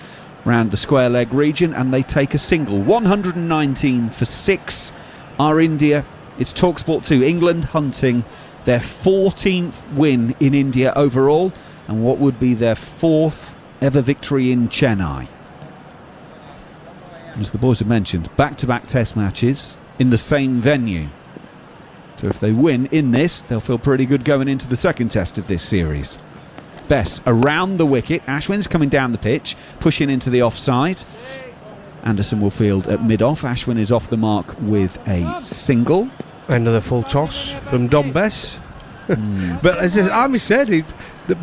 round the square leg region, and they take a single. 119 for 6 are India. It's TalkSport 2. England hunting their 14th win in India overall, and what would be their 4th ever victory in Chennai. As the boys have mentioned, back-to-back test matches in the same venue. So if they win in this, they'll feel pretty good going into the second test of this series. Bess around the wicket. Ashwin's coming down the pitch, pushing into the offside. Anderson will field at mid-off. Ashwin is off the mark with a single. Another full toss from Dom Bess. But as Army said,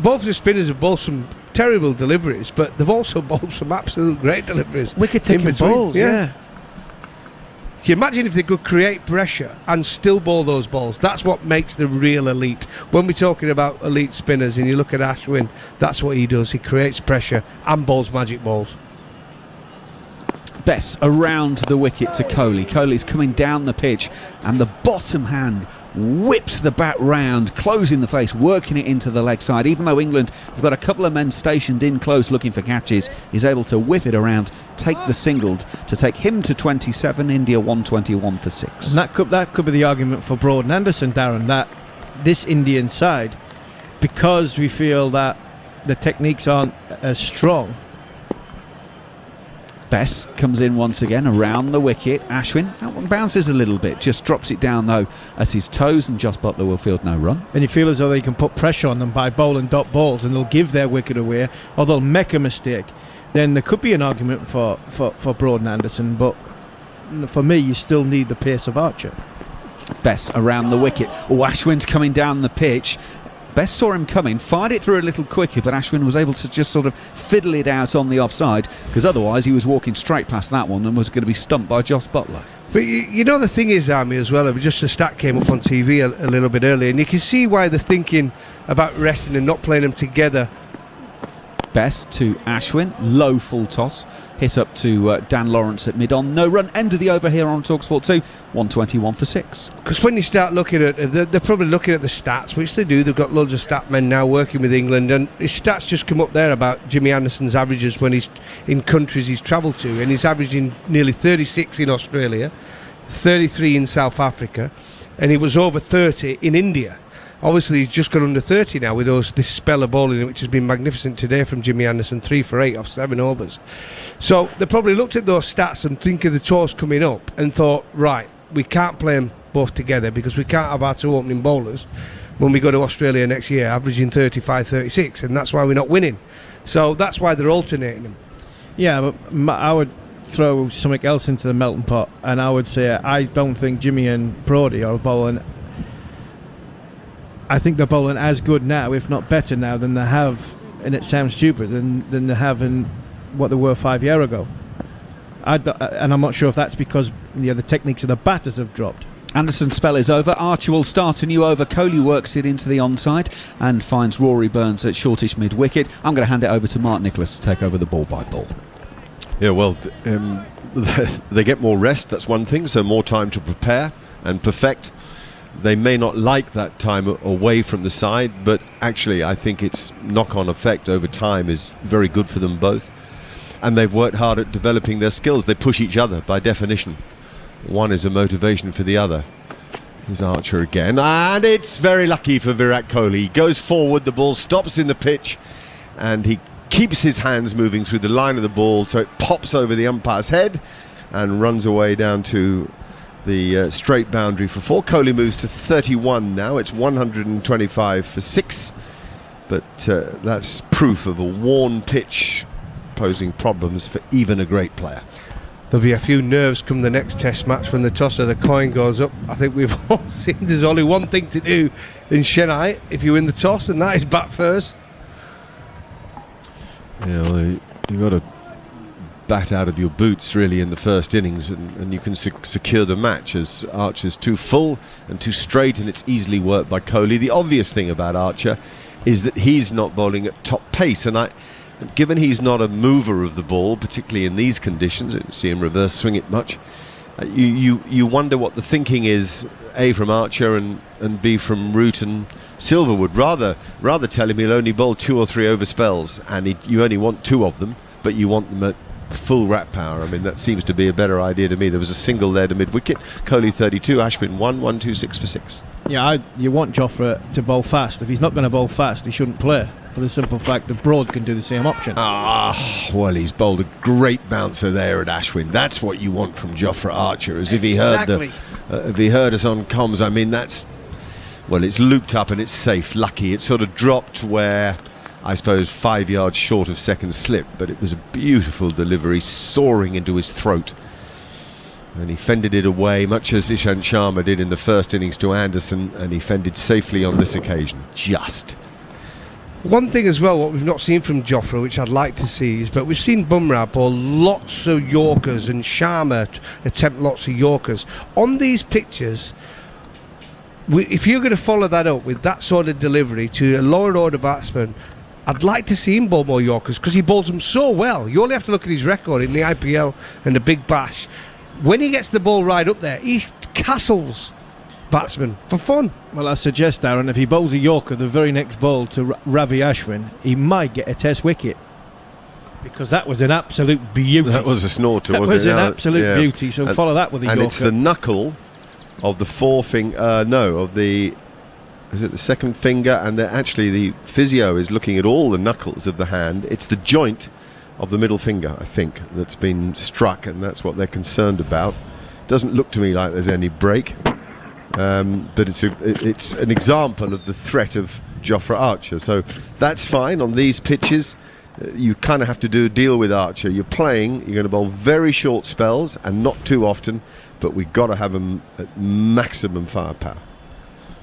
both the spinners have bowled some terrible deliveries, but they've also bowled some absolute great deliveries. Wicket-taking balls, yeah. Can you imagine if they could create pressure and still bowl those balls? That's what makes the real elite. When we're talking about elite spinners and you look at Ashwin, that's what he does. He creates pressure and bowls magic balls. Bess around the wicket to Kohli. Kohli's coming down the pitch, and the bottom hand whips the bat round, closing the face, working it into the leg side. Even though England have got a couple of men stationed in close looking for catches, he's able to whip it around, take the single to take him to 27. India 121 for 6. And that could be the argument for Broad and Anderson, Darren, that this Indian side, because we feel that the techniques aren't as strong. Bess comes in once again around the wicket. Ashwin, that one bounces a little bit, just drops it down though at his toes, and Jos Buttler will field no run. And you feel as though they can put pressure on them by bowling dot balls, and they'll give their wicket away, or they'll make a mistake. Then there could be an argument for Broad and Anderson, but for me, you still need the pace of Archer. Bess around the wicket. Oh, Ashwin's coming down the pitch. Bess saw him coming, fired it through a little quicker, but Ashwin was able to just sort of fiddle it out on the offside, because otherwise he was walking straight past that one and was going to be stumped by Jos Buttler. But you know the thing is, Army, as well, just a stat came up on TV a little bit earlier, and you can see why they're thinking about resting and not playing them together. Bess to Ashwin, low full toss, hit up to Dan Lawrence at mid-on. No run, end of the over here on TalkSport 2, 121 for 6. Because when you start looking at they're probably looking at the stats, which they do. They've got loads of stat men now working with England, and his stats just come up there about Jimmy Anderson's averages when he's in countries he's travelled to, and he's averaging nearly 36 in Australia, 33 in South Africa, and he was over 30 in India. Obviously, he's just got under 30 now with this spell of bowling, which has been magnificent today from Jimmy Anderson, 3 for 8 off 7 overs. So they probably looked at those stats and think of the tours coming up and thought, right, we can't play them both together because we can't have our 2 opening bowlers when we go to Australia next year averaging 35, 36, and that's why we're not winning. So that's why they're alternating them. Yeah, but I would throw something else into the melting pot, and I would say I don't think Jimmy and Brodie are bowling. I think they're bowling as good now, if not better now, than they have, and it sounds stupid, than they have in what they were 5 years ago. And I'm not sure if that's because the techniques of the batters have dropped. Anderson's spell is over. Archer will start a new over. Kohli works it into the onside and finds Rory Burns at shortish mid-wicket. I'm going to hand it over to Mark Nicholas to take over the ball by ball. Yeah, well, they get more rest, that's one thing, so more time to prepare and perfect. They may not like that time away from the side, but actually I think its knock-on effect over time is very good for them both. And they've worked hard at developing their skills. They push each other by definition. One is a motivation for the other. Here's Archer again, and it's very lucky for Virat Kohli. He goes forward, the ball stops in the pitch, and he keeps his hands moving through the line of the ball, so it pops over the umpire's head and runs away down to the straight boundary for 4. Kohli moves to 31 now. It's 125 for 6, but that's proof of a worn pitch posing problems for even a great player. There'll be a few nerves come the next test match when the toss of the coin goes up. I think we've all seen there's only one thing to do in Chennai if you win the toss, and that is bat first. Yeah, well, you got to bat out of your boots really in the first innings, and you can secure the match, as Archer's too full and too straight, and it's easily worked by Kohli. The obvious thing about Archer is that he's not bowling at top pace, and given he's not a mover of the ball, particularly in these conditions, I don't see him reverse swing it much. You wonder what the thinking is, A, from Archer and B, from Root and Silverwood. Rather tell him he'll only bowl 2 or 3 over spells, and you only want 2 of them, but you want them at full rat power. I mean, that seems to be a better idea to me. There was a single there to mid-wicket. Kohli 32, Ashwin 1, 2, 6 for 6. Yeah, you want Jofra to bowl fast. If he's not going to bowl fast, he shouldn't play, for the simple fact that Broad can do the same option. Well, he's bowled a great bouncer there at Ashwin. That's what you want from Jofra Archer, as if he heard if he heard us on comms. I mean, it's looped up and it's safe. Lucky it sort of dropped where, I suppose, 5 yards short of second slip, but it was a beautiful delivery, soaring into his throat, and he fended it away, much as Ishant Sharma did in the first innings to Anderson, and he fended safely on this occasion. Just one thing as well, what we've not seen from Jofra, which I'd like to see, is, but we've seen Bumrah bowl lots of Yorkers and Sharma attempt lots of Yorkers on these pictures. If you're going to follow that up with that sort of delivery to a lower order batsman, I'd like to see him bowl more Yorkers, because he bowls them so well. You only have to look at his record in the IPL and the Big Bash. When he gets the ball right up there, he castles batsmen for fun. Well, I suggest, Darren, if he bowls a Yorker the very next ball to Ravi Ashwin, he might get a test wicket, because that was an absolute beauty. That was a snorter, wasn't it? That was an absolute beauty, so follow that with a Yorker. And it's the knuckle of the is it the second finger, and actually the physio is looking at all the knuckles of the hand. It's the joint of the middle finger, I think, that's been struck, and that's what they're concerned about. Doesn't look to me like there's any break, but it's an example of the threat of Jofra Archer. So that's fine on these pitches. You kind of have to deal with Archer. You're going to bowl very short spells and not too often, but we've got to have them at maximum firepower.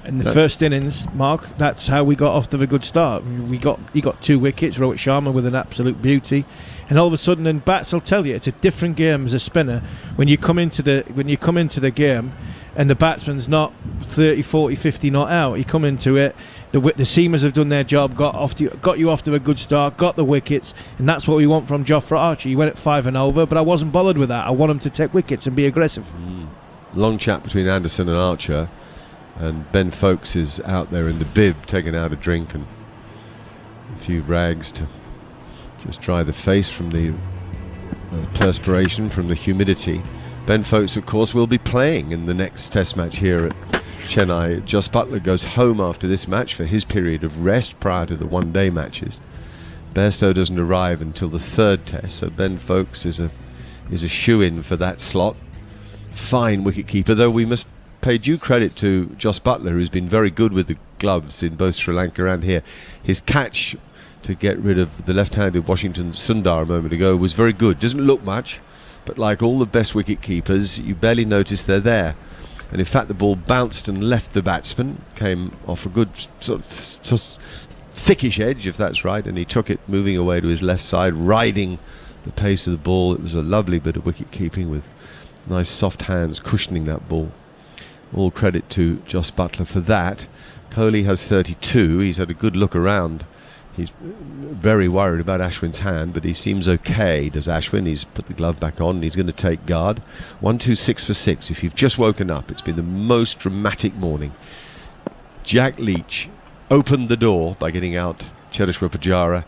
In the first innings, Mark, that's how we got off to a good start. He got 2 wickets, Rohit Sharma with an absolute beauty, and all of a sudden, and bats will tell you, it's a different game as a spinner when you come into the game, and the batsman's not 30, 40, 50 not out. You come into it, the seamers have done their job, got you off to a good start, got the wickets, and that's what we want from Jofra Archer. He went at 5 and over, but I wasn't bothered with that. I want him to take wickets and be aggressive. Long chat between Anderson and Archer. And Ben Foakes is out there in the bib, taking out a drink and a few rags to just dry the face from the perspiration, from the humidity. Ben Foakes, of course, will be playing in the next test match here at Chennai. Jos Buttler goes home after this match for his period of rest prior to the one-day matches. Bairstow doesn't arrive until the 3rd test, so Ben Foakes is a shoo-in for that slot. Fine wicket-keeper, though we must pay due credit to Jos Buttler, who's been very good with the gloves in both Sri Lanka and here. His catch to get rid of the left-handed Washington Sundar a moment ago was very good. Doesn't look much, but like all the best wicket keepers, you barely notice they're there. And in fact, the ball bounced and left the batsman, came off a good sort of thickish edge, if that's right, and he took it moving away to his left side, riding the pace of the ball. It was a lovely bit of wicket keeping with nice soft hands cushioning that ball. All credit to Jos Buttler for that. Kohli has 32. He's had a good look around. He's very worried about Ashwin's hand, but he seems okay, does Ashwin. He's put the glove back on and he's going to take guard. 1, 2, 6 for 6. If you've just woken up, it's been the most dramatic morning. Jack Leach opened the door by getting out Cherishwar Pujara,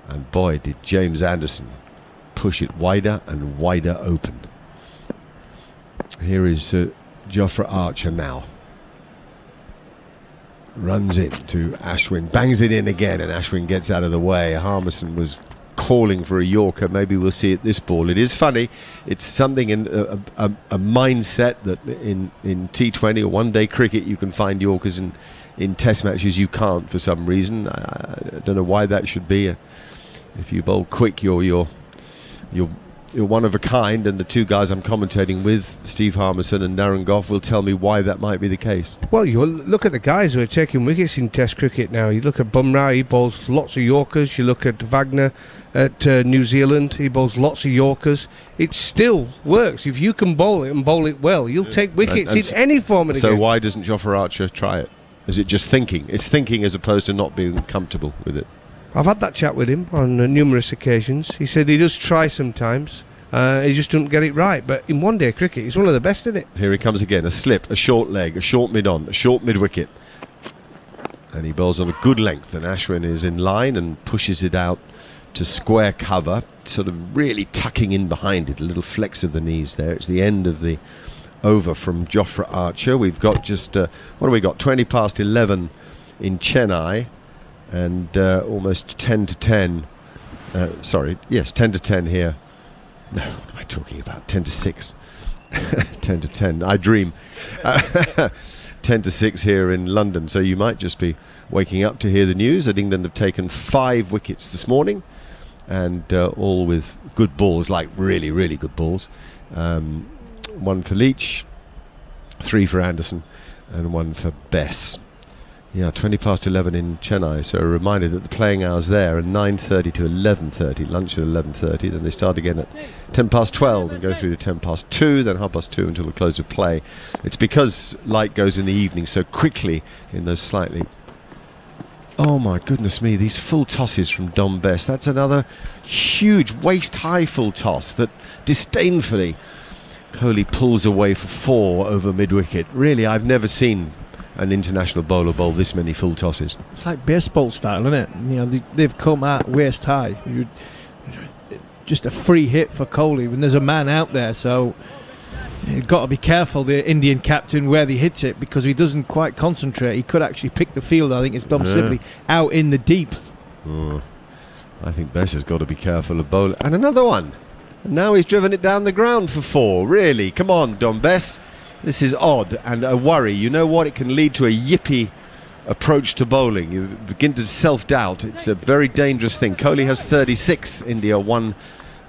and boy, did James Anderson push it wider and wider open. Here is Jofra Archer now. Runs it to Ashwin, bangs it in again, and Ashwin gets out of the way. Harmison was calling for a Yorker. Maybe we'll see it this ball. It is funny. It's something in a mindset that in T20 or one-day cricket you can find Yorkers, in Test matches you can't for some reason. I don't know why that should be. If you bowl quick, you're one of a kind, and the two guys I'm commentating with, Steve Harmison and Darren Gough, will tell me why that might be the case. Well, you look at the guys who are taking wickets in Test cricket now. You look at Bumrah, he bowls lots of Yorkers. You look at Wagner at New Zealand, he bowls lots of Yorkers. It still works. If you can bowl it and bowl it well, you'll take wickets in any form of the game. So why doesn't Jofra Archer try it? Is it just thinking? It's thinking as opposed to not being comfortable with it. I've had that chat with him on numerous occasions. He said he does try sometimes. He just doesn't get it right. But in one-day cricket, he's one of the best at it. Here he comes again. A slip, a short leg, a short mid-on, a short mid-wicket. And he bowls on a good length. And Ashwin is in line and pushes it out to square cover, sort of really tucking in behind it. A little flex of the knees there. It's the end of the over from Jofra Archer. We've got just, what have we got? 20 past 11 in Chennai. And almost 10 to 10. 10 to 10 here. No, what am I talking about? 10 to 6. 10 to 10. I dream. 10 to 6 here in London. So you might just be waking up to hear the news that England have taken 5 wickets this morning, and all with good balls, like really, really good balls. 1 for Leach, 3 for Anderson, and 1 for Bess. Yeah, 20 past 11 in Chennai, so a reminder that the playing hours there are 9:30 to 11:30, lunch at 11:30, then they start again at 10 past 12 and go through to 10 past 2, then 2:30 until the close of play. It's because light goes in the evening so quickly in those slightly... Oh my goodness me, these full tosses from Dom Bess. That's another huge waist-high full toss that disdainfully Kohli pulls away for 4 over mid-wicket. Really, I've never seen an international bowler bowl this many full tosses. It's like baseball style, isn't it? You know, they've come out waist high. Just a free hit for Kohli when there's a man out there, so you've got to be careful, the Indian captain, where he hits it, because he doesn't quite concentrate. He could actually pick the field. I think it's Dom Sibley out in the deep. Oh, I think Bess has got to be careful of bowling. And another one. And now he's driven it down the ground for 4. Really? Come on, Dom Bess. This is odd and a worry. You know what? It can lead to a yippy approach to bowling. You begin to self-doubt. It's a very dangerous thing. Kohli has 36. India won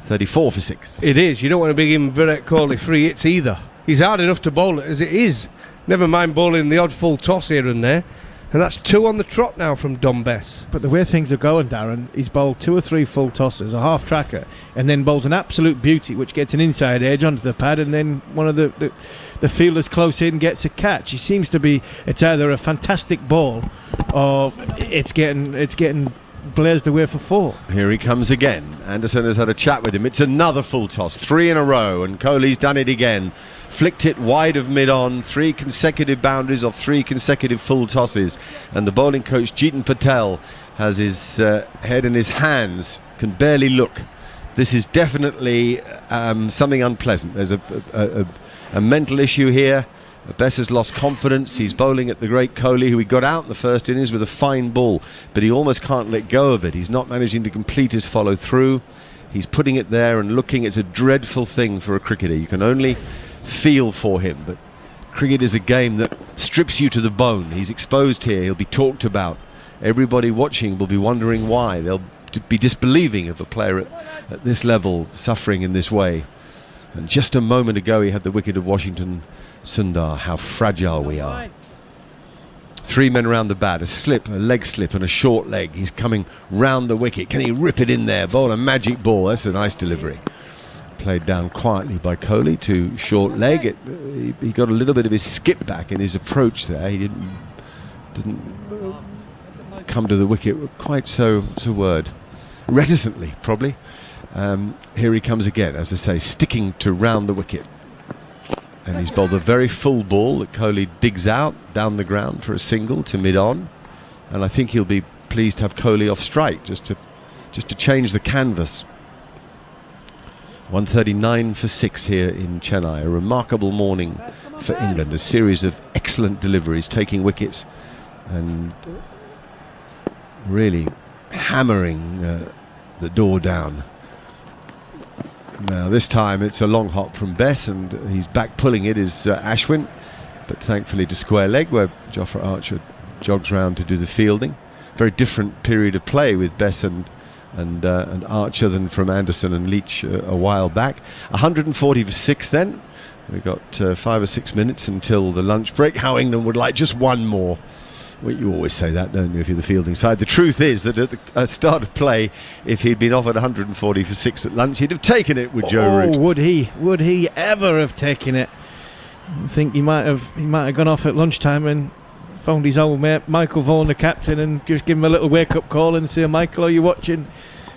34 for 6. It is. You don't want to be giving Virat Kohli free hits either. He's hard enough to bowl it as it is. Never mind bowling the odd full toss here and there. And that's 2 on the trot now from Dom Bess. But the way things are going, Darren, he's bowled 2 or 3 full tosses, a half tracker, and then bowls an absolute beauty, which gets an inside edge onto the pad, and then one of the fielders close in gets a catch. He seems to be, it's either a fantastic ball or it's getting blazed away for 4. Here he comes again. Anderson has had a chat with him. It's another full toss, 3 in a row, and Kohli's done it again. Flicked it wide of mid-on, 3 consecutive boundaries of 3 consecutive full tosses, and the bowling coach Jeetan Patel has his head in his hands, can barely look. This is definitely something unpleasant. There's a mental issue here. Bess has lost confidence. He's bowling at the great Kohli, who he got out in the first innings with a fine ball, but he almost can't let go of it. He's not managing to complete his follow through. He's putting it there and looking. It's a dreadful thing for a cricketer. You can only feel for him, but cricket is a game that strips you to the bone. He's exposed here. He'll be talked about. Everybody watching will be wondering why. They'll be disbelieving of a player at this level suffering in this way. And just a moment ago he had the wicket of Washington Sundar. How fragile we are. 3 men around the bat, a slip, a leg slip and a short leg. He's coming round the wicket. Can he rip it in there? Bowl a magic ball. That's a nice delivery. Played down quietly by Kohli to short leg. He got a little bit of his skip back in his approach there. He didn't come to the wicket quite so, what's the word, reticently probably. Here he comes again, as I say, sticking to round the wicket. And he's bowled a very full ball that Kohli digs out down the ground for a single to mid-on. And I think he'll be pleased to have Kohli off strike just to change the canvas. 139 for 6 here in Chennai. A remarkable morning for England. A series of excellent deliveries, taking wickets and really hammering the door down. Now this time it's a long hop from Bess, and he's back pulling it is Ashwin, but thankfully to square leg where Jofra Archer jogs round to do the fielding. Very different period of play with Bess and Archer than from Anderson and Leach a while back. 140 for 6 then. We've got 5 or 6 minutes until the lunch break. How England would like just one more. Well, you always say that, don't you, if you're the fielding side. The truth is that at the start of play, if he'd been offered 140 for 6 at lunch, he'd have taken it with Joe Root. Would he? Would he ever have taken it? I think he might have gone off at lunchtime and phoned his old mate Michael Vaughan, the captain, and just give him a little wake-up call and say, Michael, are you watching?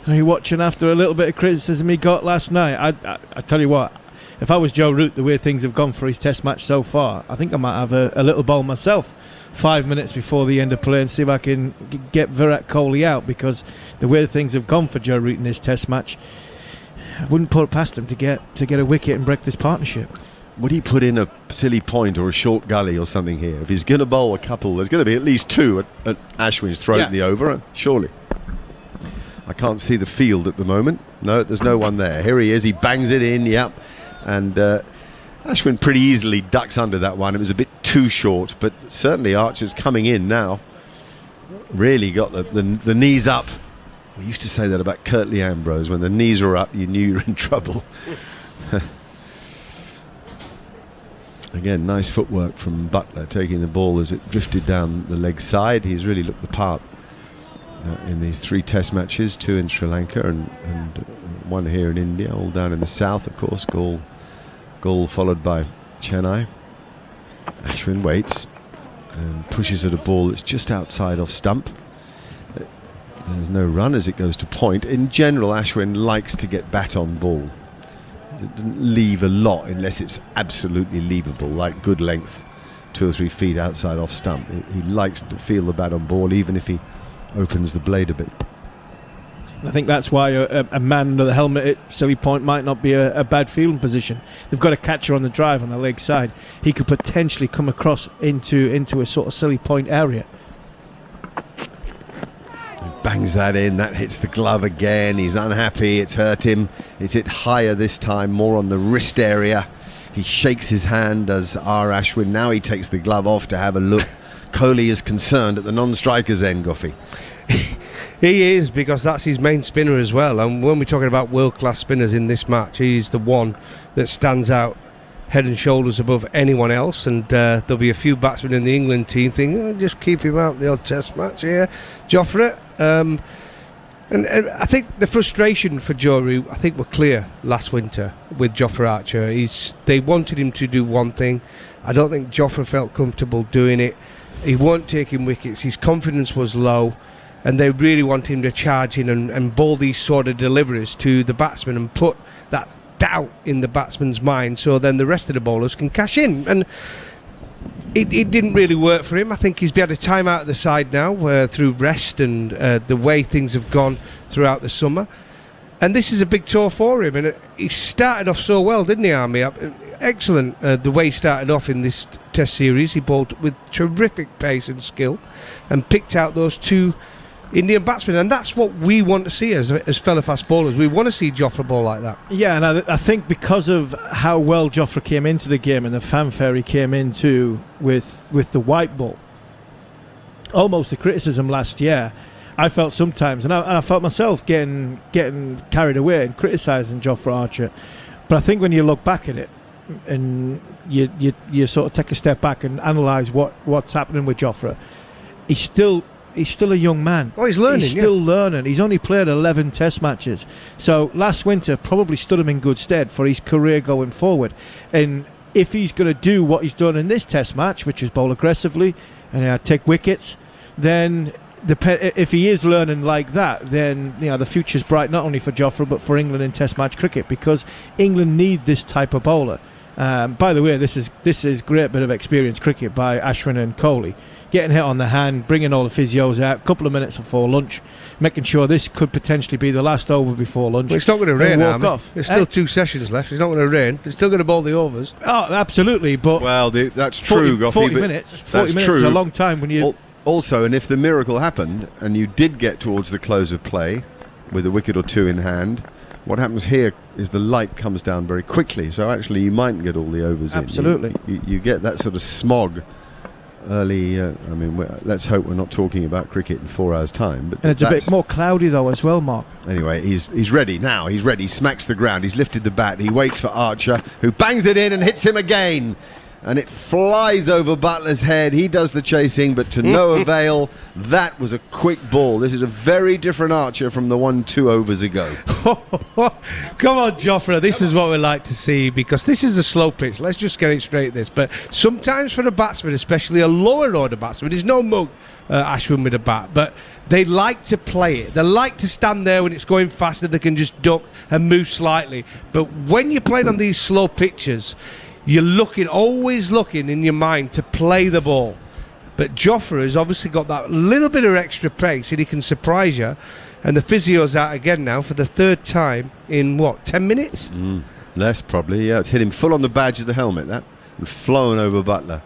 Are you watching after a little bit of criticism he got last night? I tell you what, if I was Joe Root, the way things have gone for his test match so far, I think I might have a little bowl myself 5 minutes before the end of play and see if I can get Virat Kohli out, because the way things have gone for Joe Root in this test match, I wouldn't put it past him to get a wicket and break this partnership. Would he put in a silly point or a short gully or something here? If he's going to bowl a couple, there's going to be at least 2 at Ashwin's throat in the over, surely. I can't see the field at the moment. No, there's no one there. Here he is, he bangs it in, yep. And Ashwin pretty easily ducks under that one. It was a bit too short, but certainly Archer's coming in now. Really got the knees up. We used to say that about Curtly Ambrose. When the knees were up, you knew you were in trouble. Again, nice footwork from Buttler, taking the ball as it drifted down the leg side. He's really looked the part in these 3 test matches, 2 in Sri Lanka and 1 here in India, all down in the south, of course. Gaul followed by Chennai. Ashwin waits and pushes at a ball that's just outside off stump. There's no run as it goes to point. In general, Ashwin likes to get bat on ball. It doesn't leave a lot unless it's absolutely leavable, like good length, 2 or 3 feet outside off stump. He likes to feel the bat on ball, even if he opens the blade a bit. I think that's why a man under the helmet at silly point might not be a bad fielding position. They've got a catcher on the drive on the leg side. He could potentially come across into a sort of silly point area. Bangs that in, that hits the glove again. He's unhappy, it's hurt him. It's hit higher this time, more on the wrist area. He shakes his hand as R. Ashwin. Now he takes the glove off to have a look. Kohli is concerned at the non-striker's end, Goffey. He is, because that's his main spinner as well. And when we're talking about world-class spinners in this match, he's the one that stands out head and shoulders above anyone else. And there'll be a few batsmen in the England team thinking, oh, just keep him out the odd test match here, Jofra. And I think the frustration for Joe Root, I think, were clear last winter with Jofra Archer. They wanted him to do one thing. I don't think Jofra felt comfortable doing it. He weren't taking wickets. His confidence was low. And they really want him to charge in and bowl these sort of deliveries to the batsman and put that doubt in the batsman's mind, so then the rest of the bowlers can cash in. And it didn't really work for him. I think he's had a time out of the side now through rest and the way things have gone throughout the summer. And this is a big tour for him. And he started off so well, didn't he, Army? Excellent the way he started off in this test series. He bowled with terrific pace and skill and picked out those 2 Indian batsmen, and that's what we want to see as fellow fast bowlers. We want to see Jofra bowl like that. Yeah, and I think because of how well Jofra came into the game and the fanfare he came into with the white ball, almost the criticism last year, I felt sometimes, and I felt myself getting carried away and criticising Jofra Archer. But I think when you look back at it and you sort of take a step back and analyse what's happening with Jofra, he's still a young man. Oh, he's learning. He's still learning. He's only played 11 test matches. So last winter probably stood him in good stead for his career going forward. And if he's going to do what he's done in this test match, which is bowl aggressively and take wickets, then if he is learning like that, then the future's bright not only for Jofra but for England in test match cricket, because England need this type of bowler. By the way, this is great bit of experienced cricket by Ashwin and Kohli. Getting hit on the hand, bringing all the physios out, a couple of minutes before lunch, making sure this could potentially be the last over before lunch. Well, it's not going to rain, walk off. There's still 2 sessions left. It's not going to rain. They're still going to bowl the overs. Oh, absolutely. But well, that's true, Goffey. 40 minutes. 40 minutes is a long time when you. Also, and if the miracle happened and you did get towards the close of play with a wicket or two in hand. What happens here is the light comes down very quickly, so actually you mightn't get all the overs Absolutely. in. You get that sort of smog early. Let's hope we're not talking about cricket in 4 hours' time. But And it's a bit more cloudy though as well, Mark. Anyway, he's ready now. He's ready. Smacks the ground. He's lifted the bat. He waits for Archer, who bangs it in and hits him again. And it flies over Butler's head. He does the chasing, but to no avail. That was a quick ball. This is a very different Archer from the one 2 overs ago. Come on, Jofra. This is what we like to see, because this is a slow pitch. Let's just get it straight this. But sometimes for a batsman, especially a lower order batsman, there's no mug Ashwin with a bat, but they like to play it. They like to stand there when it's going faster. They can just duck and move slightly. But when you're playing on these slow pitches, you're always looking in your mind to play the ball. But Jofra has obviously got that little bit of extra pace, and he can surprise you. And the physio's out again now for the third time in, 10 minutes? Less probably, yeah. It's hit him full on the badge of the helmet, that. And flown over Butler.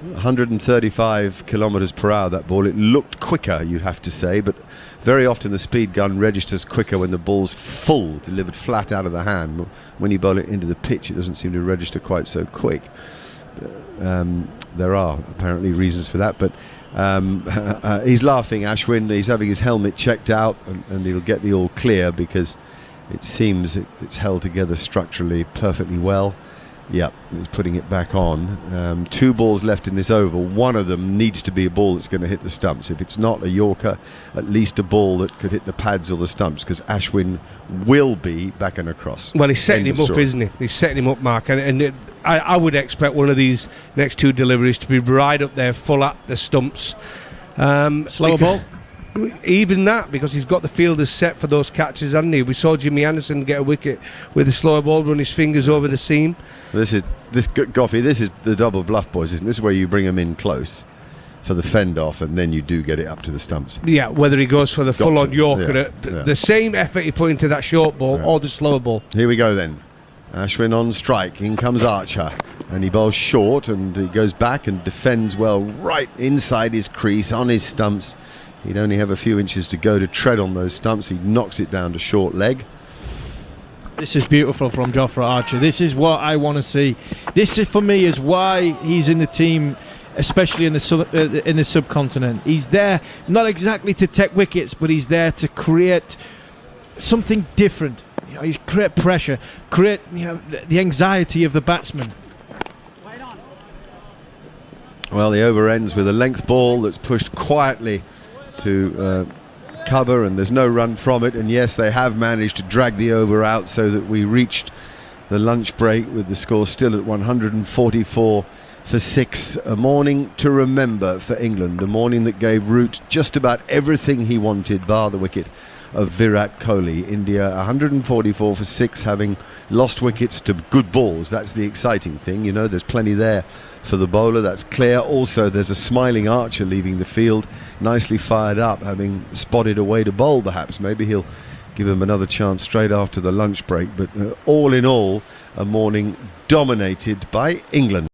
135 kilometres per hour, that ball. It looked quicker, you'd have to say, but very often the speed gun registers quicker when the ball's full, delivered flat out of the hand. When you bowl it into the pitch, it doesn't seem to register quite so quick. There are apparently reasons for that, but he's laughing, Ashwin. He's having his helmet checked out, and he'll get the all clear, because it seems it's held together structurally perfectly well. Yep, he's putting it back on. 2 balls left in this over. One of them needs to be a ball that's going to hit the stumps. If it's not a Yorker, at least a ball that could hit the pads or the stumps, because Ashwin will be back and across. Well, he's setting him up, isn't he? He's setting him up, Mark. I would expect one of these next 2 deliveries to be right up there, full at the stumps. Slower ball? Even that, because he's got the fielders set for those catches, hasn't he? We saw Jimmy Anderson get a wicket with a slower ball, run his fingers over the seam. Goffey, this is the double bluff, boys, isn't this? Where you bring him in close for the fend off, and then you do get it up to the stumps. Yeah, whether he goes for the full-on Yorker, the same effort he put into that short ball or the slower ball. Here we go then. Ashwin on strike. In comes Archer, and he bowls short, and he goes back and defends well right inside his crease on his stumps. He'd only have a few inches to go to tread on those stumps. He knocks it down to short leg. This is beautiful from Jofra Archer. This is what I want to see. This is, for me, is why he's in the team, especially in the subcontinent. He's there not exactly to take wickets, but he's there to create something different. He's create pressure, create the anxiety of the batsman. Well, the over ends with a length ball that's pushed quietly to cover, and there's no run from it. And yes, they have managed to drag the over out so that we reached the lunch break with the score still at 144 for 6. A morning to remember for England, a morning that gave Root just about everything he wanted, bar the wicket of Virat Kohli. India 144 for 6, having lost wickets to good balls. That's the exciting thing, there's plenty there for the bowler, that's clear. Also, there's a smiling Archer leaving the field, nicely fired up, having spotted a way to bowl perhaps. Maybe he'll give him another chance straight after the lunch break. But all in all, a morning dominated by England.